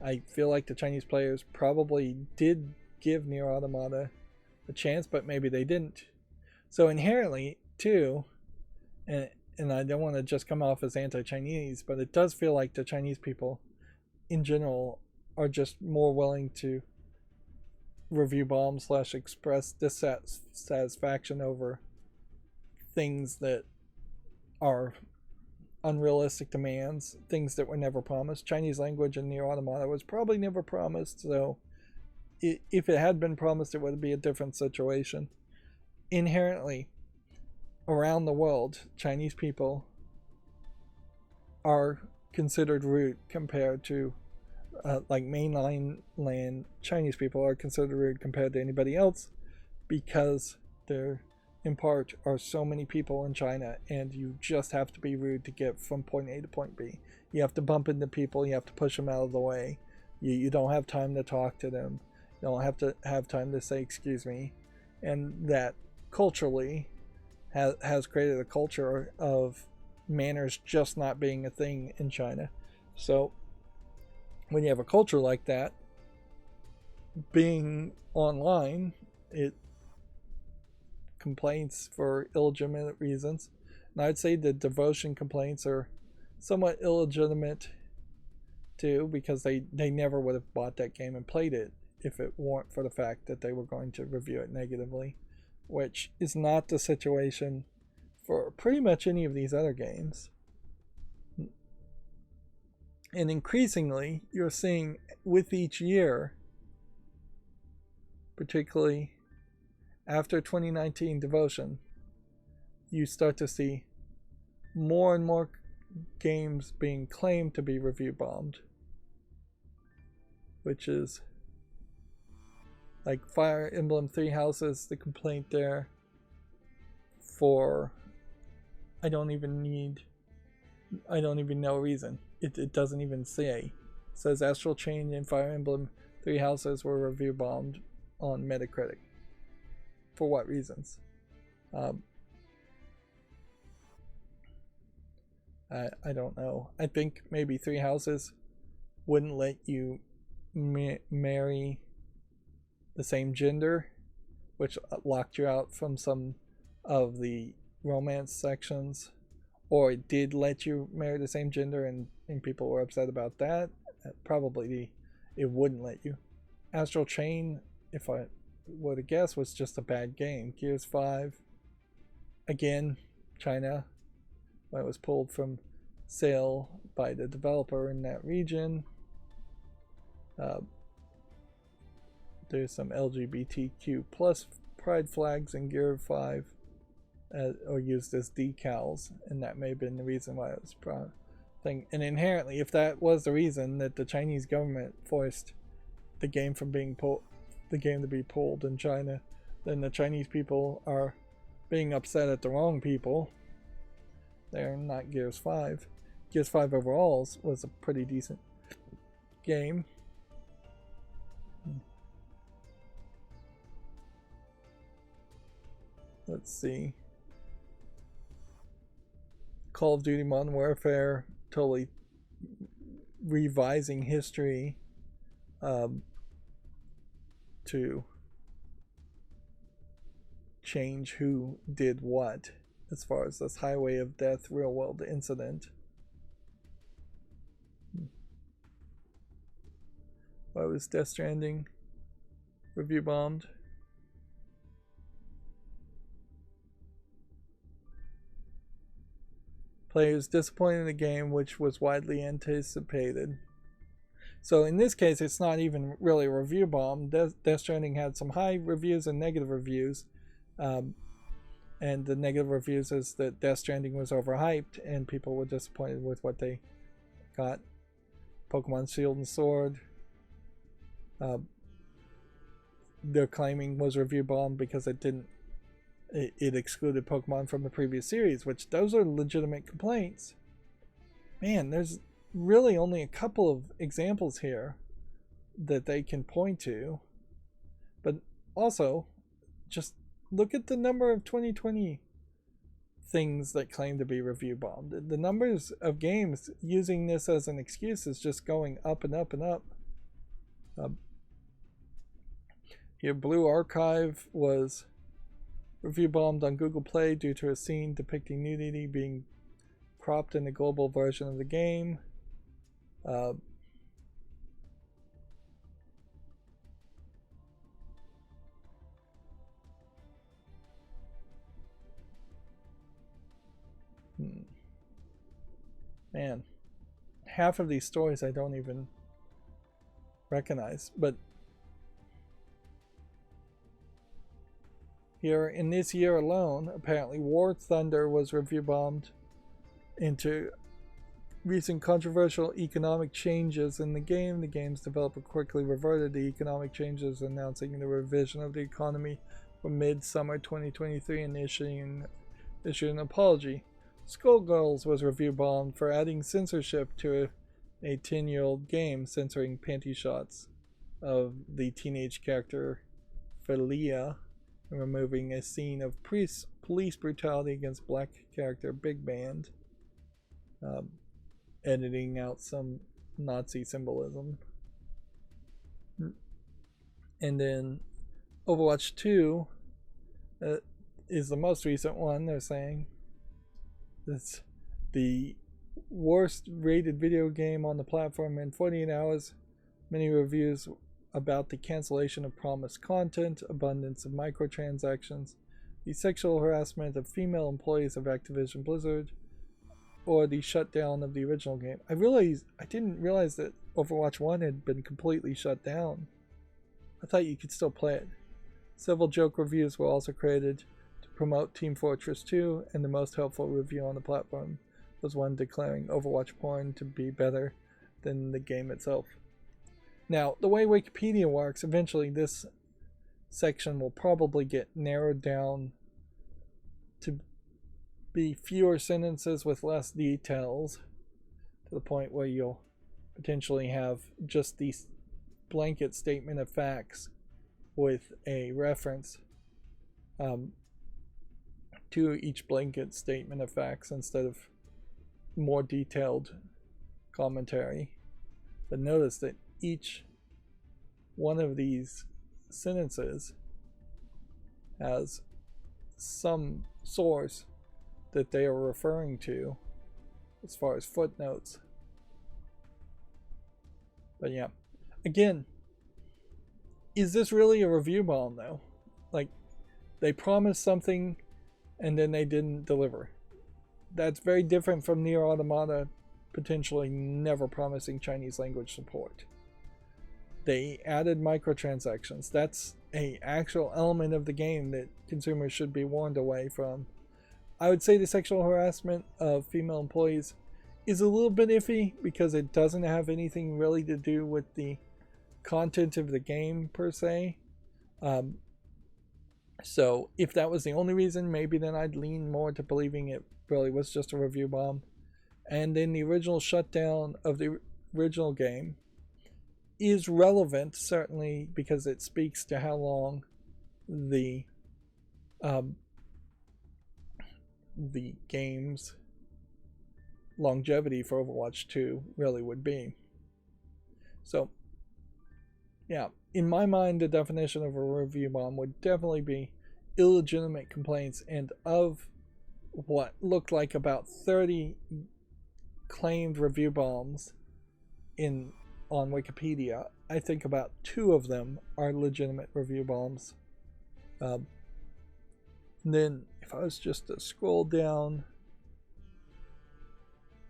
I feel like the Chinese players probably did give Nier Automata a chance, but maybe they didn't. So inherently, too, and I don't want to just come off as anti-Chinese, but it does feel like the Chinese people in general are just more willing to review bomb / express dissatisfaction over things that are unrealistic demands, things that were never promised. Chinese language in Nier Automata was probably never promised, so if it had been promised, it would be a different situation. Inherently, around the world, Chinese people are considered rude compared to like mainland Chinese people are considered rude compared to anybody else, because there in part are so many people in China, and you just have to be rude to get from point A to point B. You have to bump into people, you have to push them out of the way, you don't have time to talk to them, you don't have to have time to say excuse me. And that culturally has created a culture of manners just not being a thing in China. So when you have a culture like that, being online, it complaints for illegitimate reasons. And I'd say the Devotion complaints are somewhat illegitimate too, because they never would have bought that game and played it if it weren't for the fact that they were going to review it negatively, which is not the situation for pretty much any of these other games. And increasingly, you're seeing with each year, particularly after 2019 Devotion, you start to see more and more games being claimed to be review bombed, which is like Fire Emblem Three Houses, the complaint there for I don't even know reason. It doesn't even say. It says Astral Chain and Fire Emblem Three Houses were review bombed on Metacritic. For what reasons? I don't know. I think maybe Three Houses wouldn't let you marry the same gender, which locked you out from some of the romance sections, or it did let you marry the same gender and people were upset about that. Probably it wouldn't let you. Astral Chain, if I were to guess, was just a bad game. Gears 5, again, China, when it was pulled from sale by the developer in that region. There's some LGBTQ plus pride flags in Gear 5, or used as decals, and that may have been the reason why it was thing. And inherently, if that was the reason that the Chinese government forced the game from being the game to be pulled in China, then the Chinese people are being upset at the wrong people. They're not Gears 5. Gears 5 overall was a pretty decent game. Let's see. Call of Duty Modern Warfare, totally revising history to change who did what as far as this Highway of Death real world incident. Why was Death Stranding review bombed? Players disappointed in the game, which was widely anticipated. So in this case, it's not even really a review bomb. Death Stranding had some high reviews and negative reviews. And the negative reviews is that Death Stranding was overhyped and people were disappointed with what they got. Pokemon Shield and Sword, they're claiming was review bombed because it excluded Pokemon from the previous series, which those are legitimate complaints. Man, there's really only a couple of examples here that they can point to. But also, just look at the number of 2020 things that claim to be review bombed. The numbers of games using this as an excuse is just going up and up and up. Here, Blue Archive was review bombed on Google Play due to a scene depicting nudity being cropped in the global version of the game. Man, half of these stories I don't even recognize, but here in this year alone, apparently War Thunder was review bombed into recent controversial economic changes in the game. The game's developer quickly reverted the economic changes, announcing the revision of the economy for mid-summer 2023 and issuing an apology. Skullgirls was review bombed for adding censorship to a 10-year-old game, censoring panty shots of the teenage character Felia and removing a scene of police brutality against black character Big Band, editing out some Nazi symbolism. And then Overwatch 2 is the most recent one. They're saying it's the worst rated video game on the platform in 48 hours. Many reviews about the cancellation of promised content, abundance of microtransactions, the sexual harassment of female employees of Activision Blizzard, or the shutdown of the original game. I didn't realize that Overwatch 1 had been completely shut down. I thought you could still play it. Several joke reviews were also created to promote Team Fortress 2, and the most helpful review on the platform was one declaring Overwatch porn to be better than the game itself. Now, the way Wikipedia works, eventually this section will probably get narrowed down to be fewer sentences with less details, to the point where you'll potentially have just the blanket statement of facts with a reference to each blanket statement of facts instead of more detailed commentary. But notice that each one of these sentences has some source that they are referring to as far as footnotes. But yeah, again, is this really a review bomb though? Like, they promised something and then they didn't deliver. That's very different from Nier Automata potentially never promising Chinese language support. They added microtransactions. That's an actual element of the game that consumers should be warned away from. I would say the sexual harassment of female employees is a little bit iffy because it doesn't have anything really to do with the content of the game per se. Um, so if that was the only reason, maybe then I'd lean more to believing it really was just a review bomb. And then the original shutdown of the original game is relevant, certainly, because it speaks to how long the um, the game's longevity for Overwatch 2 really would be. So, yeah, in my mind, the definition of a review bomb would definitely be illegitimate complaints, and of what looked like about 30 claimed review bombs on Wikipedia, I think about 2 of them are legitimate review bombs. Then, if I was just to scroll down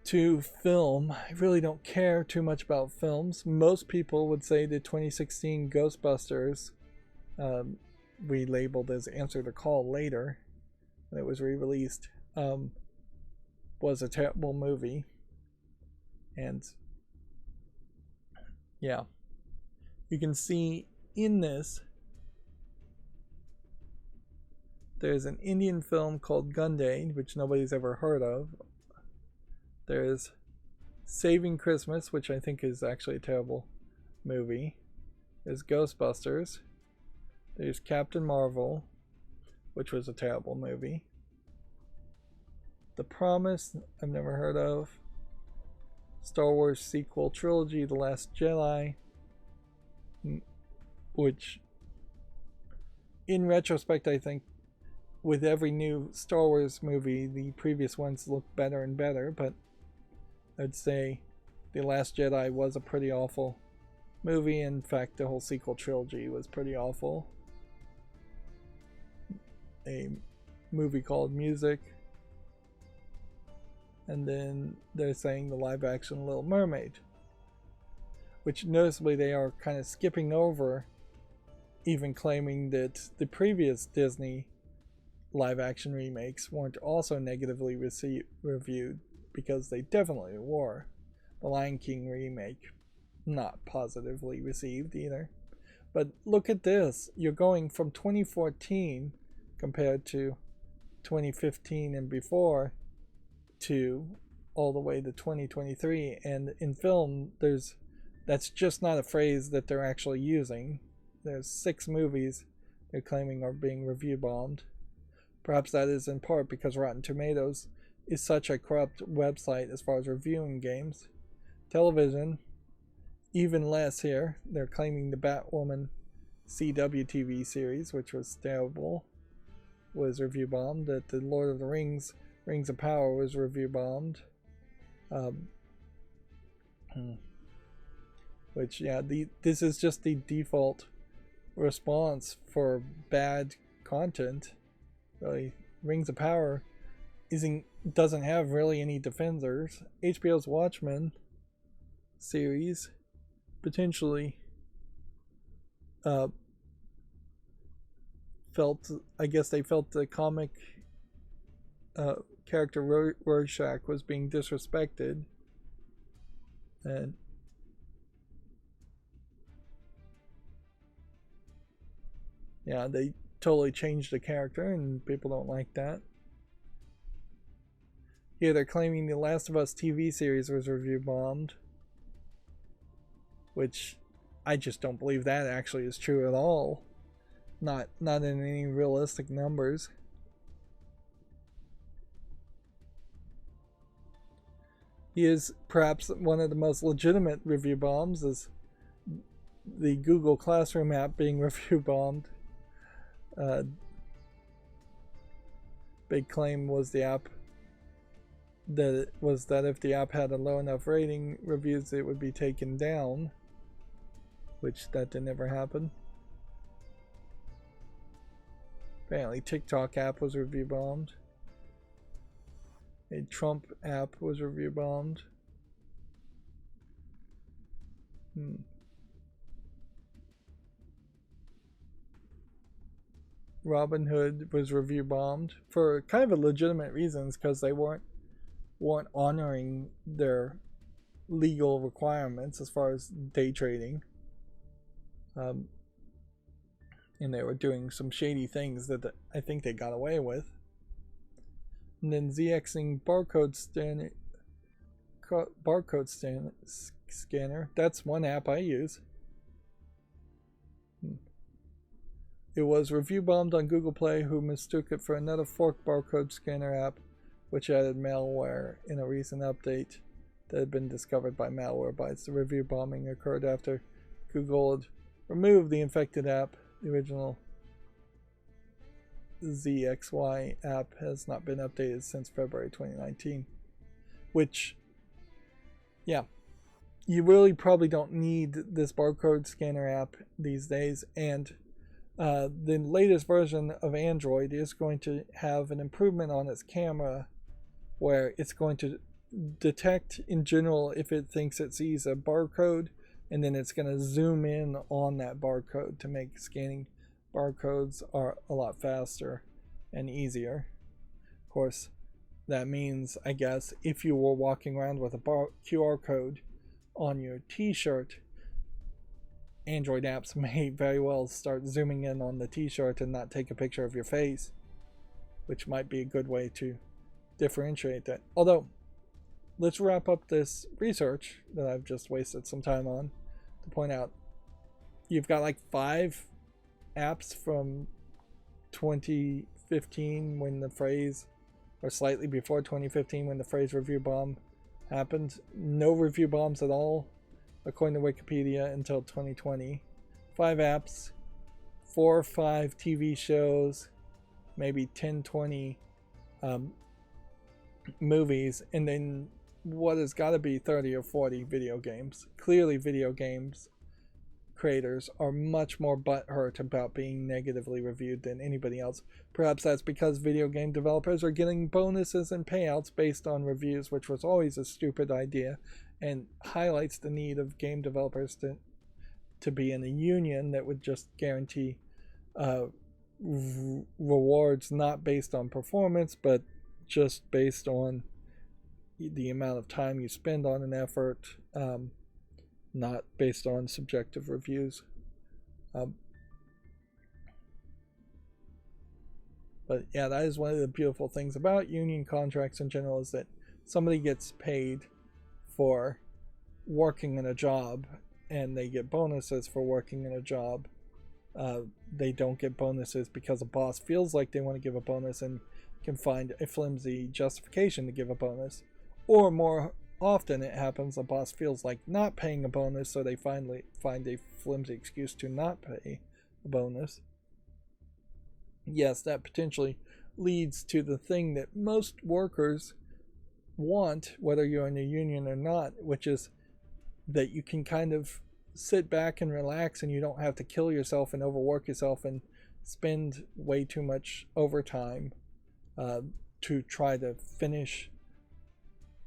to film, I really don't care too much about films. Most people would say the 2016 Ghostbusters, we labeled as Answer the Call later, when it was re-released, was a terrible movie. And yeah, you can see in this, there's an Indian film called Gunday, which nobody's ever heard of. There's Saving Christmas, which I think is actually a terrible movie. There's Ghostbusters. There's Captain Marvel, which was a terrible movie. The Promise, I've never heard of. Star Wars sequel trilogy, The Last Jedi, which in retrospect I think with every new Star Wars movie the previous ones look better and better, but I'd say The Last Jedi was a pretty awful movie. In fact, the whole sequel trilogy was pretty awful. A movie called Music. And then they're saying the live action Little Mermaid, which noticeably they are kind of skipping over, even claiming that the previous Disney live action remakes weren't also negatively reviewed, because they definitely were. The Lion King remake, not positively received either. But look at this, you're going from 2014 compared to 2015 and before to all the way to 2023, and in film that's just not a phrase that they're actually using. There's 6 movies they're claiming are being review bombed. Perhaps that is in part because Rotten Tomatoes is such a corrupt website as far as reviewing games. Television, even less here. They're claiming the Batwoman CW TV series, which was terrible, was review bombed. That the Lord of the Rings of Power was review bombed. Which, yeah, this is just the default response for bad content. Really, Rings of Power doesn't have really any defenders. HBO's Watchmen series potentially I guess they felt the comic character Rorschach was being disrespected, and yeah, they totally changed the character and people don't like that. Yeah, they're claiming the Last of Us TV series was review bombed, which I just don't believe that actually is true at all. Not in any realistic numbers. He is perhaps one of the most legitimate review bombs, is the Google Classroom app being review bombed. Big claim was the app that if the app had a low enough rating reviews it would be taken down, which that didn't ever happen. Apparently TikTok app was review bombed. A Trump app was review bombed. Robinhood was review bombed for kind of a legitimate reasons, because they weren't honoring their legal requirements as far as day trading. Um, and they were doing some shady things that I think they got away with. And then ZXing scanner. That's one app I use. It was review bombed on Google Play, who mistook it for another forked barcode scanner app, which added malware in a recent update that had been discovered by Malwarebytes. The review bombing occurred after Google had removed the infected app. The original ZXY app has not been updated since February 2019. Which, yeah, you really probably don't need this barcode scanner app these days. And the latest version of Android is going to have an improvement on its camera where it's going to detect in general if it thinks it sees a barcode, and then it's going to zoom in on that barcode to make scanning barcodes are a lot faster and easier. Of course, that means, I guess, if you were walking around with a QR code on your t-shirt, Android apps may very well start zooming in on the t-shirt and not take a picture of your face, which might be a good way to differentiate that. Although, let's wrap up this research that I've just wasted some time on to point out you've got like 5 apps from 2015 when the phrase, or slightly before 2015 when the phrase review bomb happened. No review bombs at all, according to Wikipedia, until 2020. 5 apps, 4 or 5 TV shows, maybe 10, 20 movies, and then what has got to be 30 or 40 video games. Clearly, video games creators are much more butthurt about being negatively reviewed than anybody else. Perhaps that's because video game developers are getting bonuses and payouts based on reviews, which was always a stupid idea, and highlights the need of game developers to be in a union that would just guarantee rewards not based on performance, but just based on the amount of time you spend on an effort, not based on subjective reviews. But yeah, that is one of the beautiful things about union contracts in general, is that somebody gets paid for working in a job and they get bonuses for working in a job. They don't get bonuses because a boss feels like they want to give a bonus and can find a flimsy justification to give a bonus. Or more often it happens, a boss feels like not paying a bonus, so they finally find a flimsy excuse to not pay a bonus. Yes, that potentially leads to the thing that most workers want, whether you're in a union or not, which is that you can kind of sit back and relax and you don't have to kill yourself and overwork yourself and spend way too much overtime to try to finish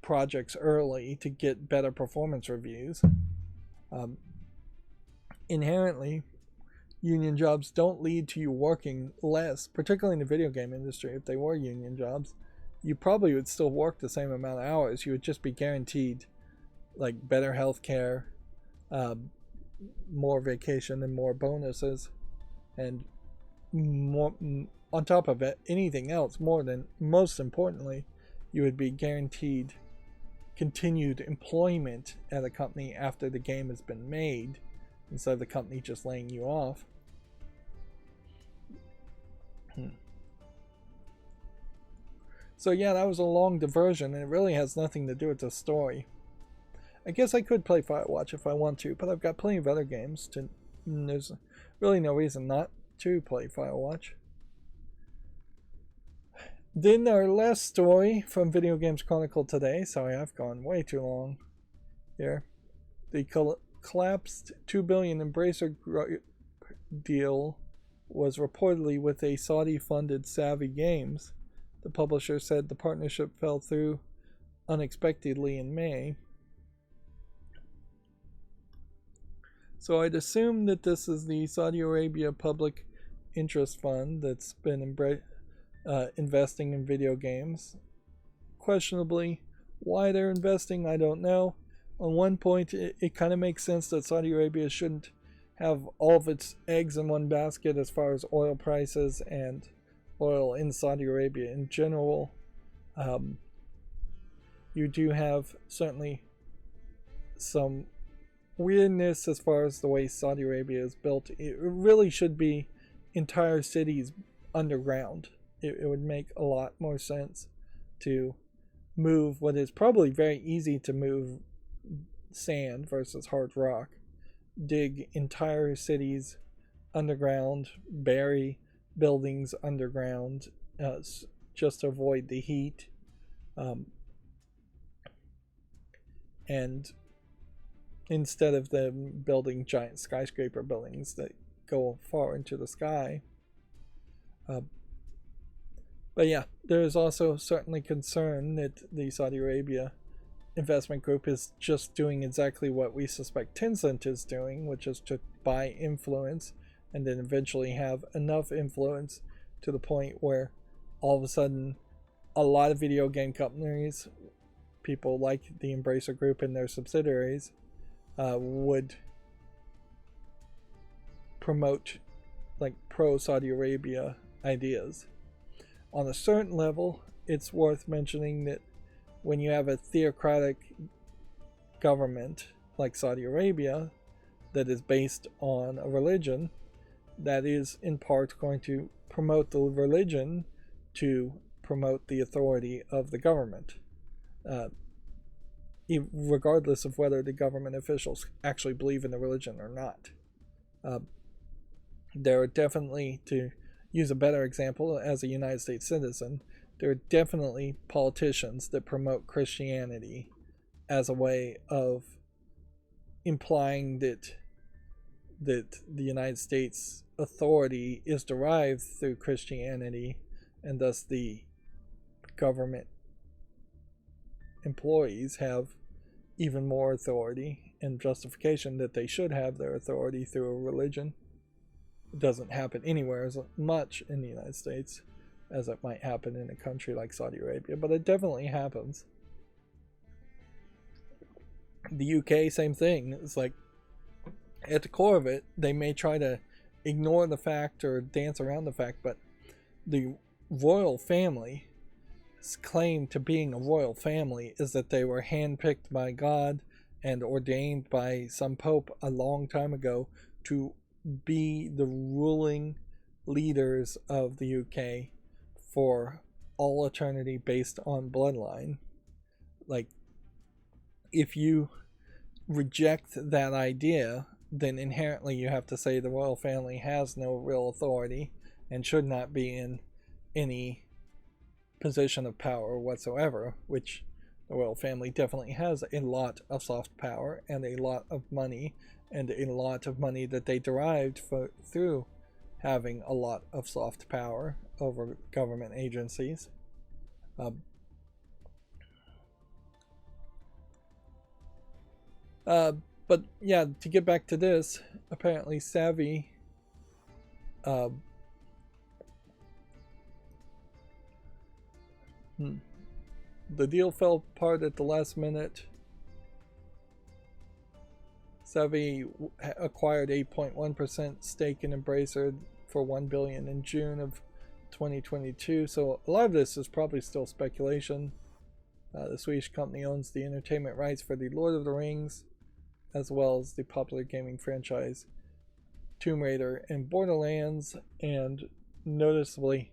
projects early to get better performance reviews. Inherently, union jobs don't lead to you working less, particularly in the video game industry. If they were union jobs, you probably would still work the same amount of hours. You would just be guaranteed like better health care, more vacation and more bonuses, and more on top of it, anything else, most importantly, you would be guaranteed continued employment at a company after the game has been made, instead of the company just laying you off. So yeah, that was a long diversion, and it really has nothing to do with the story. I guess I could play Firewatch if I want to, but I've got plenty of other games there's really no reason not to play Firewatch. Then our last story from Video Games Chronicle today. Sorry, I've gone way too long here. The collapsed $2 billion Embracer deal was reportedly with a Saudi-funded Savvy Games. The publisher said the partnership fell through unexpectedly in May. So I'd assume that this is the Saudi Arabia Public Interest Fund that's been investing in video games. Questionably, why they're investing, I don't know. On one point, it kind of makes sense that Saudi Arabia shouldn't have all of its eggs in one basket as far as oil prices and oil in Saudi Arabia in general. You do have certainly some weirdness as far as the way Saudi Arabia is built. It really should be entire cities underground. It would make a lot more sense to move what is probably very easy to move sand versus hard rock. Dig entire cities underground, bury buildings underground, just to avoid the heat. And instead of them building giant skyscraper buildings that go far into the sky. But yeah, there is also certainly concern that the Saudi Arabia investment group is just doing exactly what we suspect Tencent is doing, which is to buy influence and then eventually have enough influence to the point where all of a sudden a lot of video game companies, people like the Embracer Group and their subsidiaries, would promote like pro Saudi Arabia ideas. On a certain level, it's worth mentioning that when you have a theocratic government like Saudi Arabia that is based on a religion, that is in part going to promote the religion to promote the authority of the government, regardless of whether the government officials actually believe in the religion or not. There are definitely, to use a better example, as a United States citizen, there are definitely politicians that promote Christianity as a way of implying that the United States authority is derived through Christianity, and thus the government employees have even more authority and justification that they should have their authority through a religion. It doesn't happen anywhere as much in the United States as it might happen in a country like Saudi Arabia, but it definitely happens. The UK, same thing. It's like, at the core of it, they may try to ignore the fact or dance around the fact, but the royal family's claim to being a royal family is that they were handpicked by God and ordained by some pope a long time ago to be the ruling leaders of the UK for all eternity based on bloodline. Like, if you reject that idea, then inherently you have to say the royal family has no real authority and should not be in any position of power whatsoever, which the royal family definitely has a lot of soft power and a lot of money, and a lot of money that they derived through having a lot of soft power over government agencies. But yeah, to get back to this, apparently Savvy the deal fell apart at the last minute. Savvy acquired 8.1% stake in Embracer for $1 billion in June of 2022. So a lot of this is probably still speculation. The Swedish company owns the entertainment rights for the Lord of the Rings, as well as the popular gaming franchise Tomb Raider and Borderlands, and noticeably,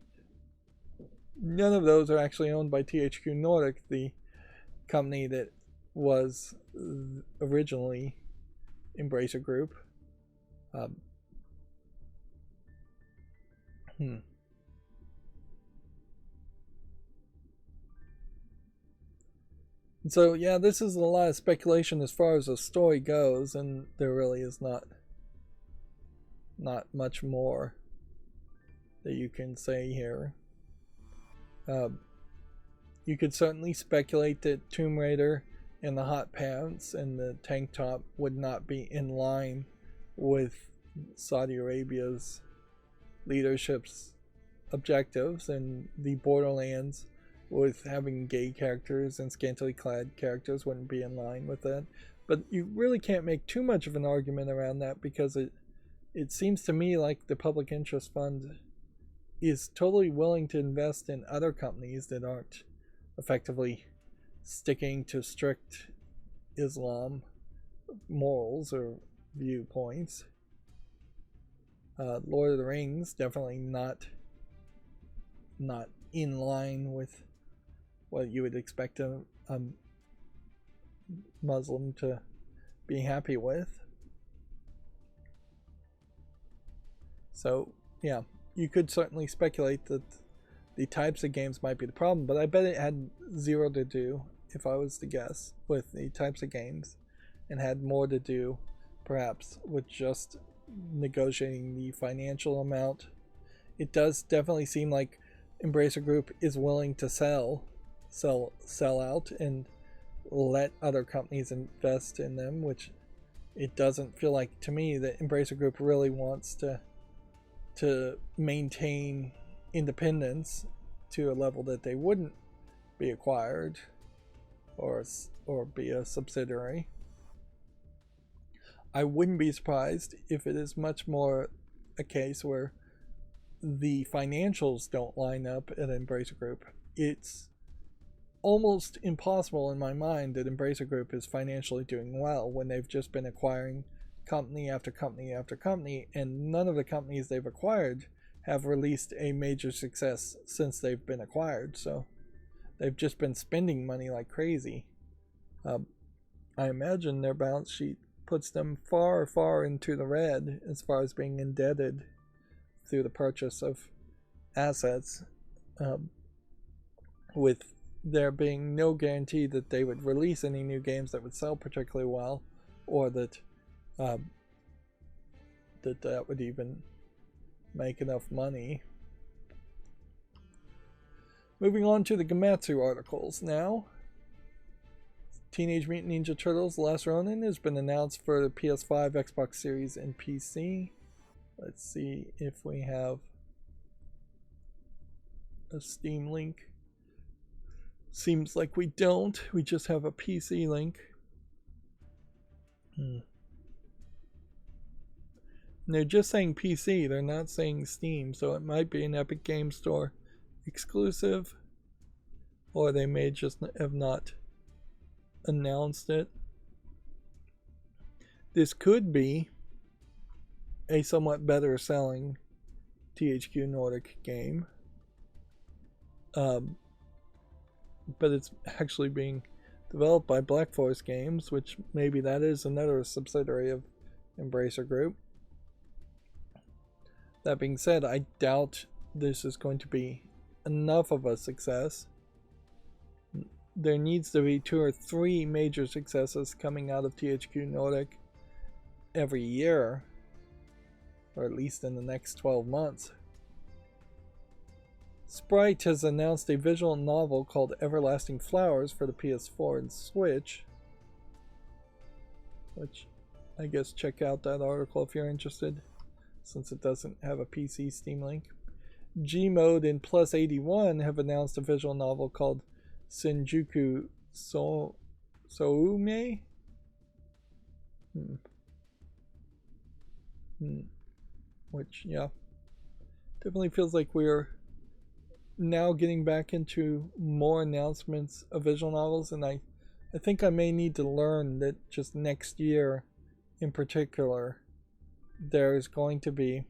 none of those are actually owned by THQ Nordic, the company that was originally Embracer Group. So yeah, this is a lot of speculation as far as the story goes, and there really is not much more that you can say here. You could certainly speculate that Tomb Raider and the hot pants and the tank top would not be in line with Saudi Arabia's leadership's objectives, and the Borderlands with having gay characters and scantily clad characters wouldn't be in line with that. But you really can't make too much of an argument around that, because it seems to me like the Public Interest Fund is totally willing to invest in other companies that aren't effectively sticking to strict Islam morals or viewpoints. Lord of the Rings definitely not in line with what you would expect a Muslim to be happy with. So yeah, you could certainly speculate that the types of games might be the problem, but I bet it had zero to do, if I was to guess, with the types of games, and had more to do perhaps with just negotiating the financial amount. It does definitely seem like Embracer Group is willing to sell out and let other companies invest in them, which it doesn't feel like to me that Embracer Group really wants to maintain independence to a level that they wouldn't be acquired or be a subsidiary. I wouldn't be surprised if it is much more a case where the financials don't line up at Embracer Group. It's almost impossible in my mind that Embracer Group is financially doing well when they've just been acquiring company after company after company, and none of the companies they've acquired have released a major success since they've been acquired. So they've just been spending money like crazy. I imagine their balance sheet puts them far, far into the red as far as being indebted through the purchase of assets, with there being no guarantee that they would release any new games that would sell particularly well, or that that would even make enough money. Moving on to the Gematsu articles now. Teenage Mutant Ninja Turtles: The Last Ronin has been announced for the PS5, Xbox Series, and PC. Let's see if we have a Steam link. Seems like we don't. We just have a PC link. They're just saying PC, they're not saying Steam, so it might be an Epic Game Store exclusive, or they may just have not announced it. This could be a somewhat better selling THQ Nordic game, but it's actually being developed by Black Forest Games, which maybe that is another subsidiary of Embracer Group. That being said, I doubt this is going to be enough of a success. There needs to be 2 or 3 major successes coming out of THQ Nordic every year, or at least in the next 12 months. Sprite has announced a visual novel called Everlasting Flowers for the PS4 and Switch, which I guess check out that article if you're interested, since it doesn't have a PC Steam link. Gmode and Plus 81 have announced a visual novel called Senjuku Soume? Which, yeah, definitely feels like we're now getting back into more announcements of visual novels, and I think I may need to learn that just next year in particular there's going to be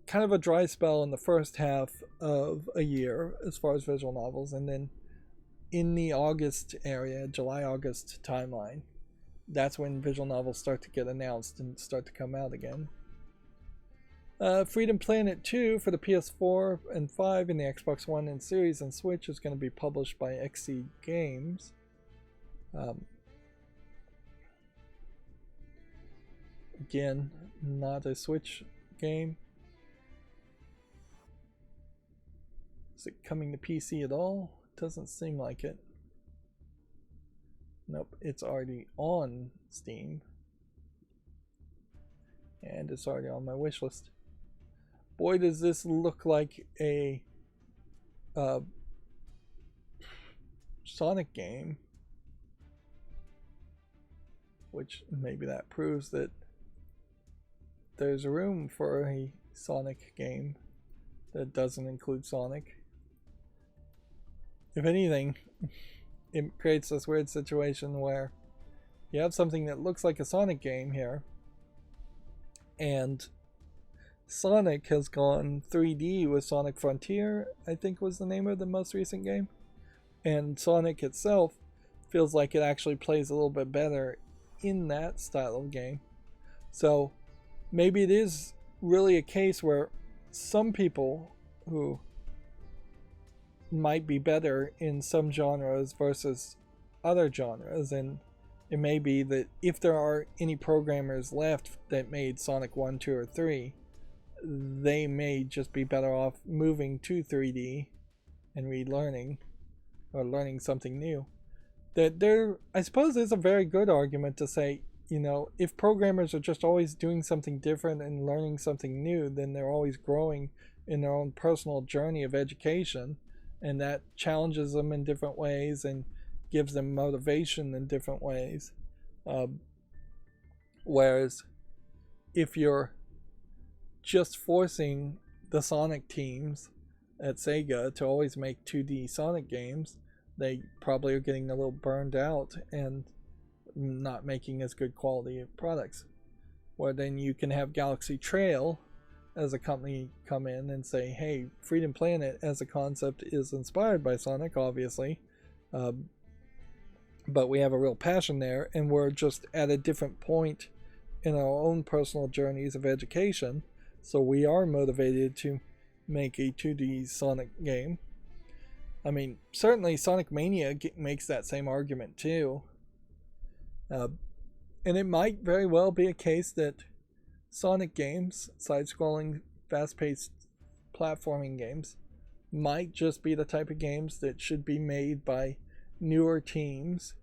kind of a dry spell in the first half of a year as far as visual novels, and then in the August area, July-August timeline, that's when visual novels start to get announced and start to come out again. Freedom Planet 2 for the PS4 and 5 and the Xbox One and Series and Switch is going to be published by XC Games. Again, not a Switch game. Is it coming to PC at all? Doesn't seem like it. Nope, it's already on Steam. And it's already on my wish list. Boy, does this look like a Sonic game. Which maybe that proves that there's room for a Sonic game that doesn't include Sonic. If anything, it creates this weird situation where you have something that looks like a Sonic game here, and Sonic has gone 3D with Sonic Frontier, I think was the name of the most recent game. And Sonic itself feels like it actually plays a little bit better in that style of game. So maybe it is really a case where some people who might be better in some genres versus other genres, and it may be that if there are any programmers left that made Sonic 1, 2, or 3, they may just be better off moving to 3D and relearning or learning something new. That there, I suppose, is a very good argument to say, you know, if programmers are just always doing something different and learning something new, then they're always growing in their own personal journey of education, and that challenges them in different ways and gives them motivation in different ways. Whereas if you're just forcing the Sonic teams at Sega to always make 2D Sonic games, they probably are getting a little burned out and not making as good quality of products. Where then you can have Galaxy Trail as a company come in and say, hey, Freedom Planet as a concept is inspired by Sonic, obviously, but we have a real passion there, and we're just at a different point in our own personal journeys of education, so we are motivated to make a 2D Sonic game. I mean, certainly Sonic Mania makes that same argument too. And it might very well be a case that Sonic games, side-scrolling, fast-paced platforming games, might just be the type of games that should be made by newer teams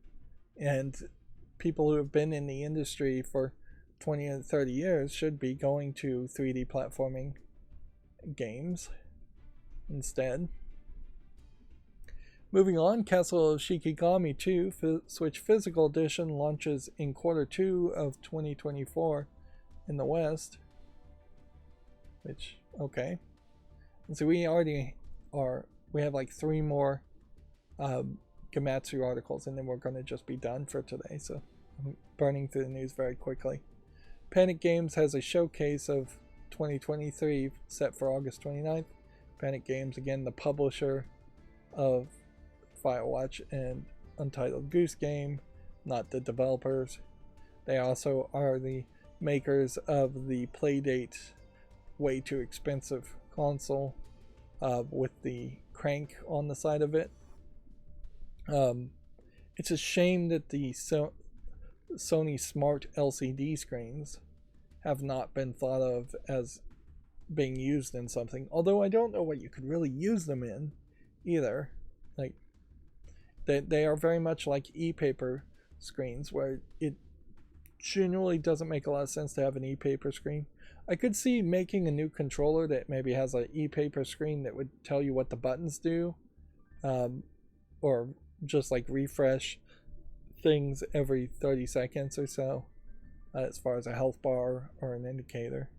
and people who have been in the industry for 20 and 30 years should be going to 3D platforming games instead. Moving on, Castle of Shikigami 2 Switch Physical Edition launches in Q2 of 2024 in the West. Which, okay. And so we have like 3 more Gamatsu articles, and then we're going to just be done for today. So I'm burning through the news very quickly. Panic Games has a showcase of 2023 set for August 29th. Panic Games, again, the publisher of Firewatch and Untitled Goose Game, not the developers. They also are the makers of the Playdate way too expensive console with the crank on the side of it. It's a shame that the Sony Smart LCD screens have not been thought of as being used in something, although I don't know what you could really use them in either. Like they are very much like e-paper screens, where it generally doesn't make a lot of sense to have an e-paper screen. I could see making a new controller that maybe has an e-paper screen that would tell you what the buttons do, or just like refresh things every 30 seconds or so, as far as a health bar or an indicator.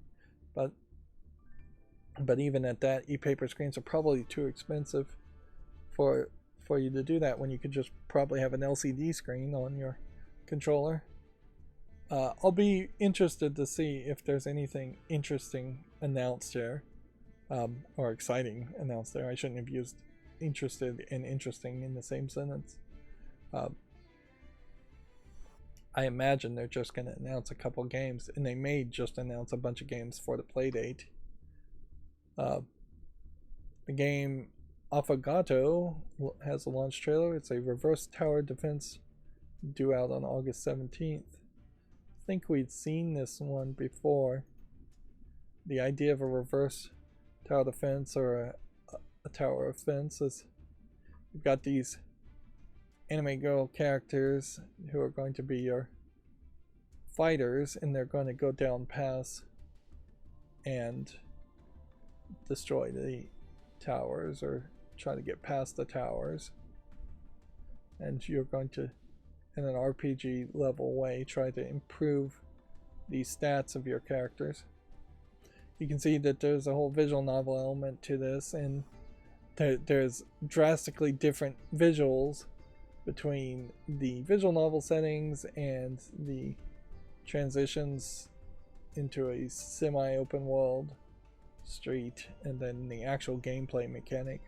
But even at that, e-paper screens are probably too expensive for you to do that when you could just probably have an LCD screen on your controller. I'll be interested to see if there's anything interesting announced there, or exciting announced there. I shouldn't have used interested and interesting in the same sentence. I imagine they're just going to announce a couple games, and they may just announce a bunch of games for the Playdate. The game Affogato has a launch trailer. It's a reverse tower defense due out on August 17th. I think we'd seen this one before. The idea of a reverse tower defense, or a tower offense, is you've got these anime girl characters who are going to be your fighters, and they're going to go down paths and destroy the towers or try to get past the towers, and you're going to, in an RPG level way, try to improve the stats of your characters. you can see that there's a whole visual novel element to this, and there's drastically different visuals between the visual novel settings and the transitions into a semi-open world street, and then the actual gameplay mechanic,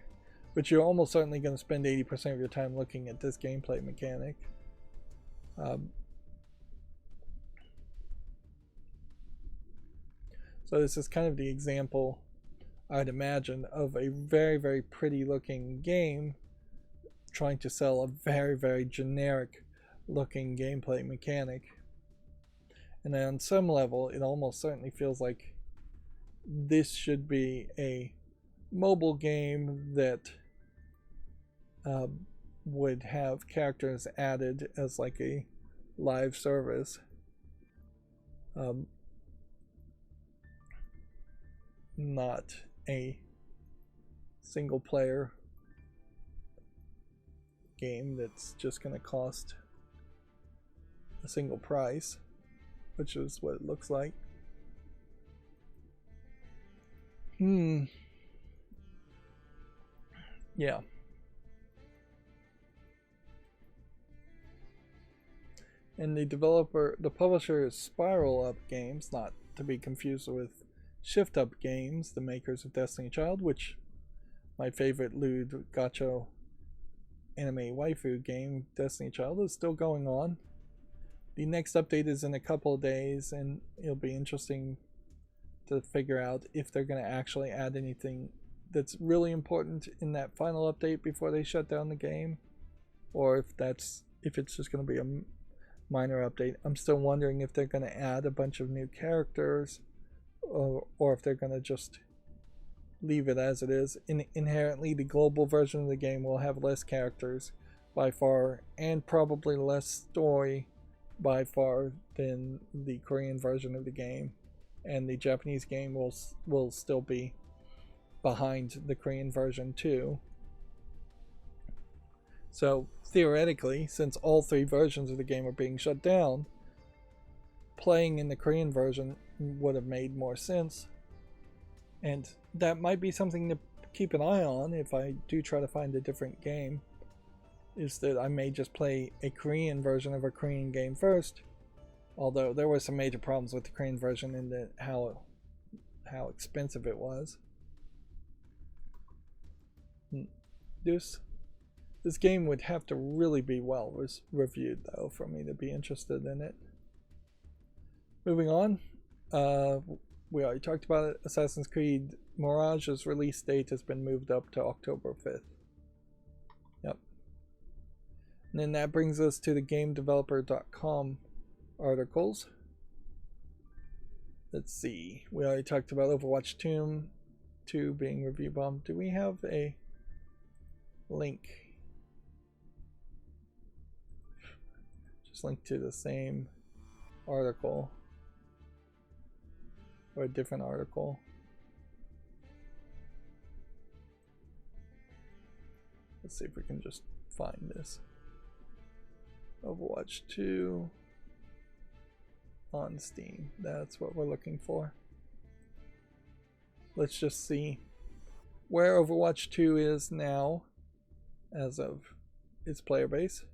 but you're almost certainly going to spend 80% of your time looking at this gameplay mechanic. So this is kind of the example, I'd imagine, of a very, very pretty looking game trying to sell a very, very generic looking gameplay mechanic. And on some level, it almost certainly feels like this should be a mobile game that would have characters added as like a live service. Not a single player game that's just going to cost a single price, which is what it looks like. Yeah. And the publisher is Spiral Up Games, not to be confused with Shift Up Games, the makers of Destiny Child, which my favorite lewd gacha anime waifu game, Destiny Child, is still going on. The next update is in a couple of days, and it'll be interesting to figure out if they're going to actually add anything that's really important in that final update before they shut down the game, or if it's just going to be a minor update. I'm still wondering if they're going to add a bunch of new characters, or if they're going to just leave it as it is. Inherently, the global version of the game will have less characters by far, and probably less story by far than the Korean version of the game, and the Japanese game will still be behind the Korean version too. So theoretically, since all three versions of the game are being shut down, playing in the Korean version would have made more sense, and that might be something to keep an eye on if I do try to find a different game, is that I may just play a Korean version of a Korean game first, although there were some major problems with the Korean version in that how expensive it was. This game would have to really be well reviewed though for me to be interested in it. Moving on, we already talked about it. Assassin's Creed Mirage's release date has been moved up to October 5th. Yep. And then that brings us to the GameDeveloper.com articles. Let's see. We already talked about Overwatch 2 being review bombed. Do we have a link? Just link to the same article or a different article. Let's see if we can just find this. Overwatch 2 on Steam. That's what we're looking for. Let's just see where Overwatch 2 is now as of its player base.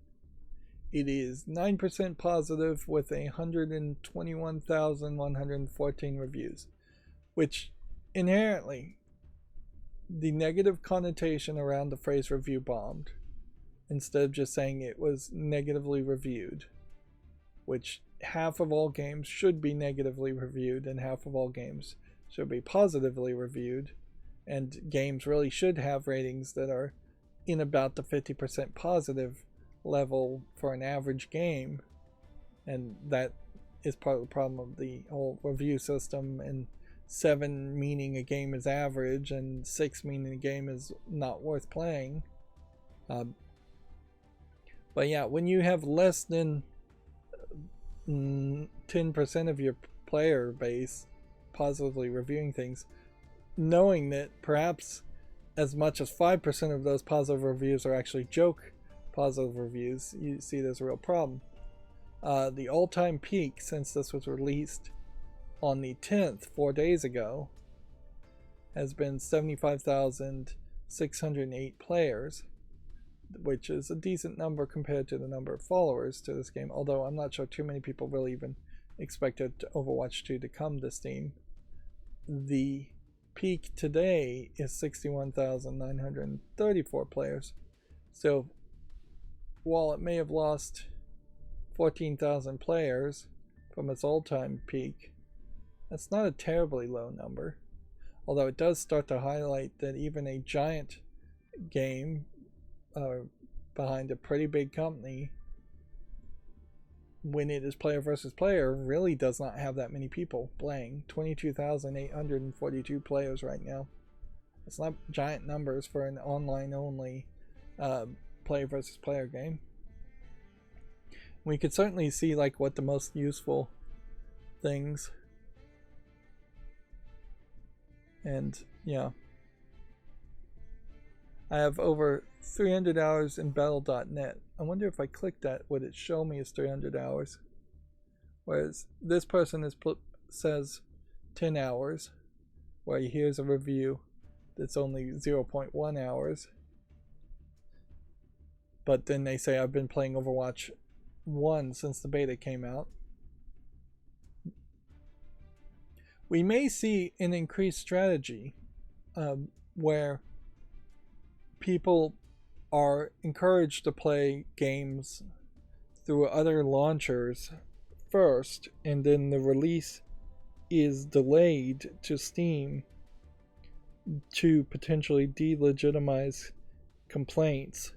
It is 9% positive with 121,114 reviews, which inherently, the negative connotation around the phrase review bombed, instead of just saying it was negatively reviewed, which half of all games should be negatively reviewed and half of all games should be positively reviewed, and games really should have ratings that are in about the 50% positive level for an average game, and that is part of the problem of the whole review system, and 7 meaning a game is average and 6 meaning a game is not worth playing. But yeah, when you have less than 10% of your player base positively reviewing things, knowing that perhaps as much as 5% of those positive reviews are actually joke positive reviews, you see there's a real problem. The all-time peak since this was released on the 10th, 4 days ago, has been 75,608 players, which is a decent number compared to the number of followers to this game, although I'm not sure too many people really even expected Overwatch 2 to come to Steam. The peak today is 61,934 players. So while it may have lost 14,000 players from its all-time peak, that's not a terribly low number. Although it does start to highlight that even a giant game behind a pretty big company, when it is player versus player, really does not have that many people playing. 22,842 players right now. It's not giant numbers for an online only player versus player game. We could certainly see like what the most useful things, and yeah, I have over 300 hours in battle.net. I wonder if I click that, would it show me as 300 hours? Whereas this person says 10 hours, where here's a review that's only 0.1 hours. But then they say I've been playing Overwatch 1 since the beta came out. We may see an increased strategy where people are encouraged to play games through other launchers first, and then the release is delayed to Steam to potentially delegitimize complaints.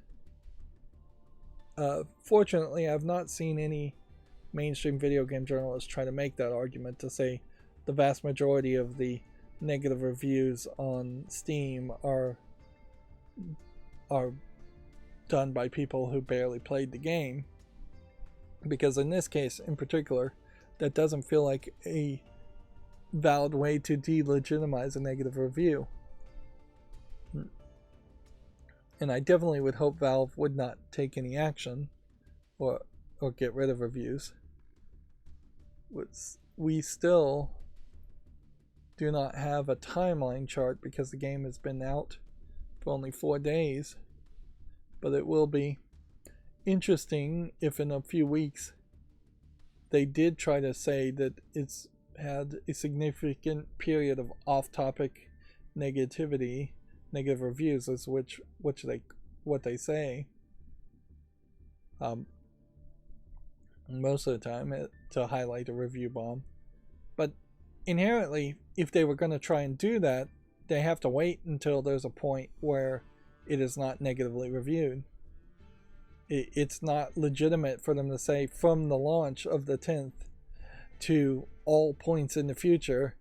Fortunately, I've not seen any mainstream video game journalists try to make that argument, to say the vast majority of the negative reviews on Steam are done by people who barely played the game, because in this case in particular, that doesn't feel like a valid way to delegitimize a negative review. And I definitely would hope Valve would not take any action or get rid of reviews. We still do not have a timeline chart because the game has been out for only 4 days, but it will be interesting if in a few weeks they did try to say that it's had a significant period of off-topic negative reviews, is what they say. Most of the time to highlight a review bomb. But inherently, if they were going to try and do that, they have to wait until there's a point where it is not negatively reviewed. It's not legitimate for them to say from the launch of the 10th to all points in the future,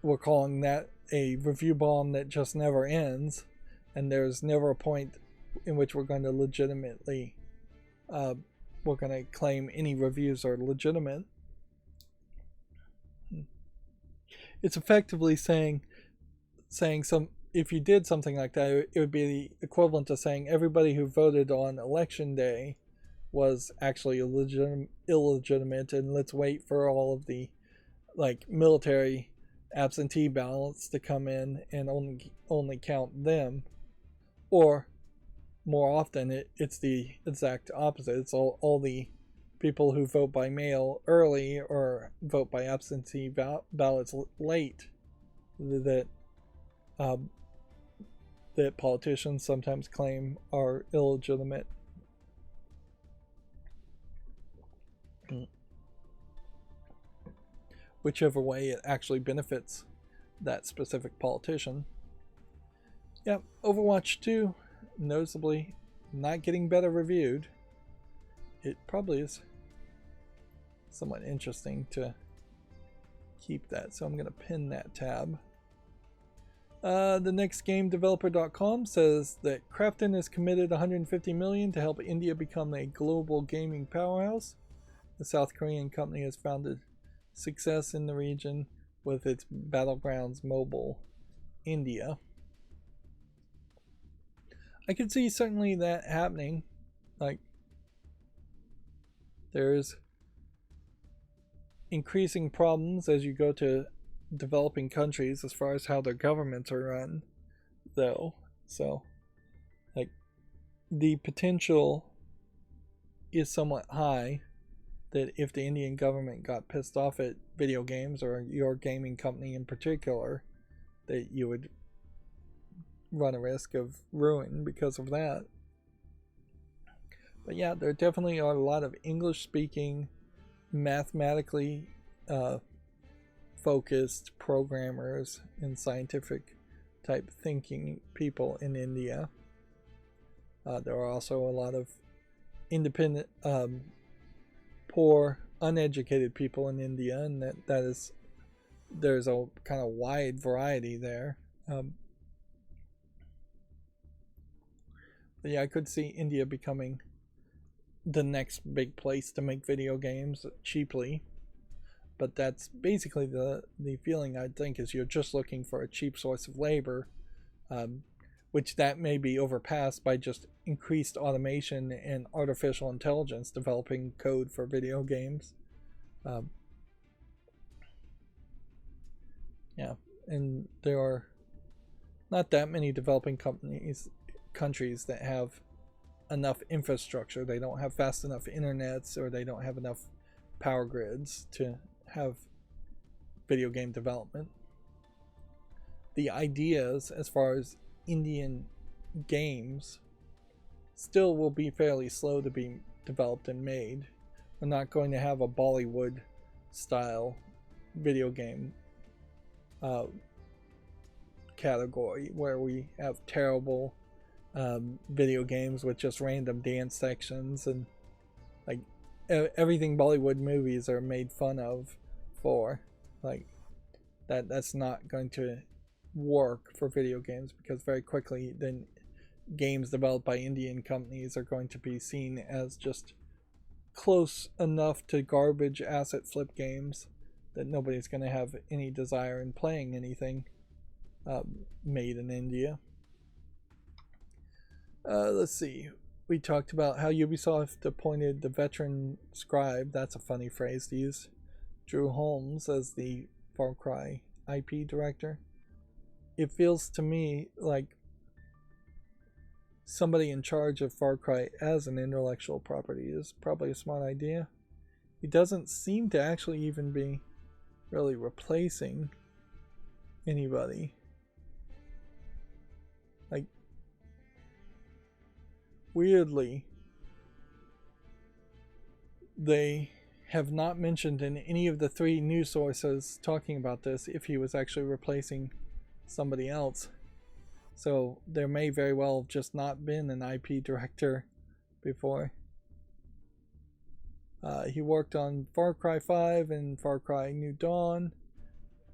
we're calling that a review bomb that just never ends, and there's never a point in which we're going to legitimately we're going to claim any reviews are legitimate. It's effectively saying some, if you did something like that, it would be the equivalent to saying everybody who voted on election day was actually illegitimate, and let's wait for all of the like military absentee ballots to come in and only count them. Or more often it's the exact opposite. It's all the people who vote by mail early or vote by absentee ballots late that politicians sometimes claim are illegitimate. Whichever way it actually benefits that specific politician. Yeah, Overwatch 2, noticeably not getting better reviewed. It probably is somewhat interesting to keep that, so I'm going to pin that tab. The next GameDeveloper.com says that Krafton has committed $150 million to help India become a global gaming powerhouse. The South Korean company has founded success in the region with its Battlegrounds Mobile India. I could see certainly that happening. Like, there's increasing problems as you go to developing countries as far as how their governments are run, though. So, like, the potential is somewhat high that if the Indian government got pissed off at video games, or your gaming company in particular, that you would run a risk of ruin because of that. But yeah, there definitely are a lot of English speaking, mathematically focused programmers and scientific type thinking people in India. There are also a lot of independent, poor, uneducated people in India, and there's a kind of wide variety there. But yeah, I could see India becoming the next big place to make video games cheaply. But that's basically the feeling, I think, is you're just looking for a cheap source of labor, which that may be overpassed by just increased automation and artificial intelligence developing code for video games. Yeah, and there are not that many developing countries that have enough infrastructure. They don't have fast enough internets, or they don't have enough power grids to have video game development. The ideas as far as Indian games still will be fairly slow to be developed and made. We're not going to have a Bollywood style video game category where we have terrible video games with just random dance sections, and like everything Bollywood movies are made fun of for. Like that's not going to work for video games, because very quickly then games developed by Indian companies are going to be seen as just close enough to garbage asset flip games that nobody's going to have any desire in playing anything made in India. Let's see. We talked about how Ubisoft appointed the veteran scribe, that's a funny phrase to use, Drew Holmes, as the Far Cry IP director. It feels to me like somebody in charge of Far Cry as an intellectual property is probably a smart idea. He doesn't seem to actually even be really replacing anybody. Like, weirdly, they have not mentioned in any of the 3 news sources talking about this if he was actually replacing somebody else. So there may very well have just not been an IP director before. He worked on Far Cry 5 and Far Cry New Dawn,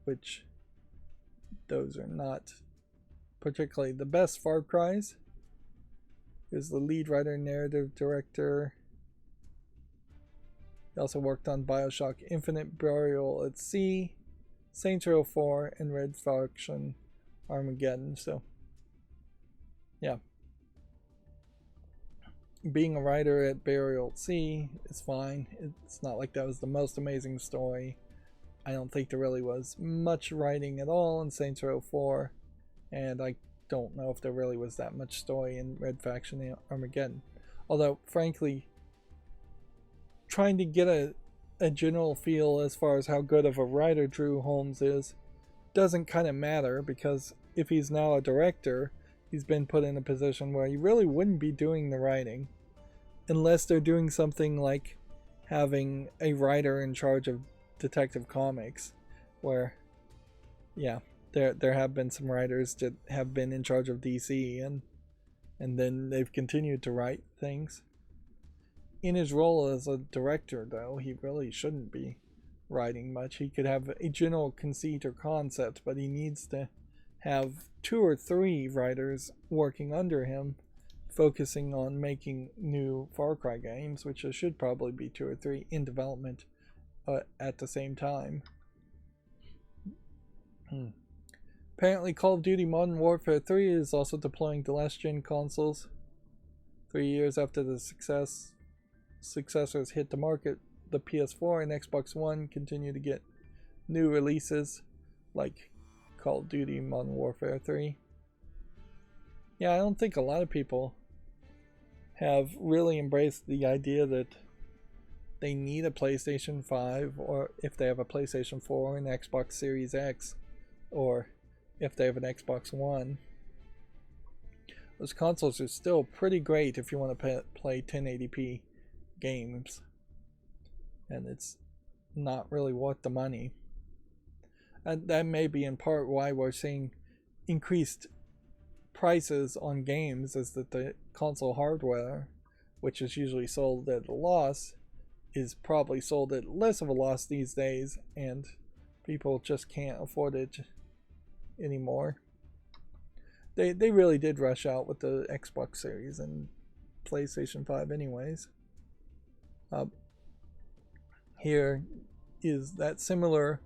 which those are not particularly the best Far Cries. He was the lead writer and narrative director. He also worked on Bioshock Infinite, Burial at Sea, Saints Row 4, and Red Faction Armageddon. So, yeah. Being a writer at Burial at Sea is fine. It's not like that was the most amazing story. I don't think there really was much writing at all in Saints Row 4, and I don't know if there really was that much story in Red Faction Armageddon. Although, frankly, trying to get a general feel as far as how good of a writer Drew Holmes is doesn't kind of matter, because if he's now a director, he's been put in a position where he really wouldn't be doing the writing unless they're doing something like having a writer in charge of Detective Comics, where, yeah, there have been some writers that have been in charge of DC, and then they've continued to write things. In his role as a director, though, he really shouldn't be writing much. He could have a general conceit or concept, but he needs to have 2 or 3 writers working under him, focusing on making new Far Cry games, which there should probably be 2 or 3 in development at the same time. Apparently, Call of Duty Modern Warfare 3 is also deploying to last-gen consoles. 3 years after the successors hit the market, the PS4 and Xbox One continue to get new releases. like Call of Duty Modern Warfare 3. Yeah, I don't think a lot of people have really embraced the idea that they need a PlayStation 5, or if they have a PlayStation 4 or an Xbox Series X, or if they have an Xbox One. Those consoles are still pretty great if you want to play 1080p games, and it's not really worth the money. And that may be in part why we're seeing increased prices on games, is that the console hardware, which is usually sold at a loss, is probably sold at less of a loss these days, and people just can't afford it anymore. They really did rush out with the Xbox Series and PlayStation 5 anyways. Here is that similar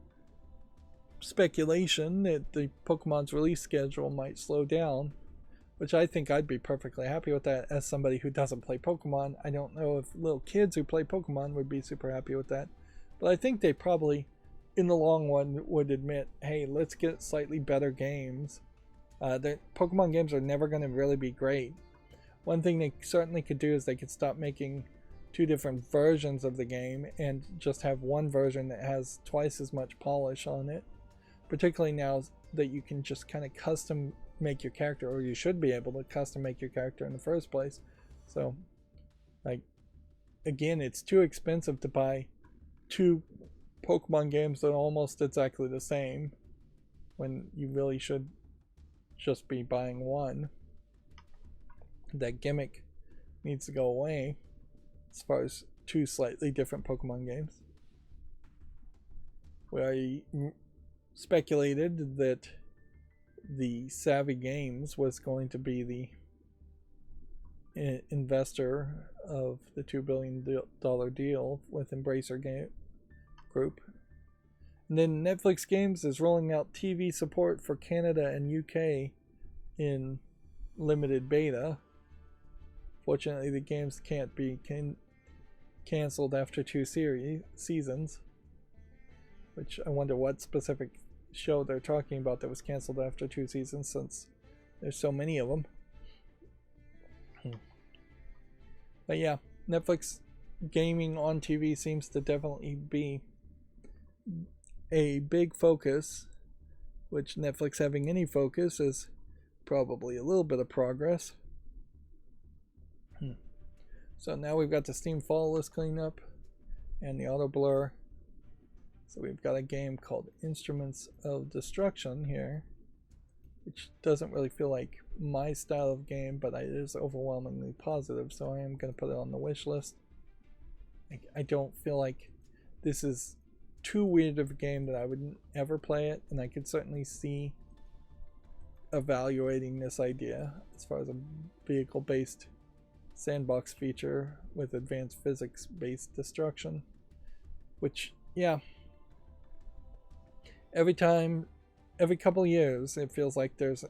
speculation that the Pokemon's release schedule might slow down, which I think I'd be perfectly happy with that as somebody who doesn't play Pokemon. I don't know if little kids who play Pokemon would be super happy with that, but I think they probably, in the long run, would admit, hey, let's get slightly better games. The Pokemon games are never going to really be great. One thing they certainly could do is they could stop making two different versions of the game and just have one version that has twice as much polish on it. Particularly now that you can just kind of custom make your character, or you should be able to custom make your character in the first place. So, like, again, it's too expensive to buy two Pokemon games that are almost exactly the same when you really should just be buying one. That gimmick needs to go away as far as two slightly different Pokemon games. We speculated that the Savvy Games was going to be the investor of the $2 billion deal with Embracer Group. And then Netflix Games is rolling out TV support for Canada and UK in limited beta. Fortunately, the games can't be cancelled after two seasons, which I wonder what specific show they're talking about that was cancelled after two seasons, since there's so many of them. But yeah, Netflix gaming on TV seems to definitely be a big focus, which Netflix having any focus is probably a little bit of progress. So now we've got the Steam fall list cleaned up and the auto blur. So we've got a game called Instruments of Destruction here, which doesn't really feel like my style of game, but it is overwhelmingly positive, so I am going to put it on the wish list. I don't feel like this is too weird of a game that I wouldn't ever play it, and I could certainly see evaluating this idea as far as a vehicle-based sandbox feature with advanced physics-based destruction, which, yeah, every couple of years it feels like there's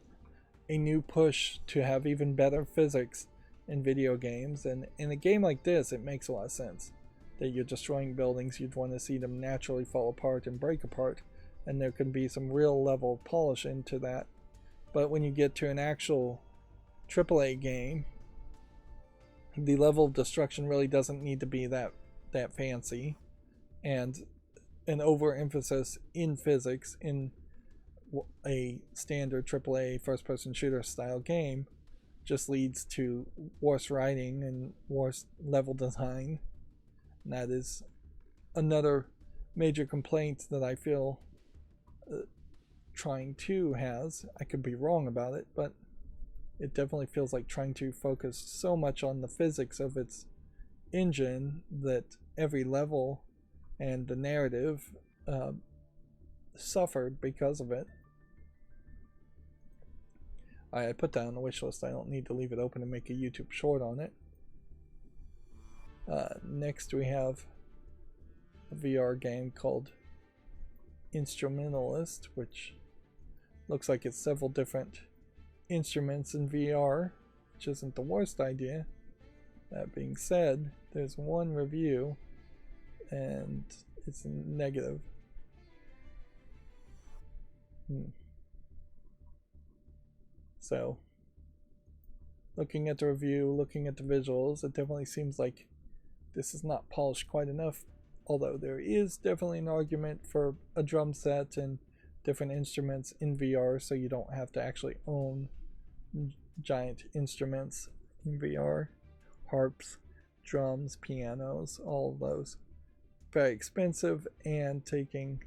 a new push to have even better physics in video games, and in a game like this it makes a lot of sense that you're destroying buildings. You'd want to see them naturally fall apart and break apart, and there can be some real level of polish into that. But when you get to an actual AAA game, the level of destruction really doesn't need to be that fancy, and an overemphasis in physics in a standard AAA first-person shooter style game just leads to worse writing and worse level design. And that is another major complaint that I feel Trying to has. I could be wrong about it, but it definitely feels like Trying to focused so much on the physics of its engine that every level and the narrative suffered because of it. I put that on the wish list. I don't need to leave it open and make a YouTube short on it. Next we have a VR game called Instrumentalist, which looks like it's several different instruments in VR, which isn't the worst idea. That being said, there's one review and it's negative. Hmm. So, looking at the review, looking at the visuals, it definitely seems like this is not polished quite enough. Although there is definitely an argument for a drum set and different instruments in VR, so you don't have to actually own giant instruments in VR. Harps, drums, pianos, all of those. Very expensive and taking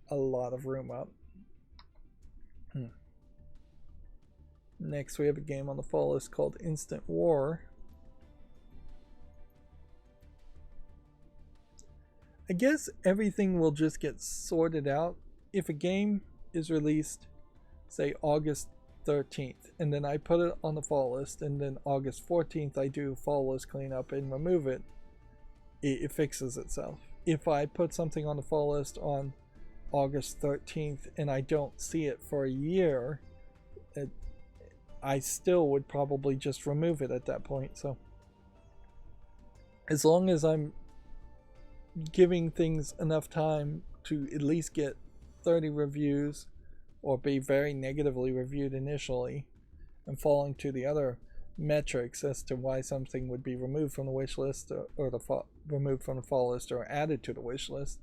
a lot of room up. Next, we have a game on the fall list called Instant War. I guess everything will just get sorted out if a game is released, say August 13th, and then I put it on the fall list, and then August 14th I do fall list cleanup and remove it, it fixes itself. If I put something on the fall list on August 13th and I don't see it for a year, I still would probably just remove it at that point. So as long as I'm giving things enough time to at least get 30 reviews or be very negatively reviewed initially and falling to the other metrics as to why something would be removed from the wish list or removed from the fall list or added to the wish list,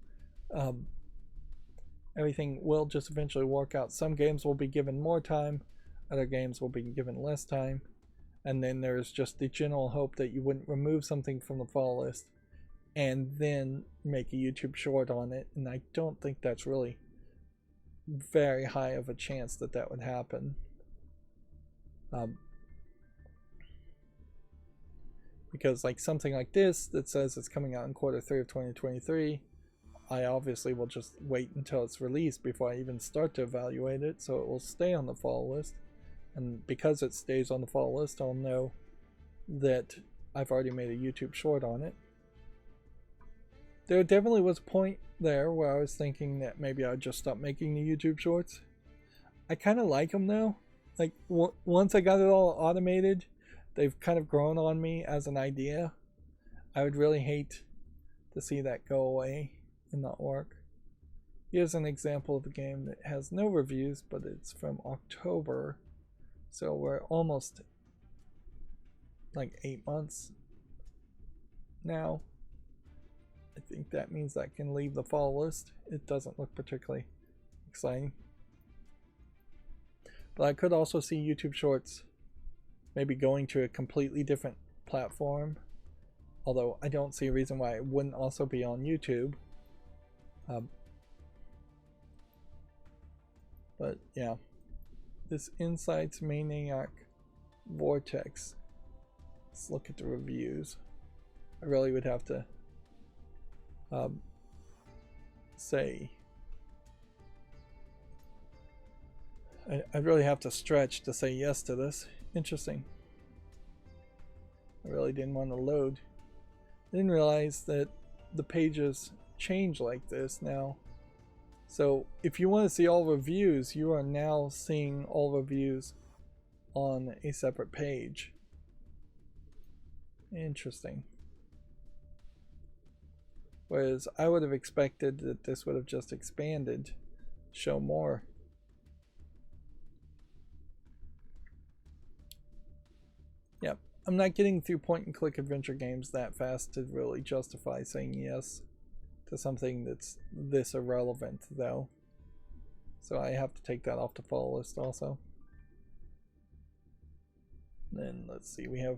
everything will just eventually work out. Some games will be given more time, other games will be given less time, and then there's just the general hope that you wouldn't remove something from the fall list and then make a YouTube short on it, and I don't think that's really very high of a chance that that would happen. Because like something like this that says it's coming out in Q3 of 2023, I obviously will just wait until it's released before I even start to evaluate it, so it will stay on the fall list. And because it stays on the fall list, I'll know that I've already made a YouTube short on it. There definitely was a point there where I was thinking that maybe I'd just stop making the YouTube shorts. I kind of like them though. Like once I got it all automated, they've kind of grown on me as an idea. I would really hate to see that go away and not work. Here's an example of a game that has no reviews, but it's from October. So we're almost like 8 months now. I think that means I can leave the fall list. It doesn't look particularly exciting. But I could also see YouTube Shorts maybe going to a completely different platform. Although I don't see a reason why it wouldn't also be on YouTube. But yeah. This Insights Maniac Vortex. Let's look at the reviews. I really would have to say I really have to stretch to say yes to this. Interesting. I really didn't want to load. I didn't realize that the pages change like this now. So if you want to see all reviews, you are now seeing all reviews on a separate page. Interesting. Whereas I would have expected that this would have just expanded, show more. Yep, I'm not getting through point and click adventure games that fast to really justify saying yes to something that's this irrelevant though. So I have to take that off the follow list also. Then let's see, we have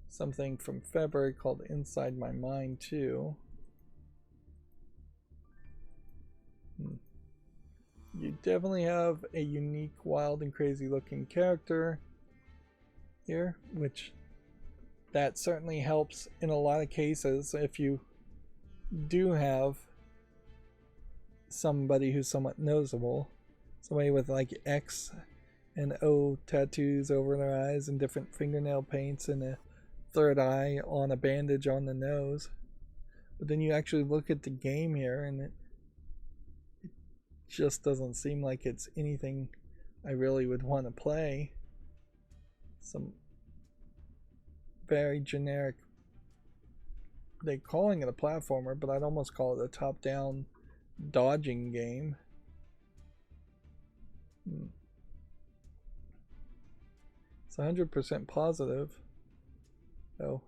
something from February called Inside My Mind 2. You definitely have a unique, wild, and crazy looking character here, which that certainly helps in a lot of cases if you do have somebody who's somewhat noticeable. Somebody with like X and O tattoos over their eyes and different fingernail paints and a third eye on a bandage on the nose. But then you actually look at the game here and it just doesn't seem like it's anything I really would want to play. Some very generic, they're calling it a platformer, but I'd almost call it a top-down dodging game. It's 100% positive. Oh.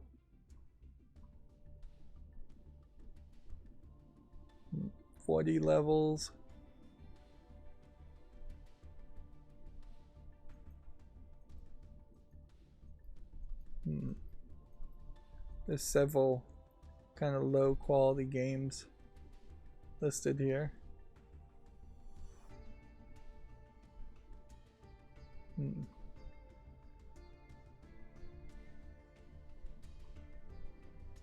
40 levels. There's several kind of low quality games listed here.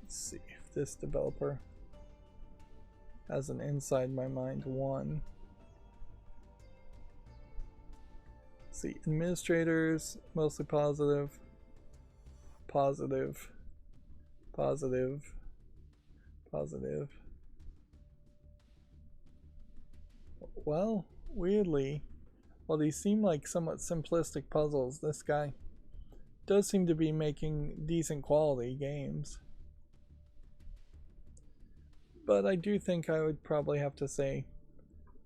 Let's see if this developer has an Inside My Mind 1. Let's see, administrators, mostly positive, positive, positive, positive. Well, weirdly, while these seem like somewhat simplistic puzzles, this guy does seem to be making decent quality games. But I do think I would probably have to say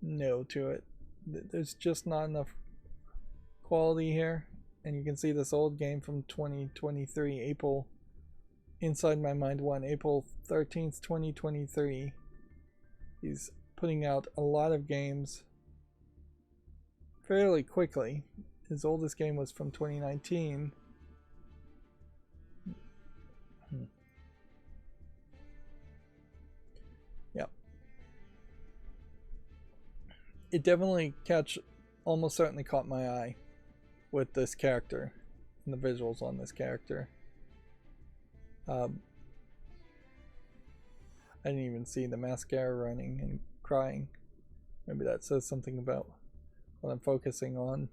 no to it. There's just not enough quality here. And you can see this old game from 2023, April, Inside My Mind 1, April 13th, 2023. He's putting out a lot of games fairly quickly. His oldest game was from 2019. Yep. It definitely almost certainly caught my eye with this character and the visuals on this character. I didn't even see the mascara running and crying. Maybe that says something about what I'm focusing on.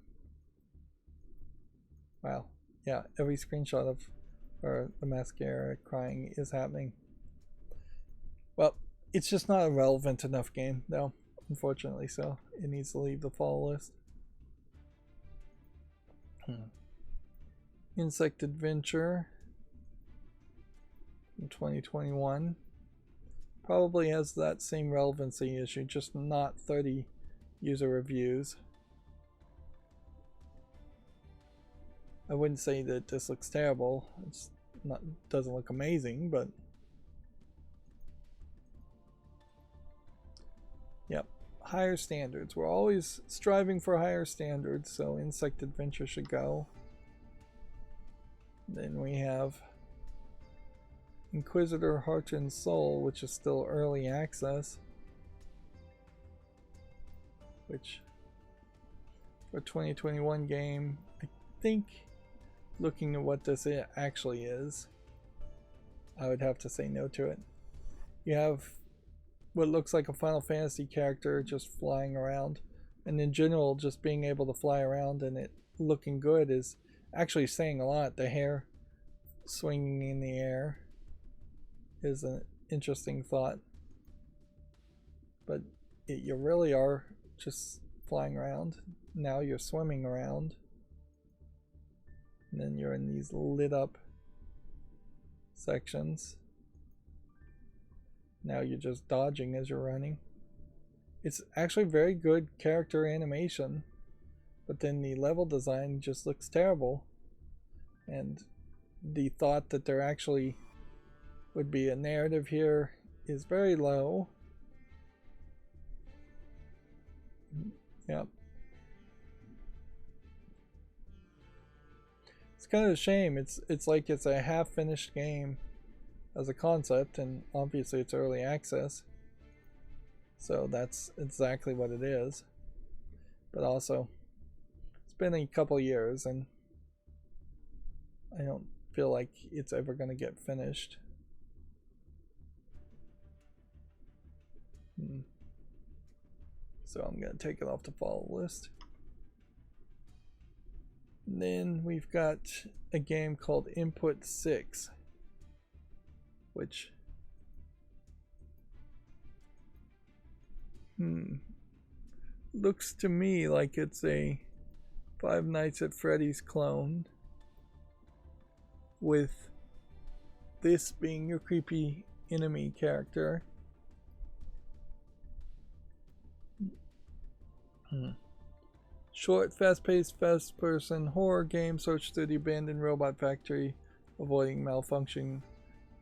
Wow. Yeah, every screenshot of the mascara crying is happening. Well, it's just not a relevant enough game, though, unfortunately, so it needs to leave the fall list. Insect Adventure from 2021 probably has that same relevancy issue, just not 30 user reviews. I wouldn't say that this looks terrible. It's not, doesn't look amazing, but yep, higher standards. We're always striving for higher standards, so Insect Adventure should go. Then we have Inquisitor Heart and Soul, which is still early access, which for a 2021 game, I think, looking at what this actually is, I would have to say no to it. You have what looks like a Final Fantasy character just flying around, and in general, just being able to fly around and it looking good is actually saying a lot. The hair swinging in the air is an interesting thought, but you really are just flying around. Now you're swimming around, and then you're in these lit up sections. Now you're just dodging as you're running. It's actually very good character animation, but then the level design just looks terrible, and the thought that there actually would be a narrative here is very low. Yep. It's kind of a shame. It's like it's a half-finished game as a concept, and obviously it's early access, so that's exactly what it is. But also, it's been a couple years, and I don't feel like it's ever going to get finished. So I'm going to take it off the follow list. And then we've got a game called Input 6, which looks to me like it's a Five Nights at Freddy's clone, with this being your creepy enemy character. Short, fast-paced, first-person horror game. Search through the abandoned robot factory, avoiding malfunctioning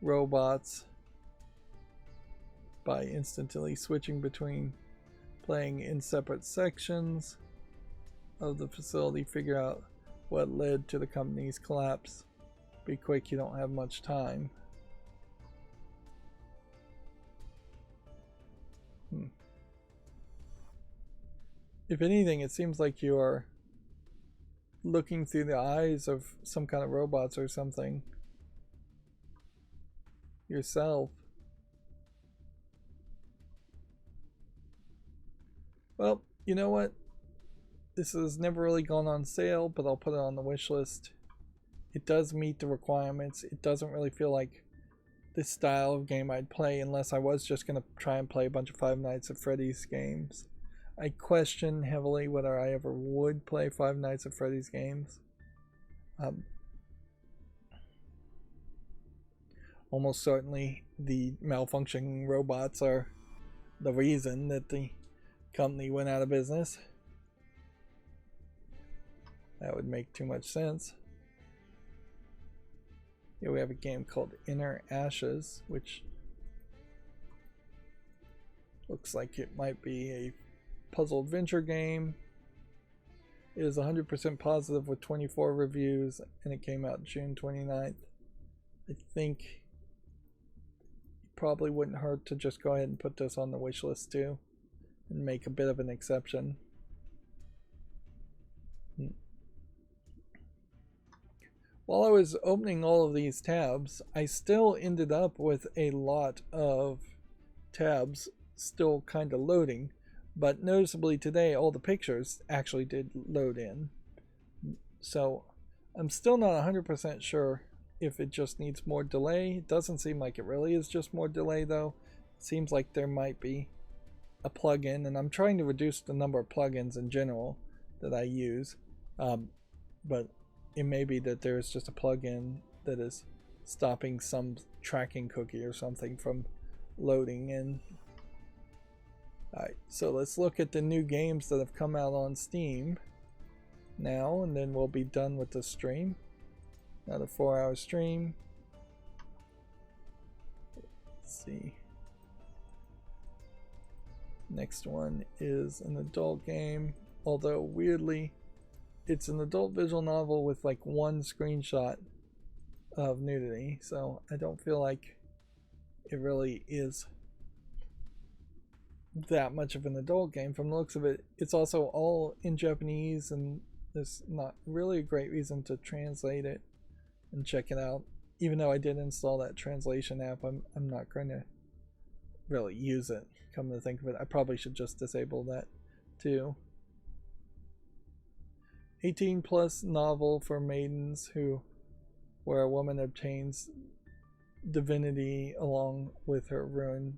robots by instantly switching between playing in separate sections of the facility. Figure out what led to the company's collapse. Be quick, you don't have much time. If anything, it seems like you are looking through the eyes of some kind of robots or something yourself. Well, you know what? This has never really gone on sale, but I'll put it on the wish list. It does meet the requirements. It doesn't really feel like this style of game I'd play unless I was just going to try and play a bunch of Five Nights at Freddy's games. I question heavily whether I ever would play Five Nights at Freddy's games. Almost certainly the malfunctioning robots are the reason that the company went out of business. That would make too much sense. Here we have a game called Inner Ashes, which looks like it might be a puzzle adventure game. It is 100% positive with 24 reviews, and it came out June 29th. I think it probably wouldn't hurt to just go ahead and put this on the wish list too, and make a bit of an exception. While I was opening all of these tabs, I still ended up with a lot of tabs still kind of loading, but noticeably today all the pictures actually did load in. So I'm still not 100% sure if it just needs more delay. It doesn't seem like it really is just more delay though. It seems like there might be a plugin, and I'm trying to reduce the number of plugins in general that I use, but it may be that there's just a plugin that is stopping some tracking cookie or something from loading in. Alright, so let's look at the new games that have come out on Steam now, and then we'll be done with the stream. Another 4-hour stream. Let's see. Next one is an adult game, although weirdly it's an adult visual novel with like one screenshot of nudity, so I don't feel like it really is that much of an adult game from the looks of it. It's also all in Japanese, and there's not really a great reason to translate it and check it out. Even though I did install that translation app, I'm not going to really use it. Come to think of it, I probably should just disable that too. 18+ novel for maidens where a woman obtains divinity along with her ruin.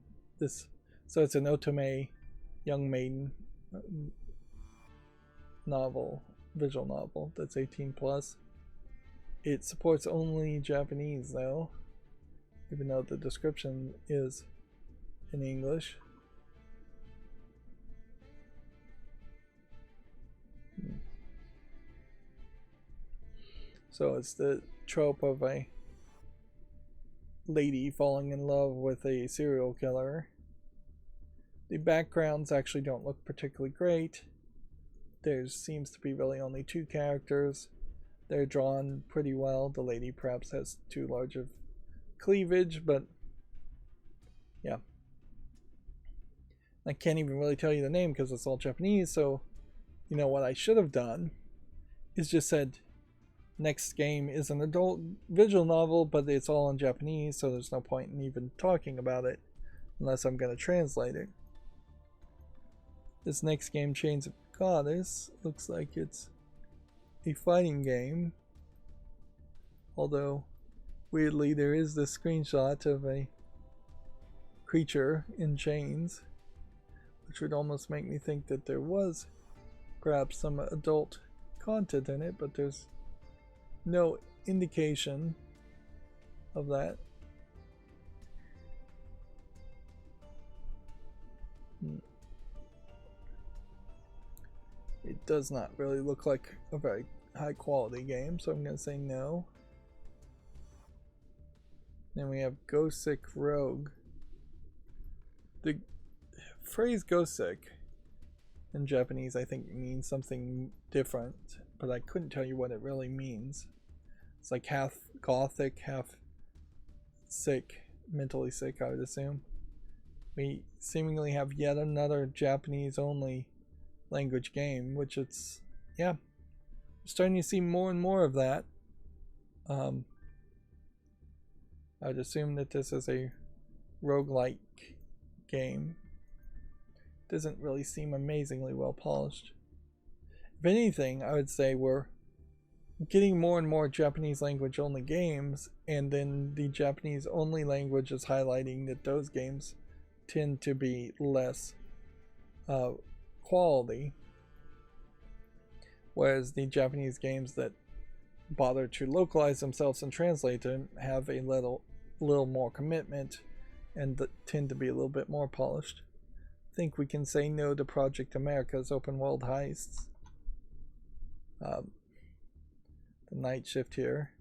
So it's an otome young maiden novel, visual novel that's 18+. It supports only Japanese though, even though the description is in English. So it's the trope of a lady falling in love with a serial killer. The backgrounds actually don't look particularly great. There seems to be really only 2 characters. They're drawn pretty well. The lady perhaps has too large of cleavage, but yeah. I can't even really tell you the name because it's all Japanese, so you know what I should have done is just said next game is an adult visual novel, but it's all in Japanese, so there's no point in even talking about it unless I'm going to translate it. This next game, Chains of Goddess, looks like it's a fighting game, although weirdly there is this screenshot of a creature in chains, which would almost make me think that there was perhaps some adult content in it, but there's no indication of that. It does not really look like a very high quality game, so I'm going to say no. Then we have Go Sick Rogue. The phrase Go Sick in Japanese, I think, means something different, but I couldn't tell you what it really means. It's like half gothic, half sick, mentally sick, I would assume. We seemingly have yet another Japanese only language game, which it's, yeah, we're starting to see more and more of that. I would assume that this is a roguelike game. Doesn't really seem amazingly well polished. If anything, I would say we're getting more and more Japanese language only games, and then the Japanese only language is highlighting that those games tend to be less quality, whereas the Japanese games that bother to localize themselves and translate them have a little more commitment and tend to be a little bit more polished. I think we can say no to Project America's open world heists. The night shift here,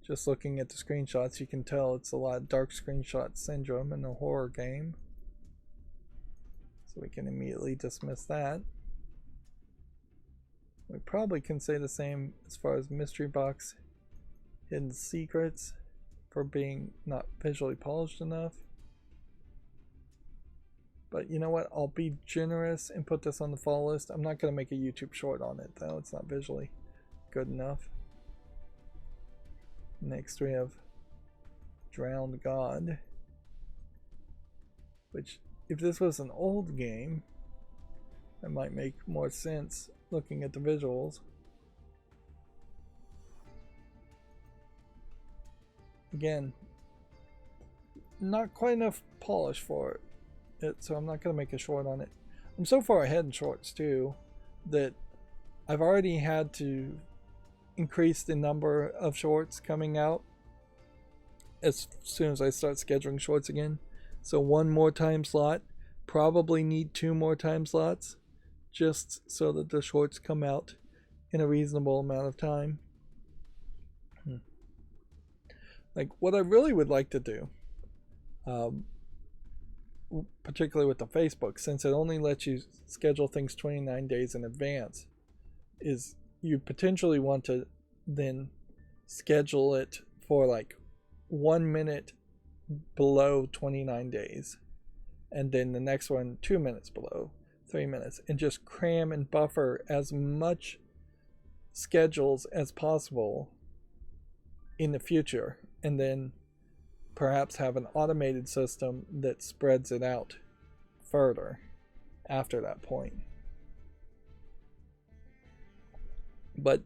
just looking at the screenshots, you can tell it's a lot of dark screenshot syndrome in a horror game, so we can immediately dismiss that. We probably can say the same as far as Mystery Box Hidden Secrets for being not visually polished enough. But you know what? I'll be generous and put this on the fall list. I'm not going to make a YouTube short on it, though. It's not visually good enough. Next we have Drowned God, which, if this was an old game, that might make more sense looking at the visuals. Again, not quite enough polish for it, so I'm not going to make a short on it. I'm so far ahead in shorts too that I've already had to increase the number of shorts coming out as soon as I start scheduling shorts again. So one more time slot, probably need 2 more time slots, just so that the shorts come out in a reasonable amount of time. Like, what I really would like to do, particularly with the Facebook, since it only lets you schedule things 29 days in advance, is you potentially want to then schedule it for like 1 minute below 29 days, and then the next one 2 minutes below, 3 minutes, and just cram and buffer as much schedules as possible in the future, and then perhaps have an automated system that spreads it out further after that point. But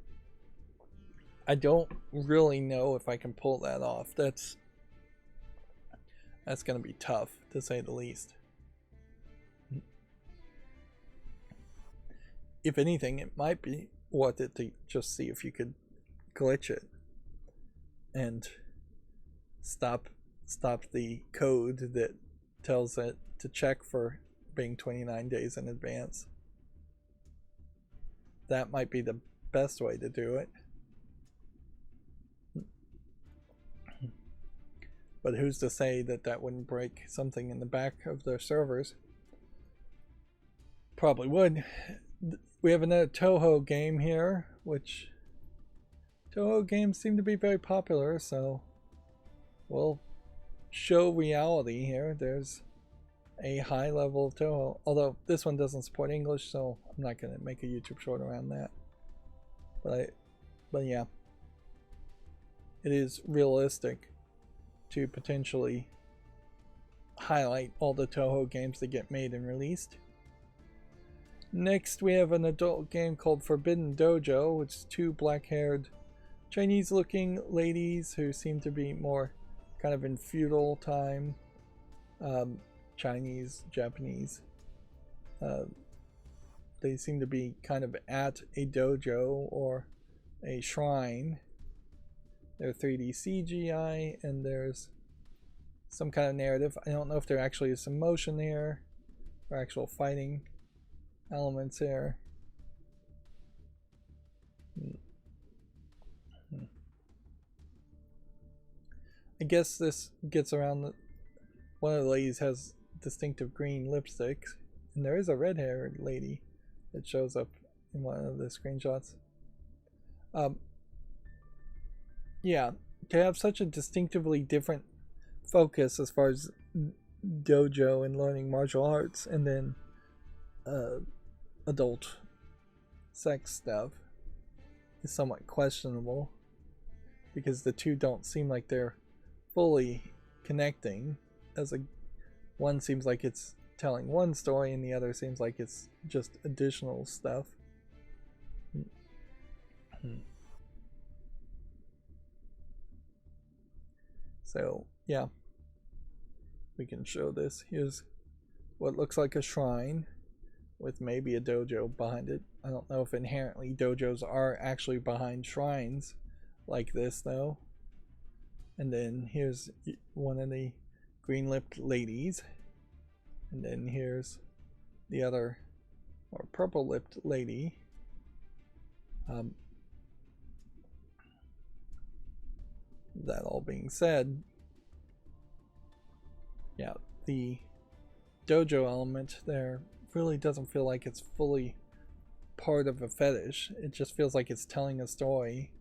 I don't really know if I can pull that off. That's going to be tough, to say the least. If anything, it might be worth it to just see if you could glitch it and stop the code that tells it to check for being 29 days in advance. That might be the best way to do it. But who's to say that that wouldn't break something in the back of their servers? Probably would. We have another Toho game here, which Toho games seem to be very popular, so we'll show reality here. There's a high level of Toho, although this one doesn't support English, so I'm not going to make a YouTube short around that. But yeah, it is realistic to potentially highlight all the Toho games that get made and released. Next we have an adult game called Forbidden Dojo, which is 2 black-haired Chinese looking ladies who seem to be more kind of in feudal time, Chinese, Japanese. They seem to be kind of at a dojo or a shrine. They're 3D CGI, and there's some kind of narrative. I don't know if there actually is some motion here or actual fighting elements here. I guess this gets around one of the ladies has distinctive green lipsticks, and there is a red-haired lady that shows up in one of the screenshots. Um, yeah, to have such a distinctively different focus as far as dojo and learning martial arts, and then adult sex stuff is somewhat questionable, because the two don't seem like they're fully connecting. As a one seems like it's telling one story, and the other seems like it's just additional stuff. So yeah, we can show this. Here's what looks like a shrine with maybe a dojo behind it. I don't know if inherently dojos are actually behind shrines like this though. And then here's one of the green-lipped ladies, and then here's the other more purple-lipped lady. That all being said, yeah, the dojo element there really doesn't feel like it's fully part of a fetish. It just feels like it's telling a story.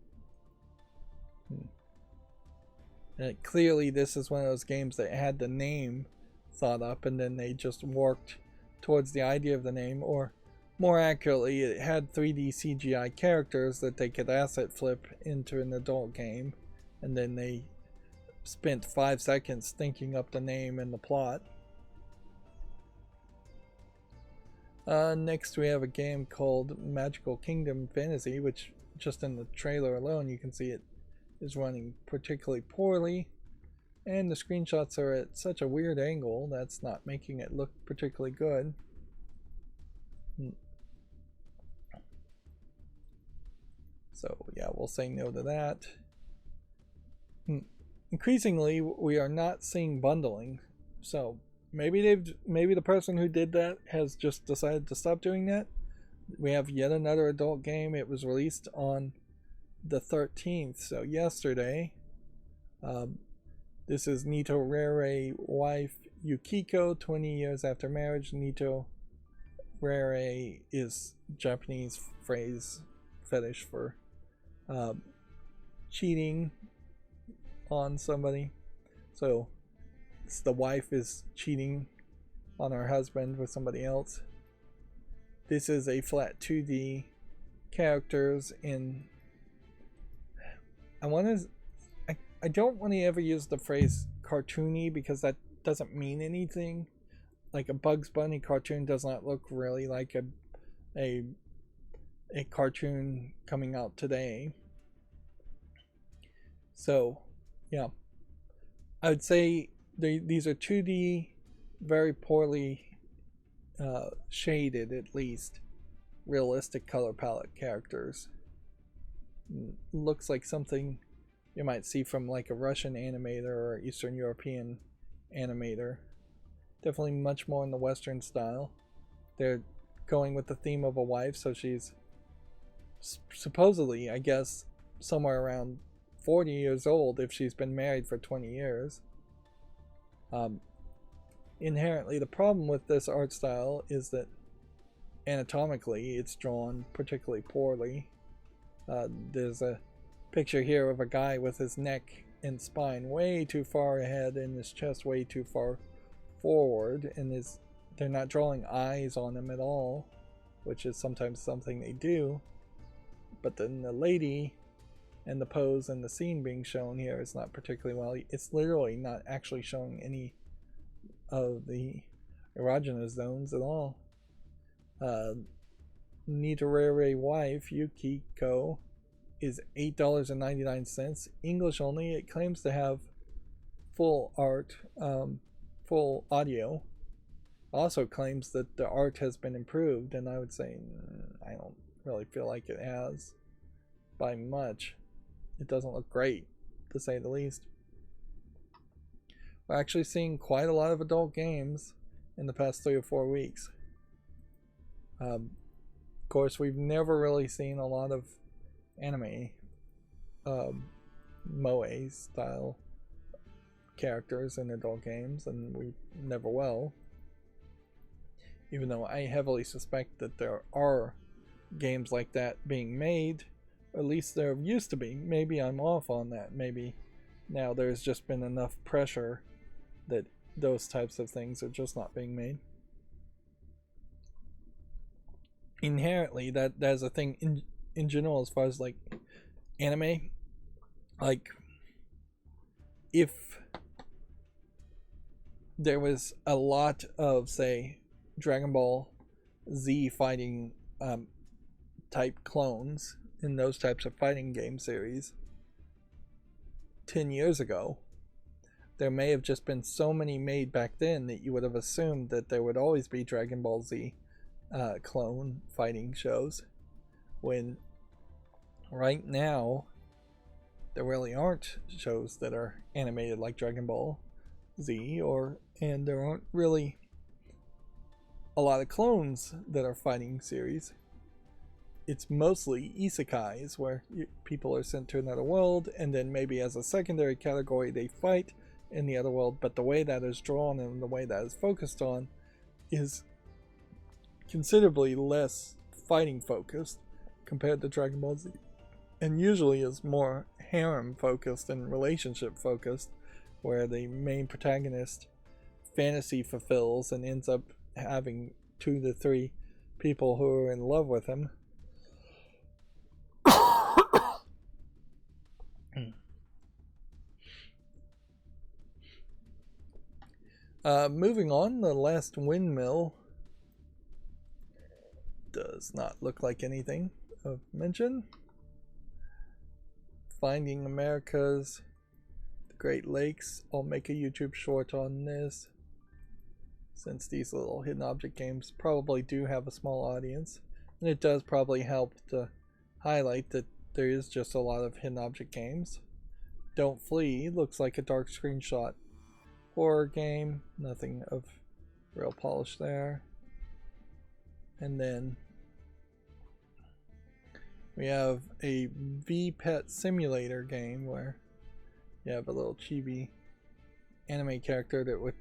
And clearly this is one of those games that had the name thought up, and then they just worked towards the idea of the name, or more accurately, it had 3D CGI characters that they could asset flip into an adult game, and then they spent 5 seconds thinking up the name and the plot. Next we have a game called Magical Kingdom Fantasy, which just in the trailer alone you can see it is running particularly poorly, and the screenshots are at such a weird angle that's not making it look particularly good. So yeah, we'll say no to that. Increasingly, we are not seeing bundling, so maybe the person who did that has just decided to stop doing that. We have yet another adult game. It was released on the 13th, so yesterday. This is Nito Rere wife Yukiko, 20 years after marriage. Nito Rere is Japanese fetish for cheating on somebody. So the wife is cheating on her husband with somebody else. This is a flat 2D characters in. I don't want to ever use the phrase cartoony, because that doesn't mean anything. Like a Bugs Bunny cartoon does not look really like a cartoon coming out today. So yeah, I would say these are 2D, very poorly shaded, at least realistic color palette characters. Looks like something you might see from like a Russian animator or Eastern European animator. Definitely much more in the Western style. They're going with the theme of a wife, so she's supposedly, I guess, somewhere around 40 years old if she's been married for 20 years. Inherently, the problem with this art style is that anatomically it's drawn particularly poorly. There's a picture here of a guy with his neck and spine way too far ahead and his chest way too far forward, and they're not drawing eyes on him at all, which is sometimes something they do. But then the lady and the pose and the scene being shown here is not particularly well. It's literally not actually showing any of the erogenous zones at all. Nitorere wife Yukiko is $8.99, English only. It claims to have full art, full audio. Also claims that the art has been improved, and I would say I don't really feel like it has by much. It doesn't look great, to say the least. We're actually seeing quite a lot of adult games in the past 3 or 4 weeks. Of course, we've never really seen a lot of anime, moe style characters in adult games, and we never will. Even though I heavily suspect that there are games like that being made, or at least there used to be. Maybe I'm off on that. Maybe now there's just been enough pressure that those types of things are just not being made. Inherently, that's a thing in general as far as like anime. Like, if there was a lot of, say, Dragon Ball Z fighting type clones in those types of fighting game series 10 years ago, there may have just been so many made back then that you would have assumed that there would always be Dragon Ball Z clone fighting shows, when right now there really aren't shows that are animated like Dragon Ball Z, and there aren't really a lot of clones that are fighting series. It's mostly isekais, where people are sent to another world, and then maybe as a secondary category they fight in the other world, but the way that is drawn and the way that is focused on is considerably less fighting focused compared to Dragon Ball Z, and usually is more harem focused and relationship focused, where the main protagonist fantasy fulfills and ends up having 2 to 3 people who are in love with him. Moving on, the last windmill does not look like anything of mention. Finding America's the Great Lakes. I'll make a YouTube short on this, since these little hidden object games probably do have a small audience, and it does probably help to highlight that there is just a lot of hidden object games. Don't Flee looks like a dark screenshot horror game, nothing of real polish there. And then we have a V-Pet simulator game where you have a little chibi anime character that would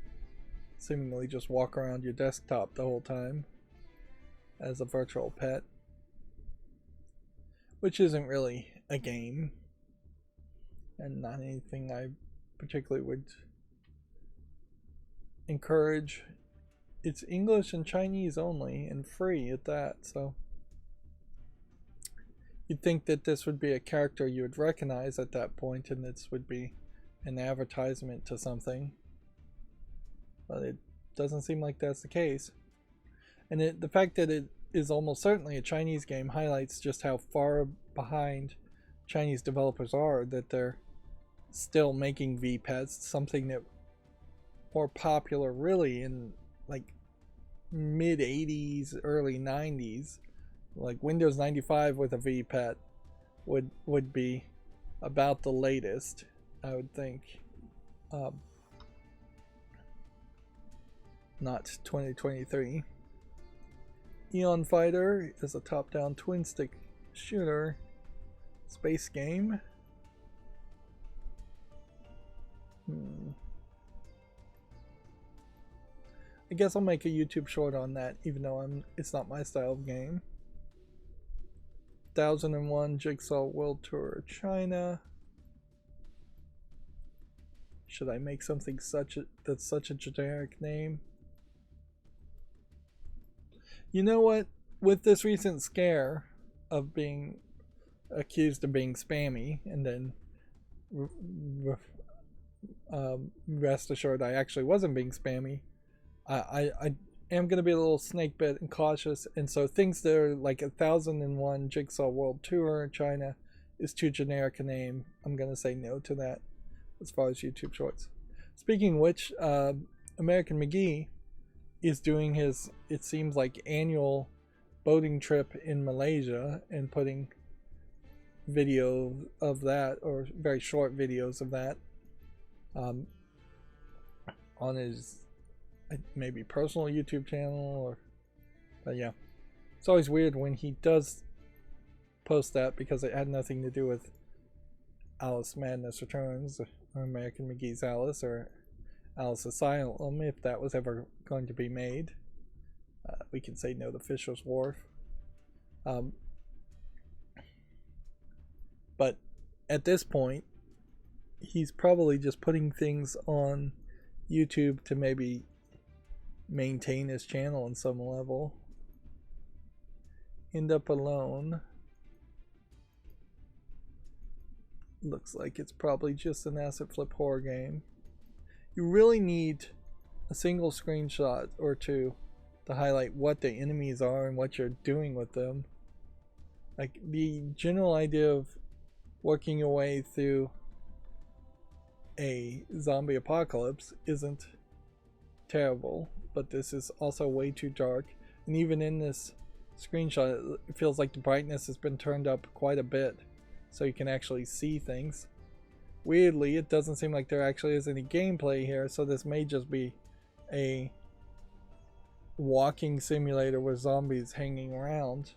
seemingly just walk around your desktop the whole time as a virtual pet, which isn't really a game and not anything I particularly would encourage. It's English and Chinese only, and free at that, so you'd think that this would be a character you would recognize at that point, and this would be an advertisement to something, but it doesn't seem like that's the case. And the fact that it is almost certainly a Chinese game highlights just how far behind Chinese developers are, that they're still making V-Pets, something that more popular really in like mid 80s, early 90s. Like Windows 95 with a V-Pet would be about the latest, I would think. Not 2023. Eon Fighter is a top-down twin-stick shooter space game. I guess I'll make a YouTube short on that, even though it's not my style of game. 1001 Jigsaw World Tour China. Should I make something that's such a generic name? You know what? With this recent scare of being accused of being spammy, and then rest assured I actually wasn't being spammy, I am going to be a little snake bit and cautious, and so things that are like 1001 Jigsaw World Tour China is too generic a name. I'm going to say no to that as far as YouTube shorts. Speaking of which, American McGee is doing his, it seems like, annual boating trip in Malaysia and putting video of that, or very short videos of that, on his maybe personal YouTube channel, but yeah, it's always weird when he does post that, because it had nothing to do with Alice Madness Returns, or American McGee's Alice, or Alice Asylum, if that was ever going to be made. We can say no to Fisher's Wharf. But at this point, he's probably just putting things on YouTube to maybe maintain his channel on some level. End Up Alone. Looks like it's probably just an asset flip horror game. You really need a single screenshot or two to highlight what the enemies are and what you're doing with them. Like, the general idea of working your way through a zombie apocalypse isn't terrible, but this is also way too dark. And even in this screenshot, it feels like the brightness has been turned up quite a bit so you can actually see things. Weirdly, it doesn't seem like there actually is any gameplay here, so this may just be a walking simulator with zombies hanging around,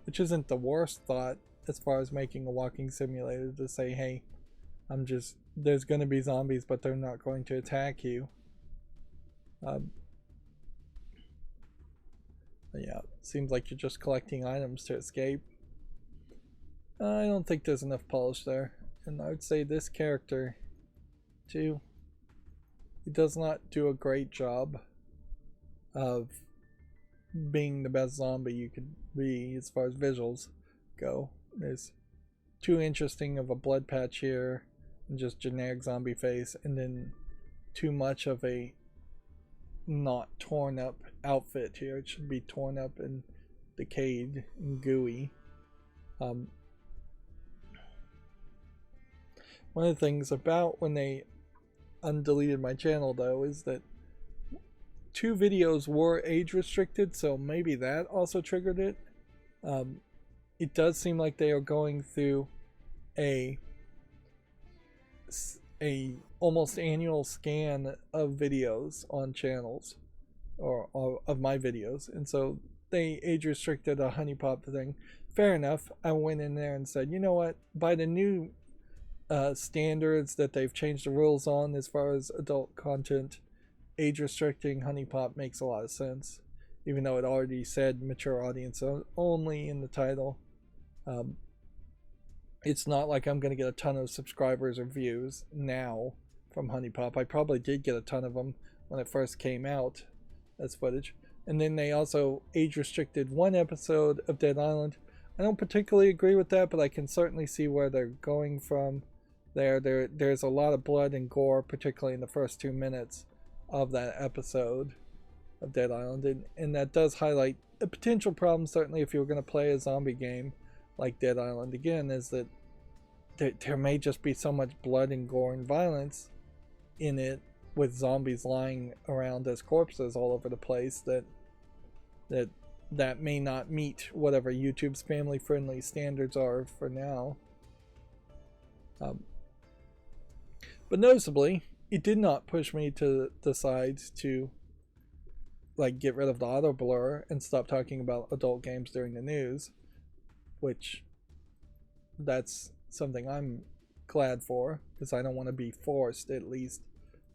which isn't the worst thought as far as making a walking simulator, to say, hey, there's going to be zombies, but they're not going to attack you. Yeah, seems like you're just collecting items to escape. I don't think there's enough polish there, and I would say this character too, he does not do a great job of being the best zombie you could be as far as visuals go. There's too interesting of a blood patch here and just generic zombie face, and then too much of a not torn up outfit here. It should be torn up and decayed and gooey. One of the things about when they undeleted my channel, though, is that 2 videos were age restricted, so maybe that also triggered it. It does seem like they are going through a almost annual scan of videos on channels, or of my videos, and so they age restricted a Honey Pop thing. Fair enough. I went in there and said, you know what, by the new standards that they've changed the rules on as far as adult content, age restricting Honey Pop makes a lot of sense, even though it already said mature audience only in the title. It's not like I'm going to get a ton of subscribers or views now from Honey Pop. I probably did get a ton of them when it first came out as footage. And then they also age restricted 1 episode of Dead Island. I don't particularly agree with that, but I can certainly see where they're going from there. There's a lot of blood and gore, particularly in the first 2 minutes of that episode of Dead Island, and that does highlight a potential problem, certainly if you were going to play a zombie game like Dead Island again, is that there may just be so much blood and gore and violence in it, with zombies lying around as corpses all over the place, that may not meet whatever YouTube's family friendly standards are for now. But noticeably, it did not push me to decide to like get rid of the auto blur and stop talking about adult games during the news, which that's something I'm glad for, because I don't want to be forced, at least,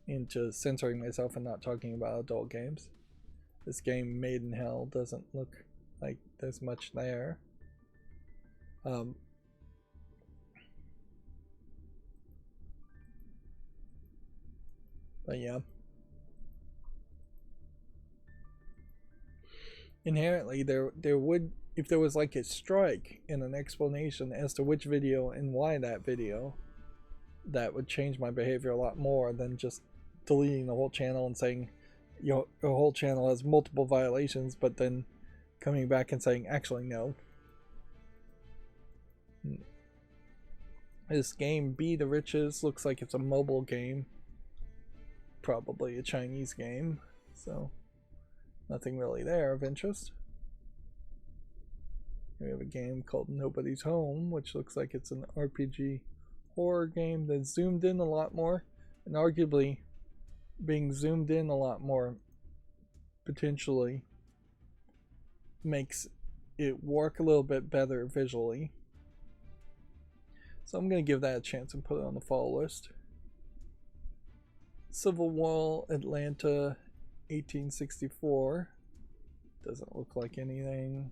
into censoring myself and not talking about adult games. This game, Made in Hell, doesn't look like there's much there. But yeah. Inherently, there would, if there was like a strike and an explanation as to which video and why that video, that would change my behavior a lot more than just deleting the whole channel and saying your whole channel has multiple violations, but then coming back and saying, actually no. This game, Be the Riches, looks like it's a mobile game, probably a Chinese game, so nothing really there of interest. We have a game called Nobody's Home, which looks like it's an RPG horror game that's zoomed in a lot more, and arguably being zoomed in a lot more potentially makes it work a little bit better visually. So I'm going to give that a chance and put it on the follow list. Civil War, Atlanta, 1864. Doesn't look like anything.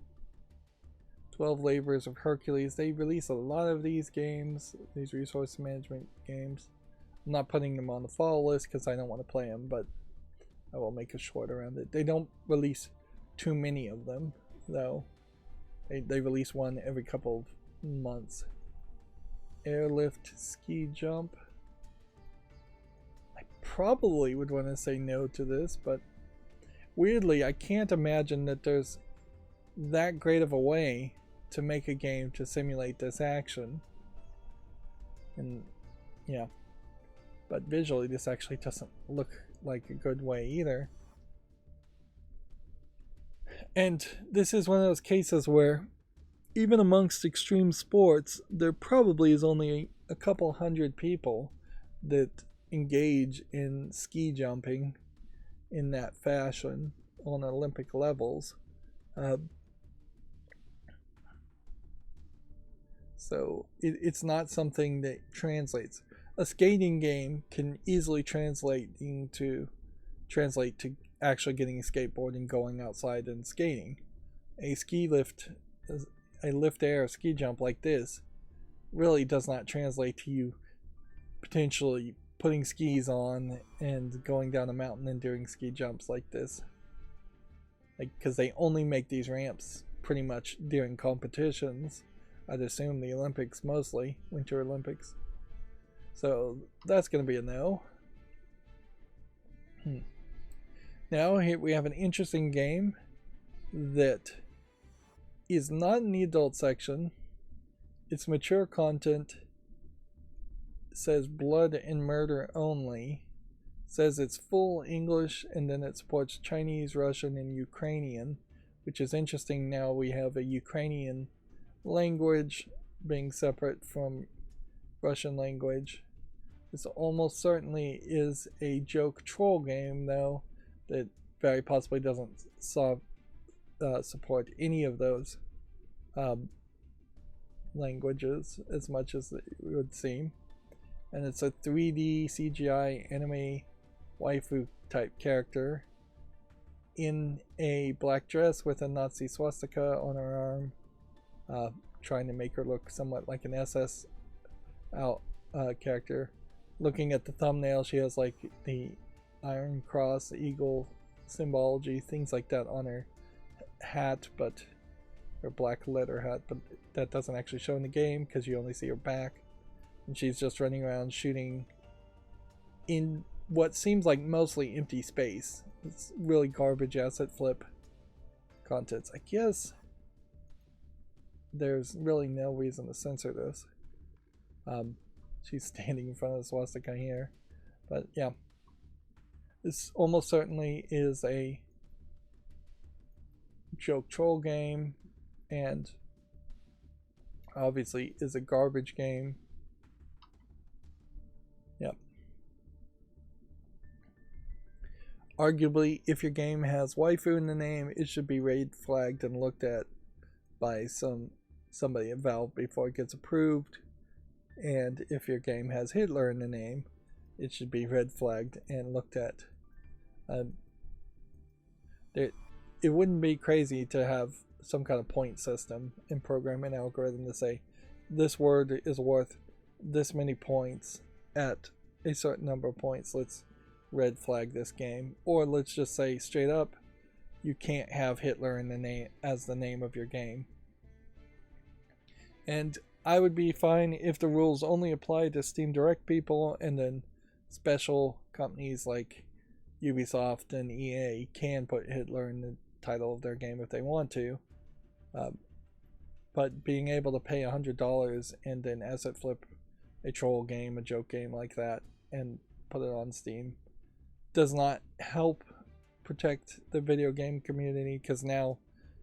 12 Labors of Hercules. They release a lot of these games, these resource management games. I'm not putting them on the fall list because I don't want to play them, but I will make a short around it. They don't release too many of them, though. They release one every couple of months. Airlift ski jump. I probably would want to say no to this, but weirdly, I can't imagine that there's that great of a way to make a game to simulate this action. And yeah, but visually this actually doesn't look like a good way either. And this is one of those cases where even amongst extreme sports, there probably is only a couple hundred people that engage in ski jumping in that fashion on Olympic levels. So it's not something that translates. A skating game can easily translate to actually getting a skateboard and going outside and skating. A lift air ski jump like this really does not translate to you potentially putting skis on and going down a mountain and doing ski jumps like this. Because they only make these ramps pretty much during competitions. I'd assume the Olympics mostly, Winter Olympics. So that's going to be a no. Now here we have an interesting game that is not in the adult section. It's mature content. It says blood and murder only. It says it's full English, and then it supports Chinese, Russian, and Ukrainian, which is interesting. Now we have a Ukrainian language being separate from Russian language. This almost certainly is a joke troll game, though, that very possibly doesn't support any of those languages as much as it would seem. And it's a 3D CGI anime waifu type character in a black dress with a Nazi swastika on her arm, trying to make her look somewhat like an SS character. Looking at the thumbnail, she has like the Iron Cross, the eagle symbology, things like that on her hat, but her black leather hat, but that doesn't actually show in the game because you only see her back. And she's just running around shooting in what seems like mostly empty space. It's really garbage asset flip contents. I guess there's really no reason to censor this. She's standing in front of the swastika here. But yeah, this almost certainly is a joke troll game, and obviously is a garbage game. Yep. Arguably, if your game has waifu in the name, it should be red flagged and looked at by somebody at Valve before it gets approved. And if your game has Hitler in the name, it should be red flagged and looked at. It wouldn't be crazy to have some kind of point system and program an algorithm to say this word is worth this many points at a certain number of points. Let's red flag this game, or let's just say straight up, you can't have Hitler in the name as the name of your game. And I would be fine if the rules only apply to Steam Direct people, and then special companies like Ubisoft and EA can put Hitler in the title of their game if they want to. But being able to pay $100 and then asset flip a troll game, a joke game like that, and put it on Steam does not help protect the video game community, because now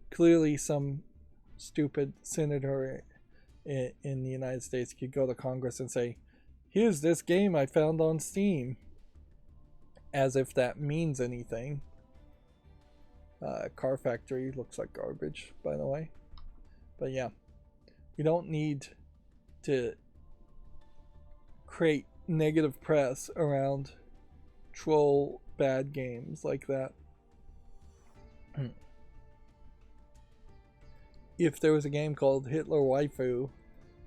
clearly some stupid senator in the United States could go to Congress and say, here's this game I found on Steam, as if that means anything. Car Factory looks like garbage, by the way. But yeah, we don't need to create negative press around troll bad games like that. If there was a game called Hitler Waifu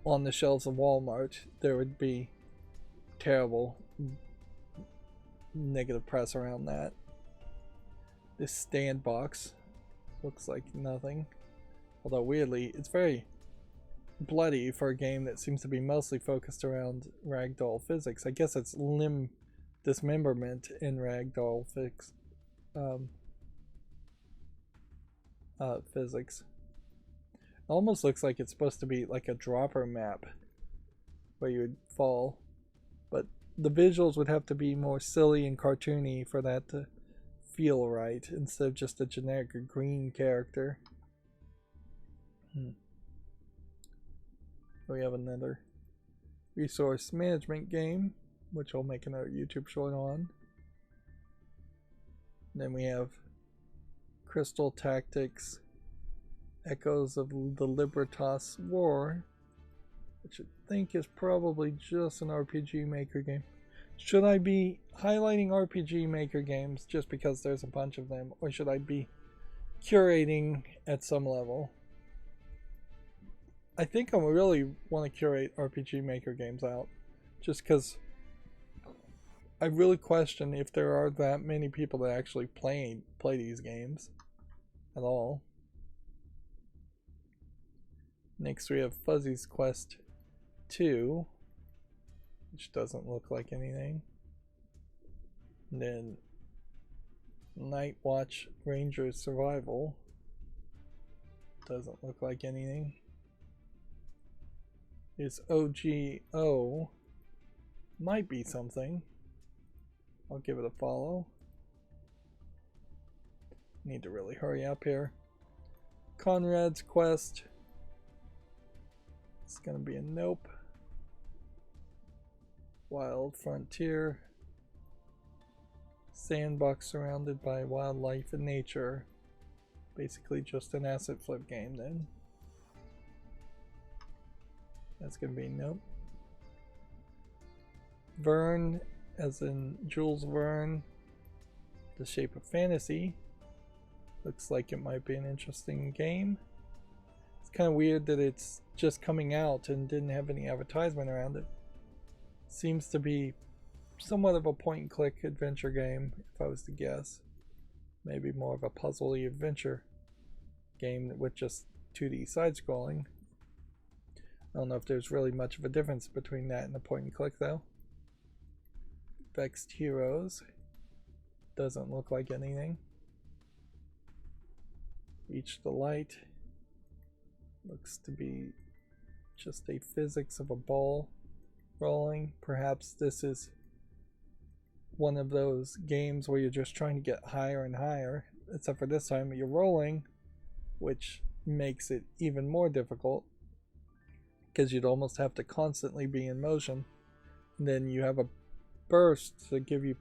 on the shelves of Walmart, there would be terrible negative press around that. This stand box looks like nothing. Although weirdly, it's very bloody for a game that seems to be mostly focused around ragdoll physics. I guess it's limb dismemberment in ragdoll physics. It almost looks like it's supposed to be like a dropper map where you would fall, but the visuals would have to be more silly and cartoony for that to feel right instead of just a generic green character. We have another resource management game, which I'll make another YouTube short on. Then we have Crystal Tactics Echoes of the Libertas War, which I think is probably just an RPG Maker game. Should I be highlighting RPG Maker games just because there's a bunch of them, or should I be curating at some level? I think I really want to curate RPG Maker games out, just because I really question if there are that many people that actually play these games at all. Next we have Fuzzy's Quest 2, which doesn't look like anything. And then Night Watch Ranger Survival, doesn't look like anything. Is OGO, might be something. I'll give it a follow. Need to really hurry up here. Conrad's Quest, it's gonna be a nope. Wild Frontier, sandbox surrounded by wildlife and nature. Basically just an asset flip game then. That's gonna be nope. Vern, as in Jules Verne, The Shape of Fantasy. Looks like it might be an interesting game. It's kind of weird that it's just coming out and didn't have any advertisement around it. Seems to be somewhat of a point and click adventure game, if I was to guess. Maybe more of a puzzly adventure game with just 2D side scrolling. I don't know if there's really much of a difference between that and a point and click though. Vexed Heroes, doesn't look like anything. Reach the Light, looks to be just a physics of a ball rolling. Perhaps this is one of those games where you're just trying to get higher and higher, except for this time you're rolling, which makes it even more difficult because you'd almost have to constantly be in motion. And then you have a burst to give you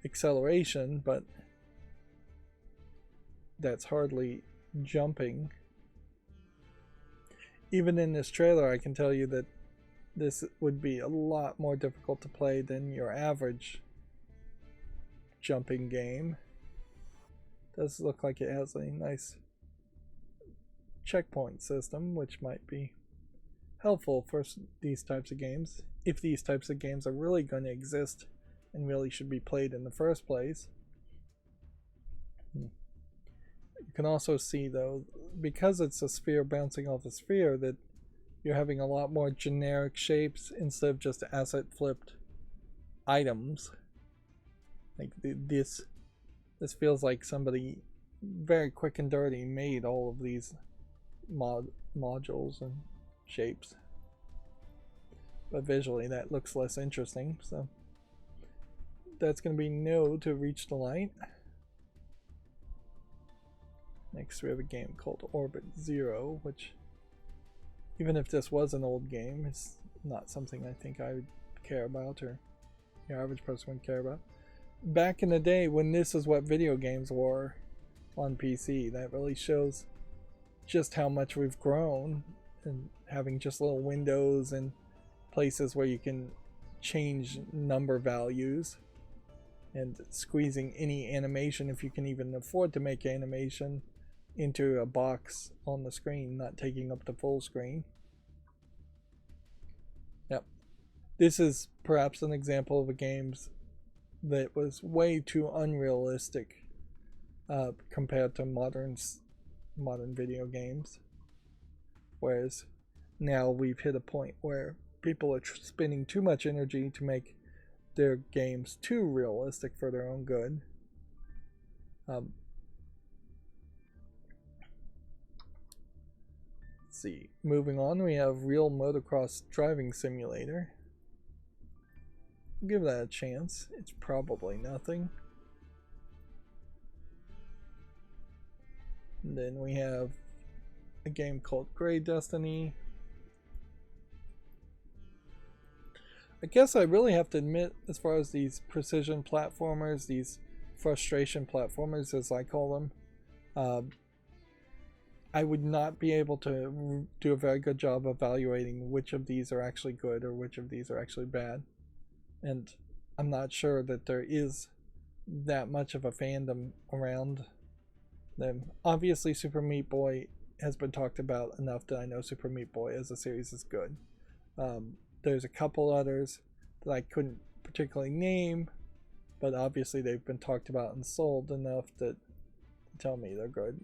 acceleration, but that's hardly jumping. Even in this trailer, I can tell you that this would be a lot more difficult to play than your average jumping game. Does look like it has a nice checkpoint system, which might be helpful for these types of games, if these types of games are really going to exist and really should be played in the first place. You can also see though, because it's a sphere bouncing off a sphere, that you're having a lot more generic shapes instead of just asset flipped items. Like this feels like somebody very quick and dirty made all of these modules and shapes, but visually that looks less interesting, so that's going to be no to Reach the Light. Next we have a game called Orbit Zero, which, even if this was an old game, it's not something I think I would care about, or your average person would care about. Back in the day when this is what video games were on PC, that really shows just how much we've grown, and having just little windows and places where you can change number values and squeezing any animation, if you can even afford to make animation, into a box on the screen, not taking up the full screen. Yep. This is perhaps an example of a game that was way too unrealistic compared to modern video games. Whereas now we've hit a point where people are spending too much energy to make their games too realistic for their own good. Let's see. Moving on, we have Real Motocross Driving Simulator. I'll give that a chance. It's probably nothing. And then we have a game called Grey Destiny. I guess I really have to admit, as far as these precision platformers, these frustration platformers as I call them, I would not be able to do a very good job evaluating which of these are actually good or which of these are actually bad. And I'm not sure that there is that much of a fandom around them. Obviously, Super Meat Boy has been talked about enough that I know Super Meat Boy as a series is good. There's a couple others that I couldn't particularly name, but obviously they've been talked about and sold enough that tell me they're good.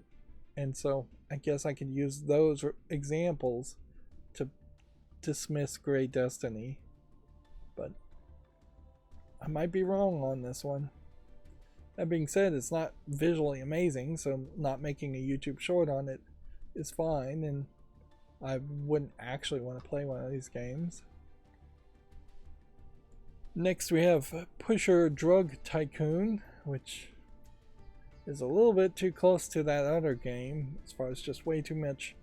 And so I guess I could use those examples to dismiss Grey Destiny, but I might be wrong on this one. That being said, it's not visually amazing, so not making a YouTube short on it is fine, and I wouldn't actually want to play one of these games. Next we have Pusher Drug Tycoon, which is a little bit too close to that other game as far as just way too much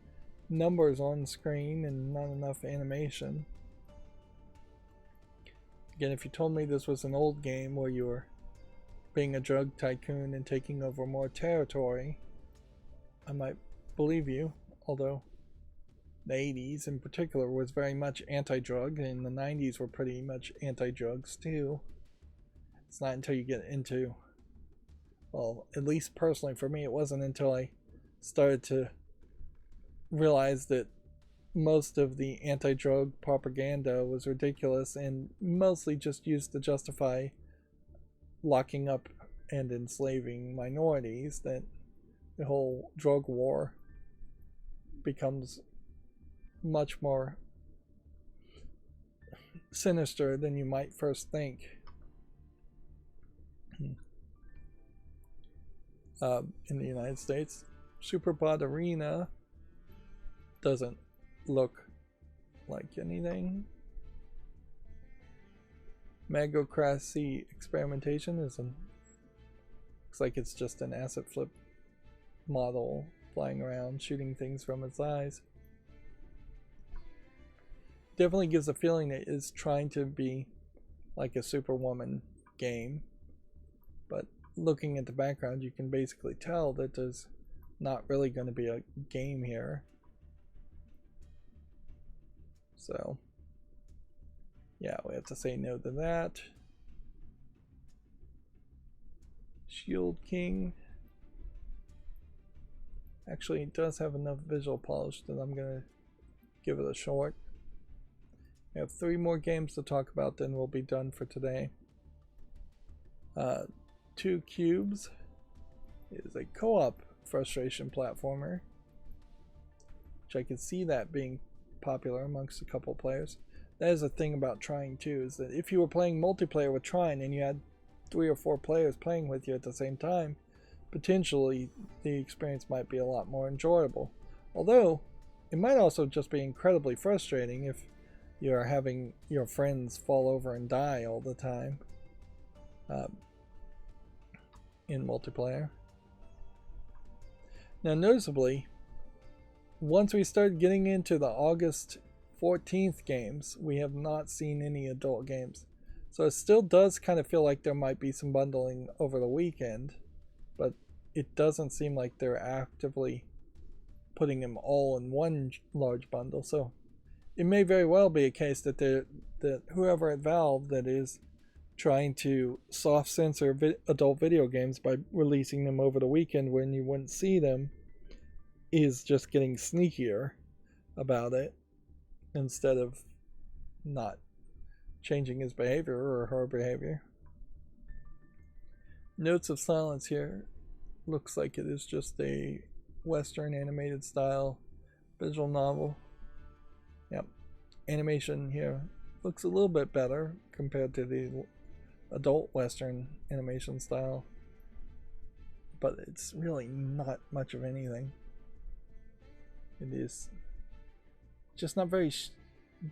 numbers on screen and not enough animation. Again, if you told me this was an old game where you were being a drug tycoon and taking over more territory, I might believe you, although the 80s in particular was very much anti-drug, and the 90s were pretty much anti-drugs too. It's not until you get into, well, at least personally for me, it wasn't until I started to realize that most of the anti-drug propaganda was ridiculous and mostly just used to justify locking up and enslaving minorities, that the whole drug war becomes much more sinister than you might first think. In the United States, Superbot Arena doesn't look like anything. Magocracy Experimentation looks like it's just an asset flip model flying around shooting things from its eyes. Definitely gives a feeling that it's trying to be like a Superwoman game, but looking at the background you can basically tell that there's not really going to be a game here. So yeah, we have to say no to that. Shield King actually does have enough visual polish that I'm going to give it a short. We have 3 more games to talk about, then we'll be done for today. 2 Cubes is a co-op frustration platformer, which I can see that being popular amongst a couple players. That is a thing about Trine too, is that if you were playing multiplayer with Trine and you had 3 or 4 players playing with you at the same time, potentially the experience might be a lot more enjoyable. Although it might also just be incredibly frustrating if you're having your friends fall over and die all the time in multiplayer. Now noticeably, once we start getting into the August 14th games, we have not seen any adult games. So it still does kind of feel like there might be some bundling over the weekend, but it doesn't seem like they're actively putting them all in one large bundle. So it may very well be a case that whoever at Valve that is trying to soft censor adult video games by releasing them over the weekend when you wouldn't see them is just getting sneakier about it instead of not changing his behavior or her behavior. Notes of Silence here looks like it is just a Western animated style visual novel. Yep. Animation here looks a little bit better compared to the adult Western animation style, but it's really not much of anything. It is just not very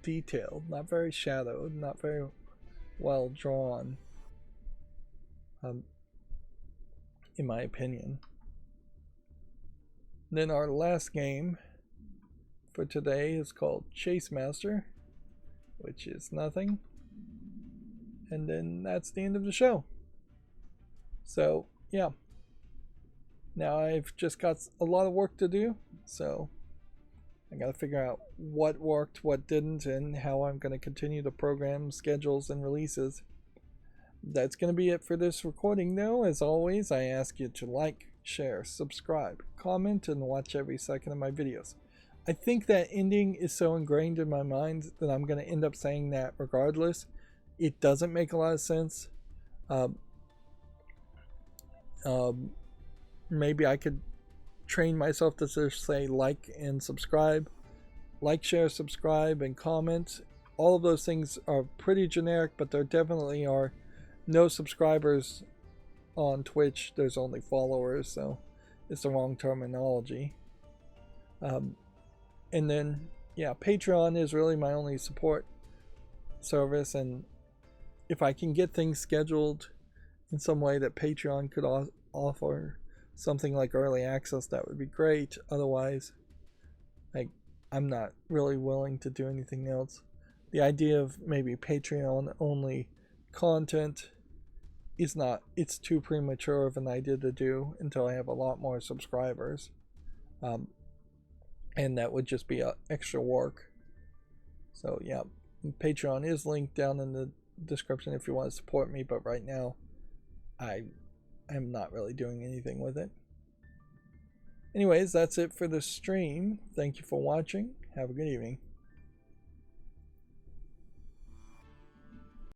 detailed, not very shadowed, not very well drawn, in my opinion. And then our last game for today is called Chase Master, which is nothing. And then that's the end of the show. So, yeah. Now I've just got a lot of work to do, so I gotta figure out what worked, what didn't, and how I'm gonna continue to program schedules and releases. That's gonna be it for this recording, though. As always, I ask you to like, share, subscribe, comment, and watch every second of my videos. I think that ending is so ingrained in my mind that I'm gonna end up saying that regardless. It doesn't make a lot of sense. Maybe I could train myself to just say like and subscribe. Like, share, subscribe, and comment. All of those things are pretty generic, but there definitely are no subscribers on Twitch. There's only followers, so it's the wrong terminology. And then, yeah, Patreon is really my only support service, and if I can get things scheduled in some way that Patreon could offer something like early access, that would be great. Otherwise, I'm not really willing to do anything else. The idea of maybe Patreon only content is not, it's too premature of an idea to do until I have a lot more subscribers. And that would just be extra work. So yeah, Patreon is linked down in the description if you want to support me, but right now I am not really doing anything with it. Anyways, that's it for the stream. Thank you for watching. Have a good evening.